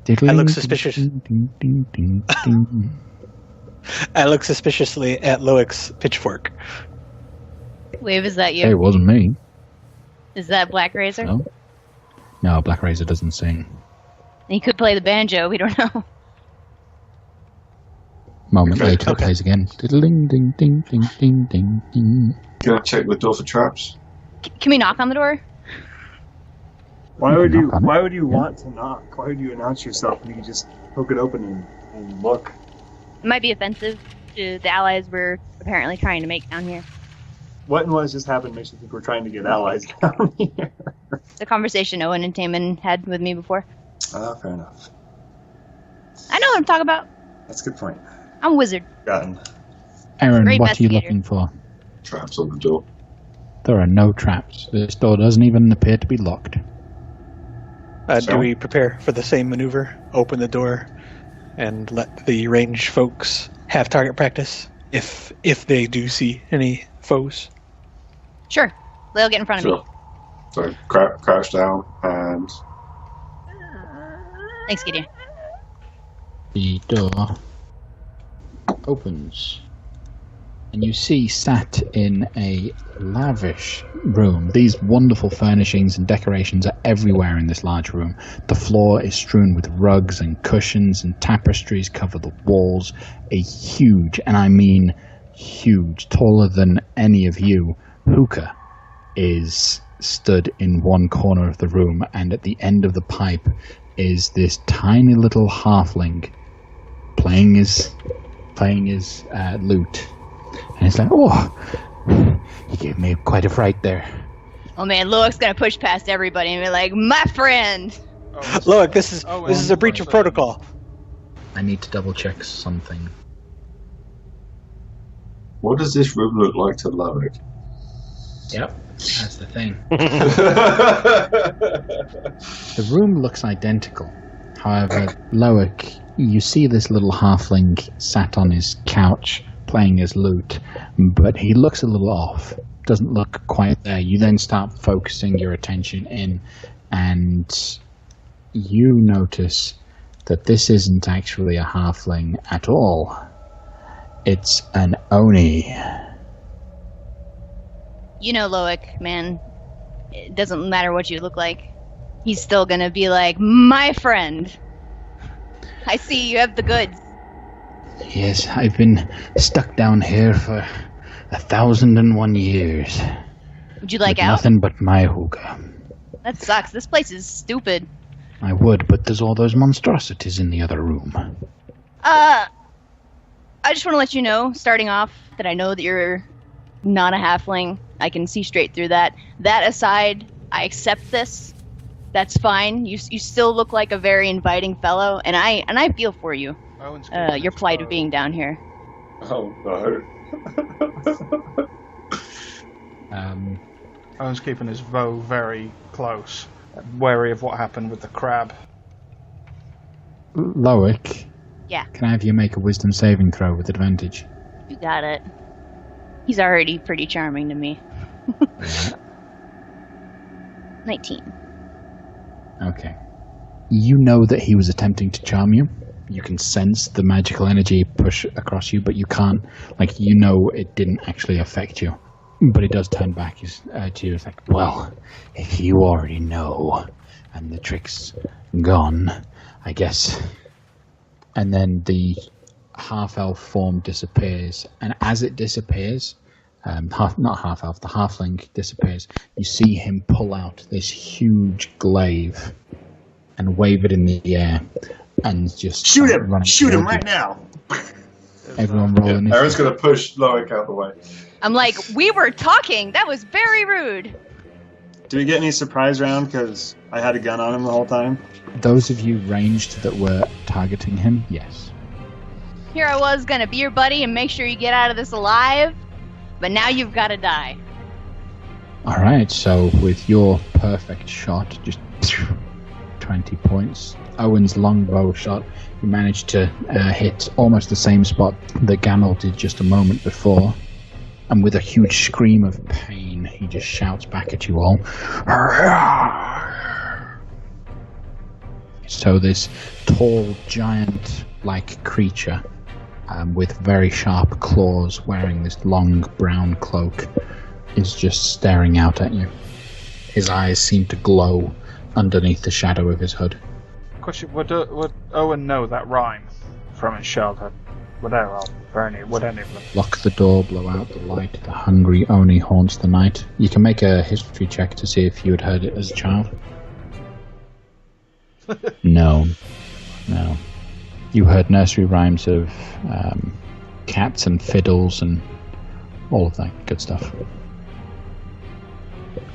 I look suspicious. I look suspiciously at Loic's pitchfork. Wave, is that you? Hey, it wasn't me. Is that Black Razor? No, Black Razor doesn't sing. He could play the banjo, we don't know. Moment later, it plays again. Ding, ding, ding, ding, ding, ding, ding. Can I check the door for traps? Can we knock on the door? Why would you knock on it. want to knock? Why would you announce yourself when you can just poke it open and look? It might be offensive to the allies we're apparently trying to make down here. What and what has just happened makes you think we're trying to get allies down here? The conversation Owen and Taman had with me before. Fair enough. I know what I'm talking about. That's a good point. I'm a wizard. Gotten. Aaron, Great what are you investigator. looking for? Traps on the door. There are no traps. This door doesn't even appear to be locked. Do we prepare for the same maneuver? Open the door and let the range folks have target practice if they do see any foes? Sure. They'll get in front of me. So crouch down and Thanks, Gideon. The door opens, and you see sat in a lavish room. These wonderful furnishings and decorations are everywhere in this large room. The floor is strewn with rugs and cushions, and tapestries cover the walls. A huge, and I mean huge, taller than any of you, hookah is stood in one corner of the room, and at the end of the pipe is this tiny little halfling playing his lute. And he's like, oh, you gave me quite a fright there. Oh man, Loic's gonna push past everybody and be like, my friend! Loic, this is a breach of protocol. I need to double check something. What does this room look like to Loic? Yep, that's the thing. The room looks identical. However, Loic, you see this little halfling sat on his couch playing his lute, but he looks a little off. Doesn't look quite there. You then start focusing your attention in, and you notice that this isn't actually a halfling at all. It's an Oni. You know, Loic, man, it doesn't matter what you look like. He's still gonna be like, my friend. I see you have the goods. Yes, I've been stuck down here for 1,001 years. Would you like with out? Nothing but my hookah. That sucks. This place is stupid. I would, but there's all those monstrosities in the other room. I just want to let you know, starting off, that I know that you're not a halfling. I can see straight through that. That aside, I accept this. That's fine. You still look like a very inviting fellow, and I feel for you. Your plight of being down here. Oh no. Owen's keeping his bow very close, wary of what happened with the crab. Loic. Yeah. Can I have you make a wisdom saving throw with advantage? You got it. He's already pretty charming to me. 19. Okay. You know that he was attempting to charm you. You can sense the magical energy push across you, but you can't, you know it didn't actually affect you. But it does turn back to you. It's like, well, if you already know, and the trick's gone, I guess. And then the half-elf form disappears, and as it disappears, not half-elf, the halfling disappears, you see him pull out this huge glaive and wave it in the air, and just shoot him! Shoot him right you. now! Everyone rolling. Yeah, Aaron's going to push Loic out of the way. I'm like, we were talking! That was very rude! Do we get any surprise round because I had a gun on him the whole time? Those of you ranged that were targeting him, yes. Here I was gonna be your buddy and make sure you get out of this alive, but now you've gotta die. Alright, so with your perfect shot, just 20 points. Owen's longbow shot, you managed to hit almost the same spot that Gamel did just a moment before. And with a huge scream of pain, he just shouts back at you all. So this tall, giant-like creature with very sharp claws, wearing this long brown cloak, is just staring out at you. His eyes seem to glow underneath the shadow of his hood. Question: Would Owen know that rhyme from his childhood? Would any of them? Lock the door, blow out the light. The hungry Oni haunts the night. You can make a history check to see if you had heard it as a child. No. You heard nursery rhymes of cats and fiddles and all of that good stuff.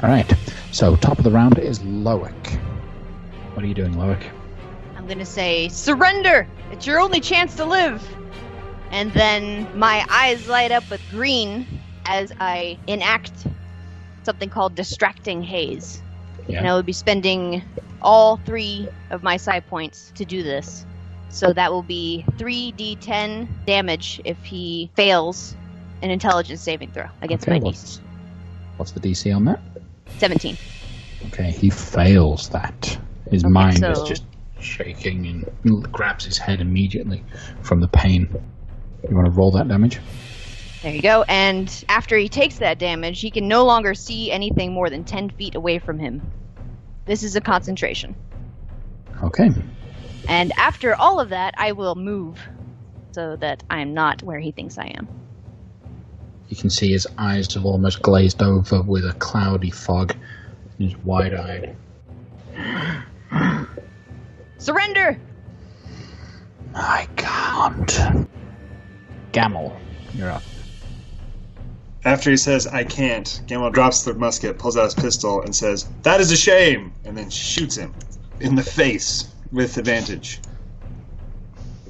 Alright, so top of the round is Loic. What are you doing, Loic? I'm gonna say, surrender! It's your only chance to live! And then my eyes light up with green as I enact something called Distracting Haze. Yeah. And I will be spending all 3 of my psi points to do this. So that will be 3d10 damage if he fails an intelligence saving throw against my DC. What's the DC on that? 17. Okay, he fails that. His mind is just shaking and grabs his head immediately from the pain. You want to roll that damage? There you go. And after he takes that damage, he can no longer see anything more than 10 feet away from him. This is a concentration. Okay. And after all of that, I will move so that I'm not where he thinks I am. You can see his eyes have almost glazed over with a cloudy fog. He's wide-eyed. Surrender! I can't. Gamel, you're up. After he says, I can't, Gamel drops the musket, pulls out his pistol, and says, that is a shame! And then shoots him in the face with advantage.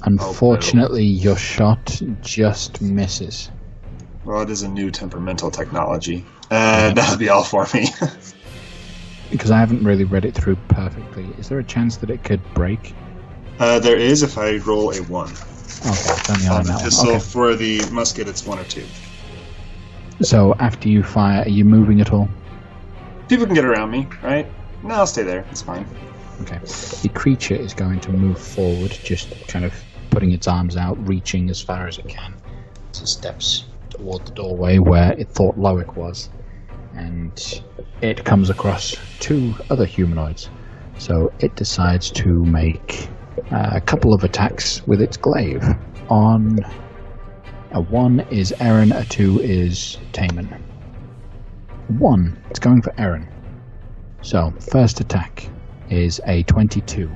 Unfortunately, your shot just misses. Well, it is a new temperamental technology. That'll be all for me. Because I haven't really read it through perfectly. Is there a chance that it could break? There is if I roll a 1. Okay, it's only On on the that pistol. one. Okay. For the musket, it's 1 or 2. So after you fire, are you moving at all? People can get around me, right? No, I'll stay there. It's fine. Okay. The creature is going to move forward, just kind of putting its arms out, reaching as far as it can. As it steps toward the doorway where it thought Loic was. And it comes across 2 other humanoids. So it decides to make a couple of attacks with its glaive. On a 1 is Aaron, a 2 is Taman. 1, it's going for Aaron. So, first attack is a 22.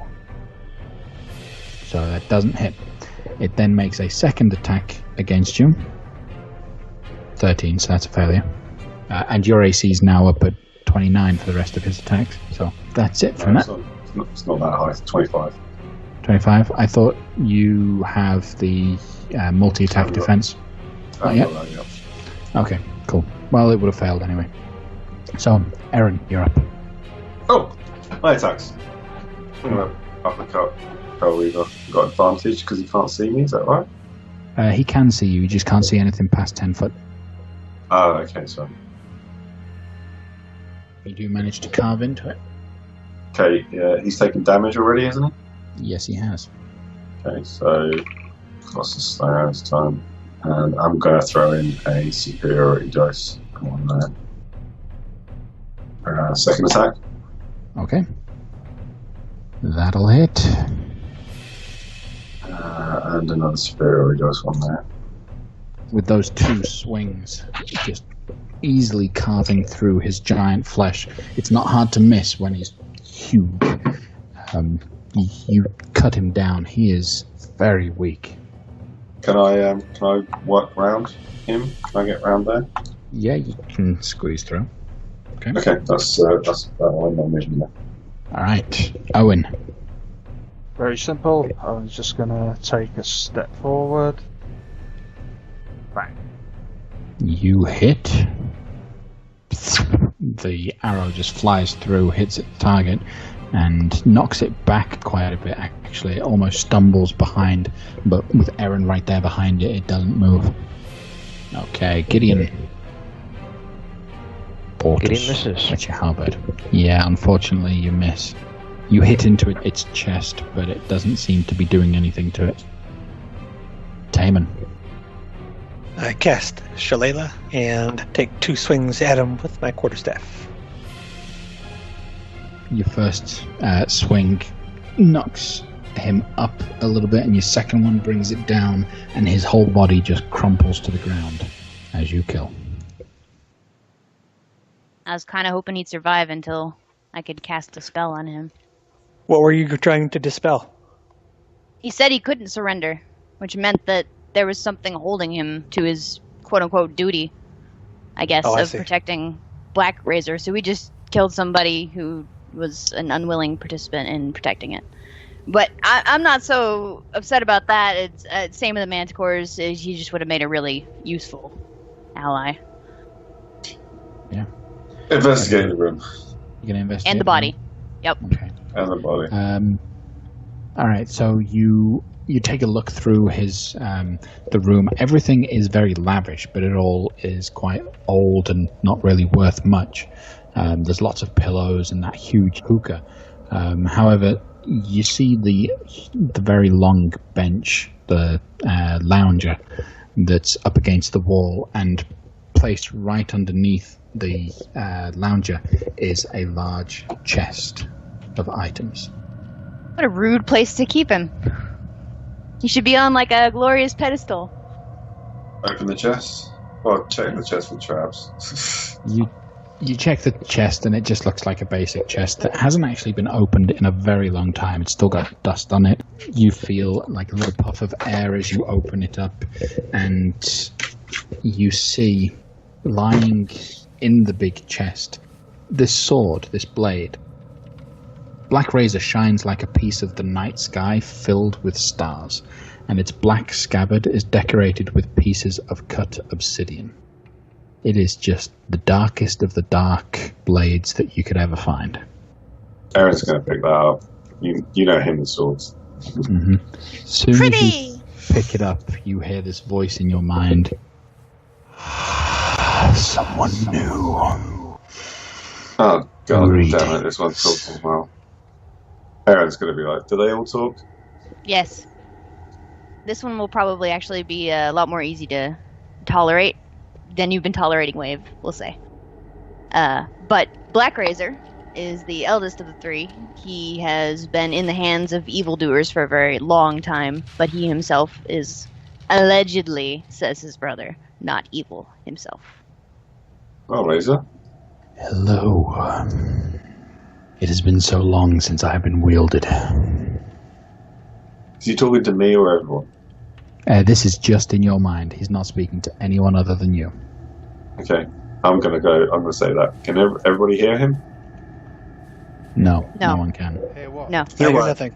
So that doesn't hit. It then makes a second attack against you. 13, so that's a failure. And your AC is now up at 29 for the rest of his attacks. So that's it from that. It's not that high. It's 25. 25. I thought you have the multi-attack defense. Not yet? Okay, cool. Well, it would have failed anyway. So, Aaron, you're up. Oh, my attacks. I'm going to uppercut Pearl Weaver. Got advantage because he can't see me, is that right? He can see you, he just can't see anything past 10 foot. Oh, okay, so. You do manage to carve into it. Okay, yeah, he's taken damage already, isn't he? Yes, he has. Okay, so what's the slayer this time? And I'm going to throw in a superiority dice. Come on there. Second attack. Okay. That'll hit. And another superiority dice one there. With those 2 swings, just easily carving through his giant flesh. It's not hard to miss when he's huge. You cut him down. He is very weak. Can I work round him? Can I get round there? Yeah, you can squeeze through. Okay. Okay, that's that one I'm moving there. All right, Owen. Very simple. I was just going to take a step forward. Bang. You hit. The arrow just flies through, hits its target, and knocks it back quite a bit, actually. It almost stumbles behind, but with Aaron right there behind it, it doesn't move. Okay, Gideon. Portus. Gideon misses. That's your halberd. Yeah, unfortunately you miss. You hit into its chest, but it doesn't seem to be doing anything to it. Taman. I cast Shalala and take 2 swings at him with my quarterstaff. Your first swing knocks him up a little bit, and your second one brings it down, and his whole body just crumples to the ground as you kill. I was kind of hoping he'd survive until I could cast a spell on him. What were you trying to dispel? He said he couldn't surrender, which meant that there was something holding him to his quote-unquote duty, I guess, of protecting Black Razor. So we just killed somebody who was an unwilling participant in protecting it. But I'm not so upset about that. It's same with the Manticores. He just would have made a really useful ally. Yeah. Investigate the room. You're gonna investigate and the body. Yep. Okay. And the body. All right. So you take a look through his the room. Everything is very lavish, but it all is quite old and not really worth much. There's lots of pillows and that huge hookah. However, you see the very long bench, the lounger that's up against the wall, and placed right underneath the lounger is a large chest of items. What a rude place to keep him. He should be on like a glorious pedestal. Open the chest. Well, check the chest for traps. You check the chest, and it just looks like a basic chest that hasn't actually been opened in a very long time. It's still got dust on it. You feel like a little puff of air as you open it up, and you see lying in the big chest, this sword, this blade. Black Razor shines like a piece of the night sky filled with stars, and its black scabbard is decorated with pieces of cut obsidian. It is just the darkest of the dark blades that you could ever find. Aaron's going to pick that up. You know him with swords. Mm-hmm. Soon as Pretty! you pick it up, you hear this voice in your mind. Someone new. Oh, God Reading. damn it, this one talks as well. Aaron's going to be like, do they all talk? Yes. This one will probably actually be a lot more easy to tolerate than you've been tolerating Wave, we'll say. But Black Razor is the eldest of the three. He has been in the hands of evildoers for a very long time, but he himself is allegedly, says his brother, not evil himself. Oh, Razor. Hello. It has been so long since I have been wielded. Is he talking to me or everyone? This is just in your mind. He's not speaking to anyone other than you. Okay, I'm going to say that. Can everybody hear him? No, No. no one can. Hey, what? No. I Hear hear what? nothing.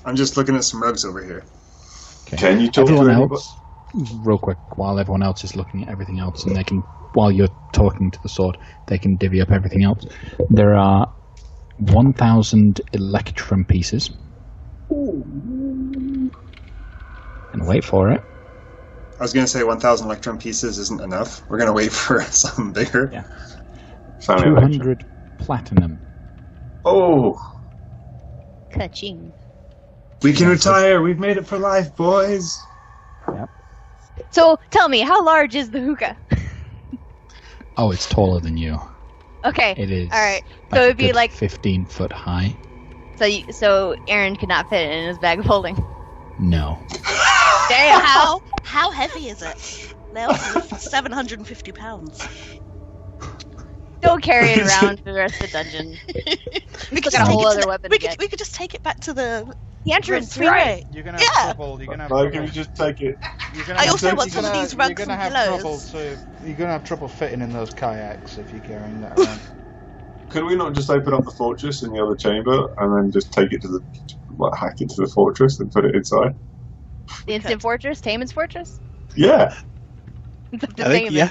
I'm just looking at some rugs over here. Okay. Can you talk Everyone to anybody? else, real quick, while everyone else is looking at everything else, and they can, while you're talking to the sword, they can divvy up everything else. There are 1,000 electrum pieces. And wait for it. I was going to say 1,000 electron pieces isn't enough. We're going to wait for something bigger. Yeah. Family election. 200 platinum. Oh, Ka-ching. We can retire. We've made it for life, boys. So, tell me, how large is the hookah? Oh, it's taller than you. Okay. It is. All right. Like So a it'd be good like 15 foot high. so Aaron could not fit it in his bag of holding. No. Damn, how heavy is it? They're 750 pounds. Don't carry it around for the rest of the dungeon. We Look at a whole other weapon We to get. could just take it back to the entrance, freeway. right? You're gonna have Yeah. trouble. You're gonna have why trouble. can we just take it? You're gonna I have also trouble- want some of these rugs You're gonna and have trouble pillows. you're gonna have trouble fitting in those kayaks if you're carrying that around. Could we not just open up the fortress in the other chamber and then just take it to hack it to the fortress and put it inside? The Instant Fortress? Taman's Fortress? Yeah. The I think, Taman. yeah.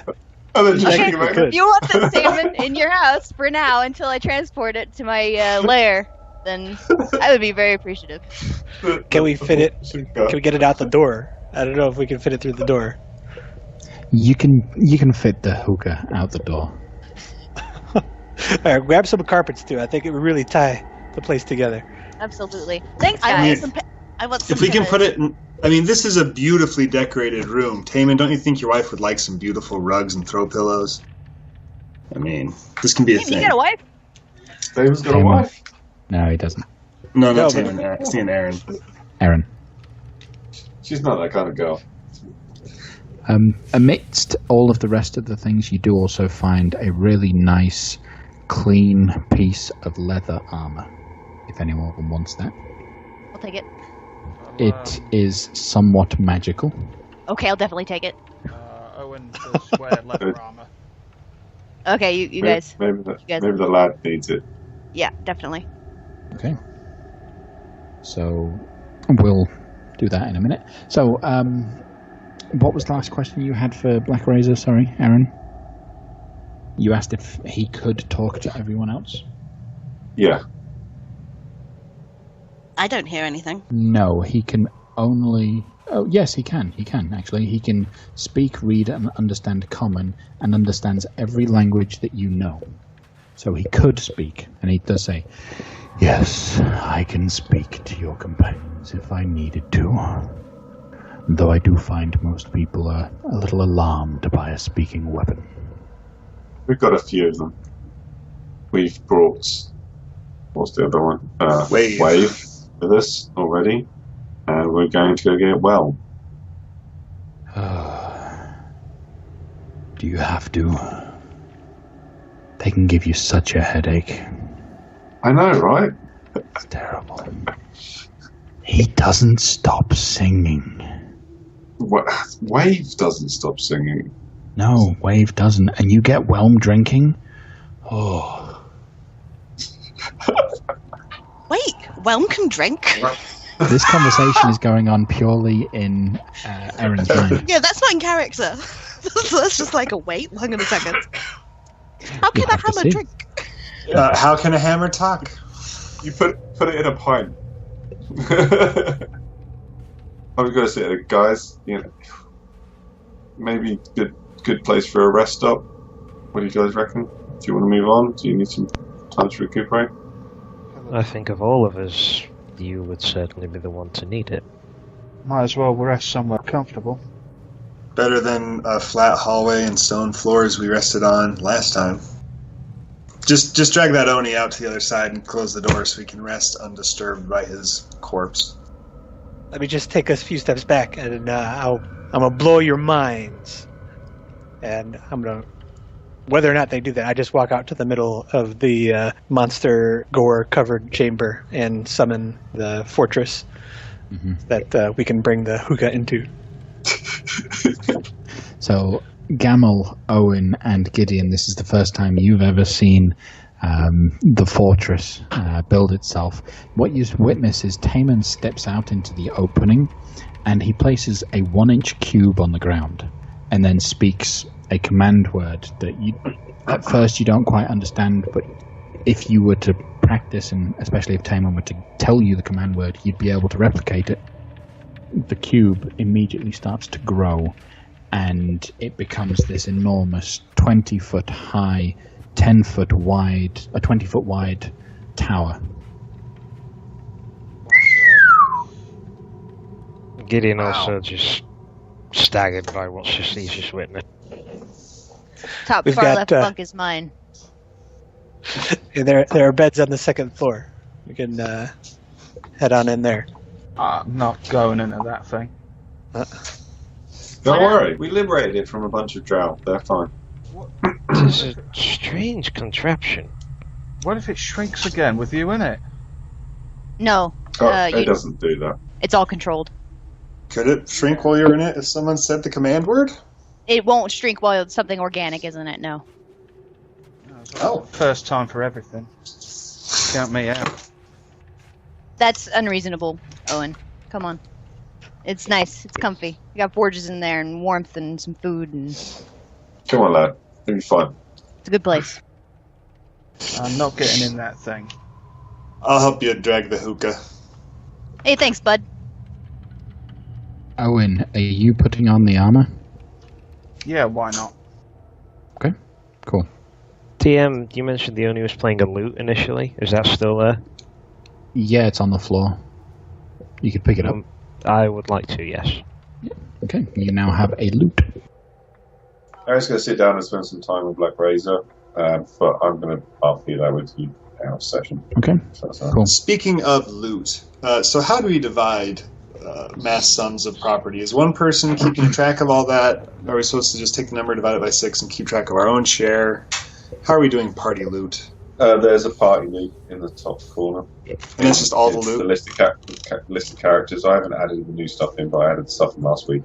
And then just Okay. take it back. Good. You want the Taman in your house for now until I transport it to my lair, then I would be very appreciative. Can we fit it? Can we get it out the door? I don't know if we can fit it through the door. You can fit the hookah out the door. All right, grab some carpets too. I think it would really tie the place together. Absolutely. Thanks, I guys. want some. I want some. If we can pillows. put it in... I mean, this is a beautifully decorated room. Taman, don't you think your wife would like some beautiful rugs and throw pillows? I mean, this can be a Hey, thing. you got a wife? David's got a Taman. wife. No, he doesn't. No, not No, but- Taman. It's me and Aaron. Aaron. She's not that kind of girl. Amidst all of the rest of the things, you do also find a really nice, clean piece of leather armor. If anyone wants that. I'll take it. It is somewhat magical. Okay, I'll definitely take it. Owen does wear leather armor. Okay, you guys. Maybe guys- the lad needs it. Yeah, definitely. Okay. So we'll do that in a minute. So, what was the last question you had for Black Razor? Sorry, Aaron. You asked if he could talk to everyone else. Yeah. I don't hear anything. No, he can only. Oh, yes, he can. He can actually. He can speak, read, and understand Common, and understands every language that you know. So he could speak, and he does say, "Yes, I can speak to your companions if I needed to. Though I do find most people are a little alarmed by a speaking weapon." We've got a few of them. We've brought... What's the other one? Wave. With us already. And we're going to go get well. Do you have to? They can give you such a headache. I know, right? It's terrible. He doesn't stop singing. Wave doesn't stop singing. No, Wave doesn't. And you get Whelm drinking? Oh. Wait, Whelm can drink? This conversation is going on purely in Erin's mind. Yeah, that's not in character. That's just like a wait. Hang on a second. How can a hammer drink? How can a hammer talk? You put it in a pint. I was going to say, guys, maybe good place for a rest stop. What do you guys reckon? Do you want to move on? Do you need some time to recuperate? I think of all of us, you would certainly be the one to need it. Might as well rest somewhere comfortable. Better than a flat hallway and stone floors we rested on last time. Just drag that Oni out to the other side and close the door so we can rest undisturbed by his corpse. Let me just take us a few steps back, and I'm gonna blow your minds. And I'm gonna, whether or not they do that, I just walk out to the middle of the monster gore-covered chamber and summon the fortress that we can bring the hookah into. So, Gamel, Owen, and Gideon, this is the first time you've ever seen the fortress build itself. What you witness is Taman steps out into the opening, and he places a 1-inch cube on the ground, and then speaks a command word that you, at first, you don't quite understand, but if you were to practice, and especially if Taman were to tell you the command word, you'd be able to replicate it. The cube immediately starts to grow, and it becomes this enormous 20-foot high, 10-foot wide, a 20-foot wide tower. Gideon also just staggered by what he's just witnessed. Top We've far got, left bunk is mine. There are beds on the second floor. We can head on in there. I'm not going into that thing. Don't worry, we liberated it from a bunch of drow. They're fine. It's a strange contraption. What if it shrinks again with you in it? No, It doesn't do that. it's all controlled. Could it shrink while you're in it if someone said the command word? It won't shrink while it's something organic, isn't it? No. Oh. First time for everything. Count me out. That's unreasonable, Owen. Come on. It's nice. It's comfy. You got forges in there and warmth and some food, and Come on, lad. It'll be fine. it's a good place. I'm not getting in that thing. I'll help you drag the hookah. Hey, thanks, bud. Owen, are you putting on the armor? Yeah, why not? Okay, cool. TM, you mentioned the Oni was playing a lute initially. Is that still there? Yeah, it's on the floor. You could pick it up. I would like to, yes. Okay, you now have a lute. Eric's going to sit down and spend some time with Black Razor, but I'm going to RP that with you out session. Okay, cool. Speaking of loot, so how do we divide mass sums of property? Is one person keeping track of all that? Are we supposed to just take the number, divide it by 6, and keep track of our own share? How are we doing party loot? There's a party loot in the top corner. And it's just all the It's loot? the list of characters. I haven't added the new stuff in, but I added stuff from last week.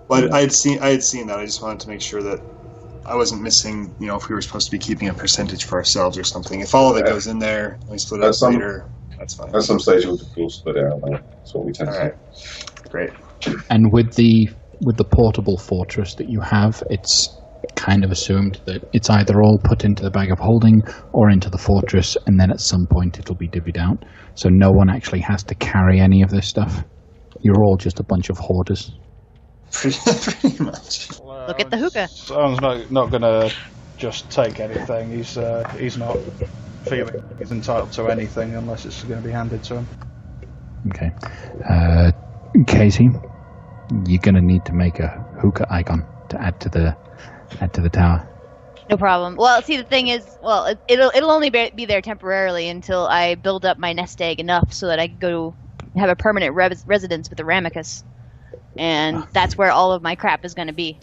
Well, I had seen that. I just wanted to make sure that I wasn't missing, if we were supposed to be keeping a percentage for ourselves or something. If all of it goes in there, and we split it up later, that's fine. At some stage, we'll split it out. That's what we tend to do. Great. And with the portable fortress that you have, it's kind of assumed that it's either all put into the bag of holding or into the fortress, and then at some point it'll be divvied out. So no one actually has to carry any of this stuff. You're all just a bunch of hoarders. Pretty much. Look at the hookah. Owen's not going to just take anything. He's not feeling he's entitled to anything unless it's going to be handed to him. Okay. Casey, you're going to need to make a hookah icon to add to the tower. No problem. Well, see, the thing is, it'll only be there temporarily until I build up my nest egg enough so that I can go have a permanent residence with the Ramicus. And that's where all of my crap is going to be,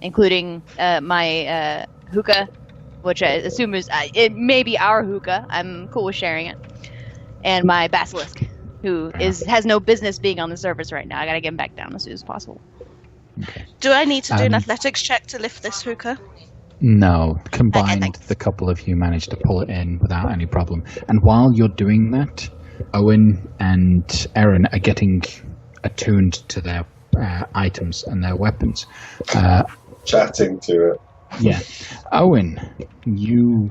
including my hookah, which I assume it may be our hookah. I'm cool with sharing it. And my basilisk, who has no business being on the surface right now. I got to get him back down as soon as possible. Do I need to do an Um, athletics check to lift this hookah? No, combined, thanks. the couple of you managed to pull it in without any problem. And while you're doing that, Owen and Erin are getting attuned to their items and their weapons. Chatting to it. Yeah. Owen, you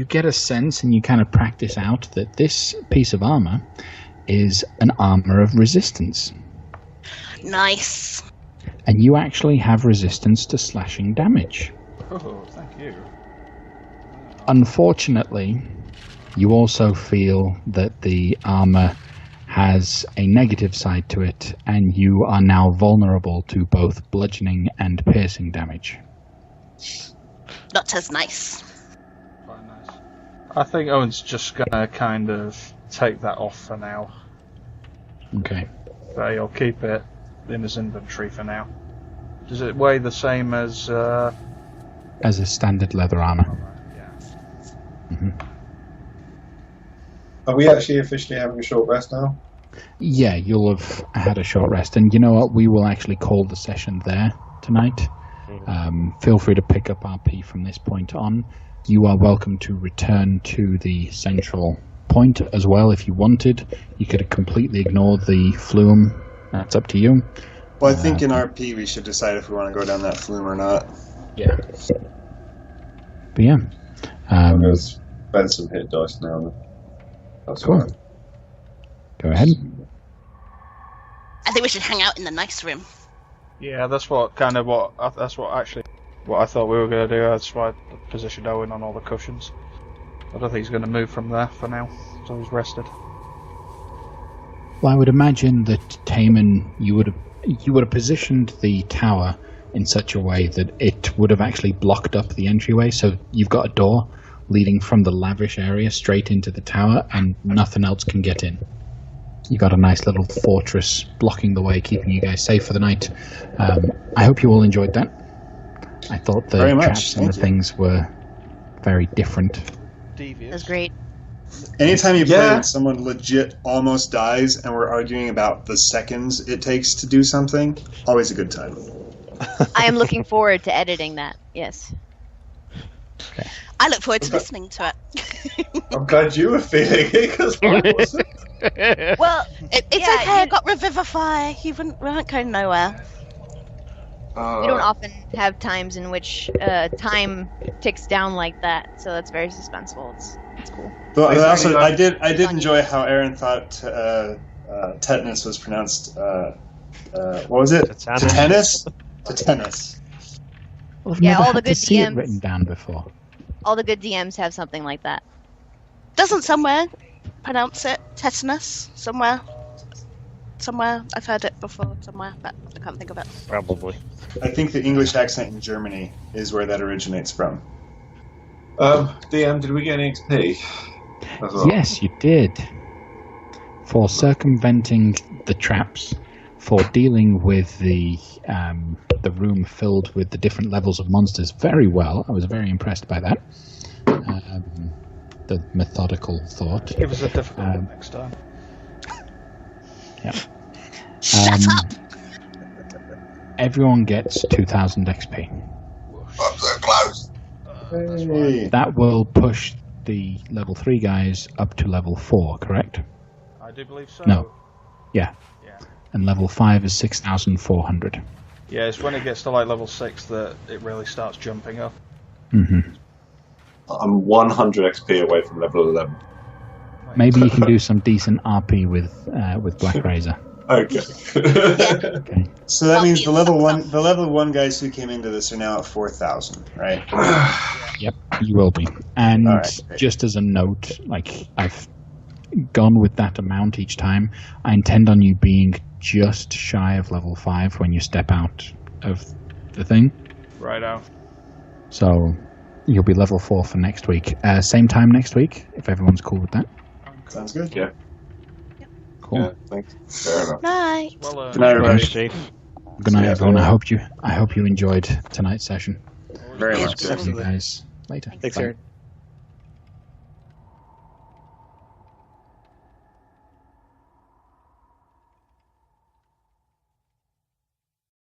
get a sense and you kind of practice out that this piece of armor is an armor of resistance. Nice. And you actually have resistance to slashing damage. Oh, thank you. Unfortunately, you also feel that the armor has a negative side to it, and you are now vulnerable to both bludgeoning and piercing damage. Not as nice. Quite nice. I think Owen's just gonna kind of take that off for now. Okay. But he'll keep it in his inventory for now. Does it weigh the same as... As a standard leather armor. Yeah. Hmm. Are we actually officially having a short rest now? Yeah, you'll have had a short rest. And you know what? We will actually call the session there tonight. Feel free to pick up RP from this point on. You are welcome to return to the central point as well if you wanted. You could completely ignore the flume. That's up to you. Well, I think in RP we should decide if we want to go down that flume or not. Yeah. But yeah. I'm going to spend some hit dice now. That's Cool. fine. Go ahead. I think we should hang out in the nice room. Yeah, that's what I thought we were going to do. That's why I positioned Owen on all the cushions. I don't think he's going to move from there for now, so he's rested. Well, I would imagine that Taman, you would have positioned the tower in such a way that it would have actually blocked up the entryway, so you've got a door leading from the lavish area straight into the tower, and nothing else can get in. You got a nice little fortress blocking the way, keeping you guys safe for the night. I hope you all enjoyed that. I thought the Very much. traps and the things were very different. Devious. That's great. Anytime you play Yeah. when someone legit almost dies and we're arguing about the seconds it takes to do something, always a good time. I am looking forward to editing that. Yes. I look forward to listening to it. I'm glad you were feeling it because I wasn't. Well, It's Yeah, okay, I you- got Revivify. We weren't going nowhere. we don't often have times in which time ticks down like that, so that's very suspenseful. It's cool. But Is also, there I any- did enjoy how Aaron thought tetanus was pronounced. What was it? Tetanus. Tetanus. Well, I've Yeah, never all had the to good see it DMs. written down before. All the good DMs have something like that. Doesn't somewhere pronounce it tetanus? Somewhere I've heard it before somewhere, but I can't think of it. Probably. I think the English accent in Germany is where that originates from. DM, did we get any XP? As well? Yes, you did. For circumventing the traps, for dealing with the room filled with the different levels of monsters very well. I was very impressed by that. The methodical thought. Give us a difficult one next time. Yeah. Shut up! Everyone gets 2,000 XP. I'm so close. Hey. That will push the level 3 guys up to level 4, correct? I do believe so. No. Yeah. Yeah. And level 5 is 6,400. Yeah, it's when it gets to like level 6 that it really starts jumping up. Mm-hmm. I'm 100 XP away from level 11. Maybe you can do some decent RP with Black Razor. Okay. Okay. So that I'll means eat the level some one guys who came into this are now at 4,000, right? Yep, you will be. And All right, great. just as a note, like I've gone with that amount each time. I intend on you being just shy of level 5 when you step out of the thing. Right out. So you'll be level 4 for next week. Same time next week, if everyone's cool with that. Sounds good. Yeah. Cool. Yeah, thanks. Fair enough. Night. Well, Good night, everybody. Chief. Good night, Yeah, everyone. cool. I hope you enjoyed tonight's session. Very Yeah, much. See you guys later. Thanks, Bye. Aaron.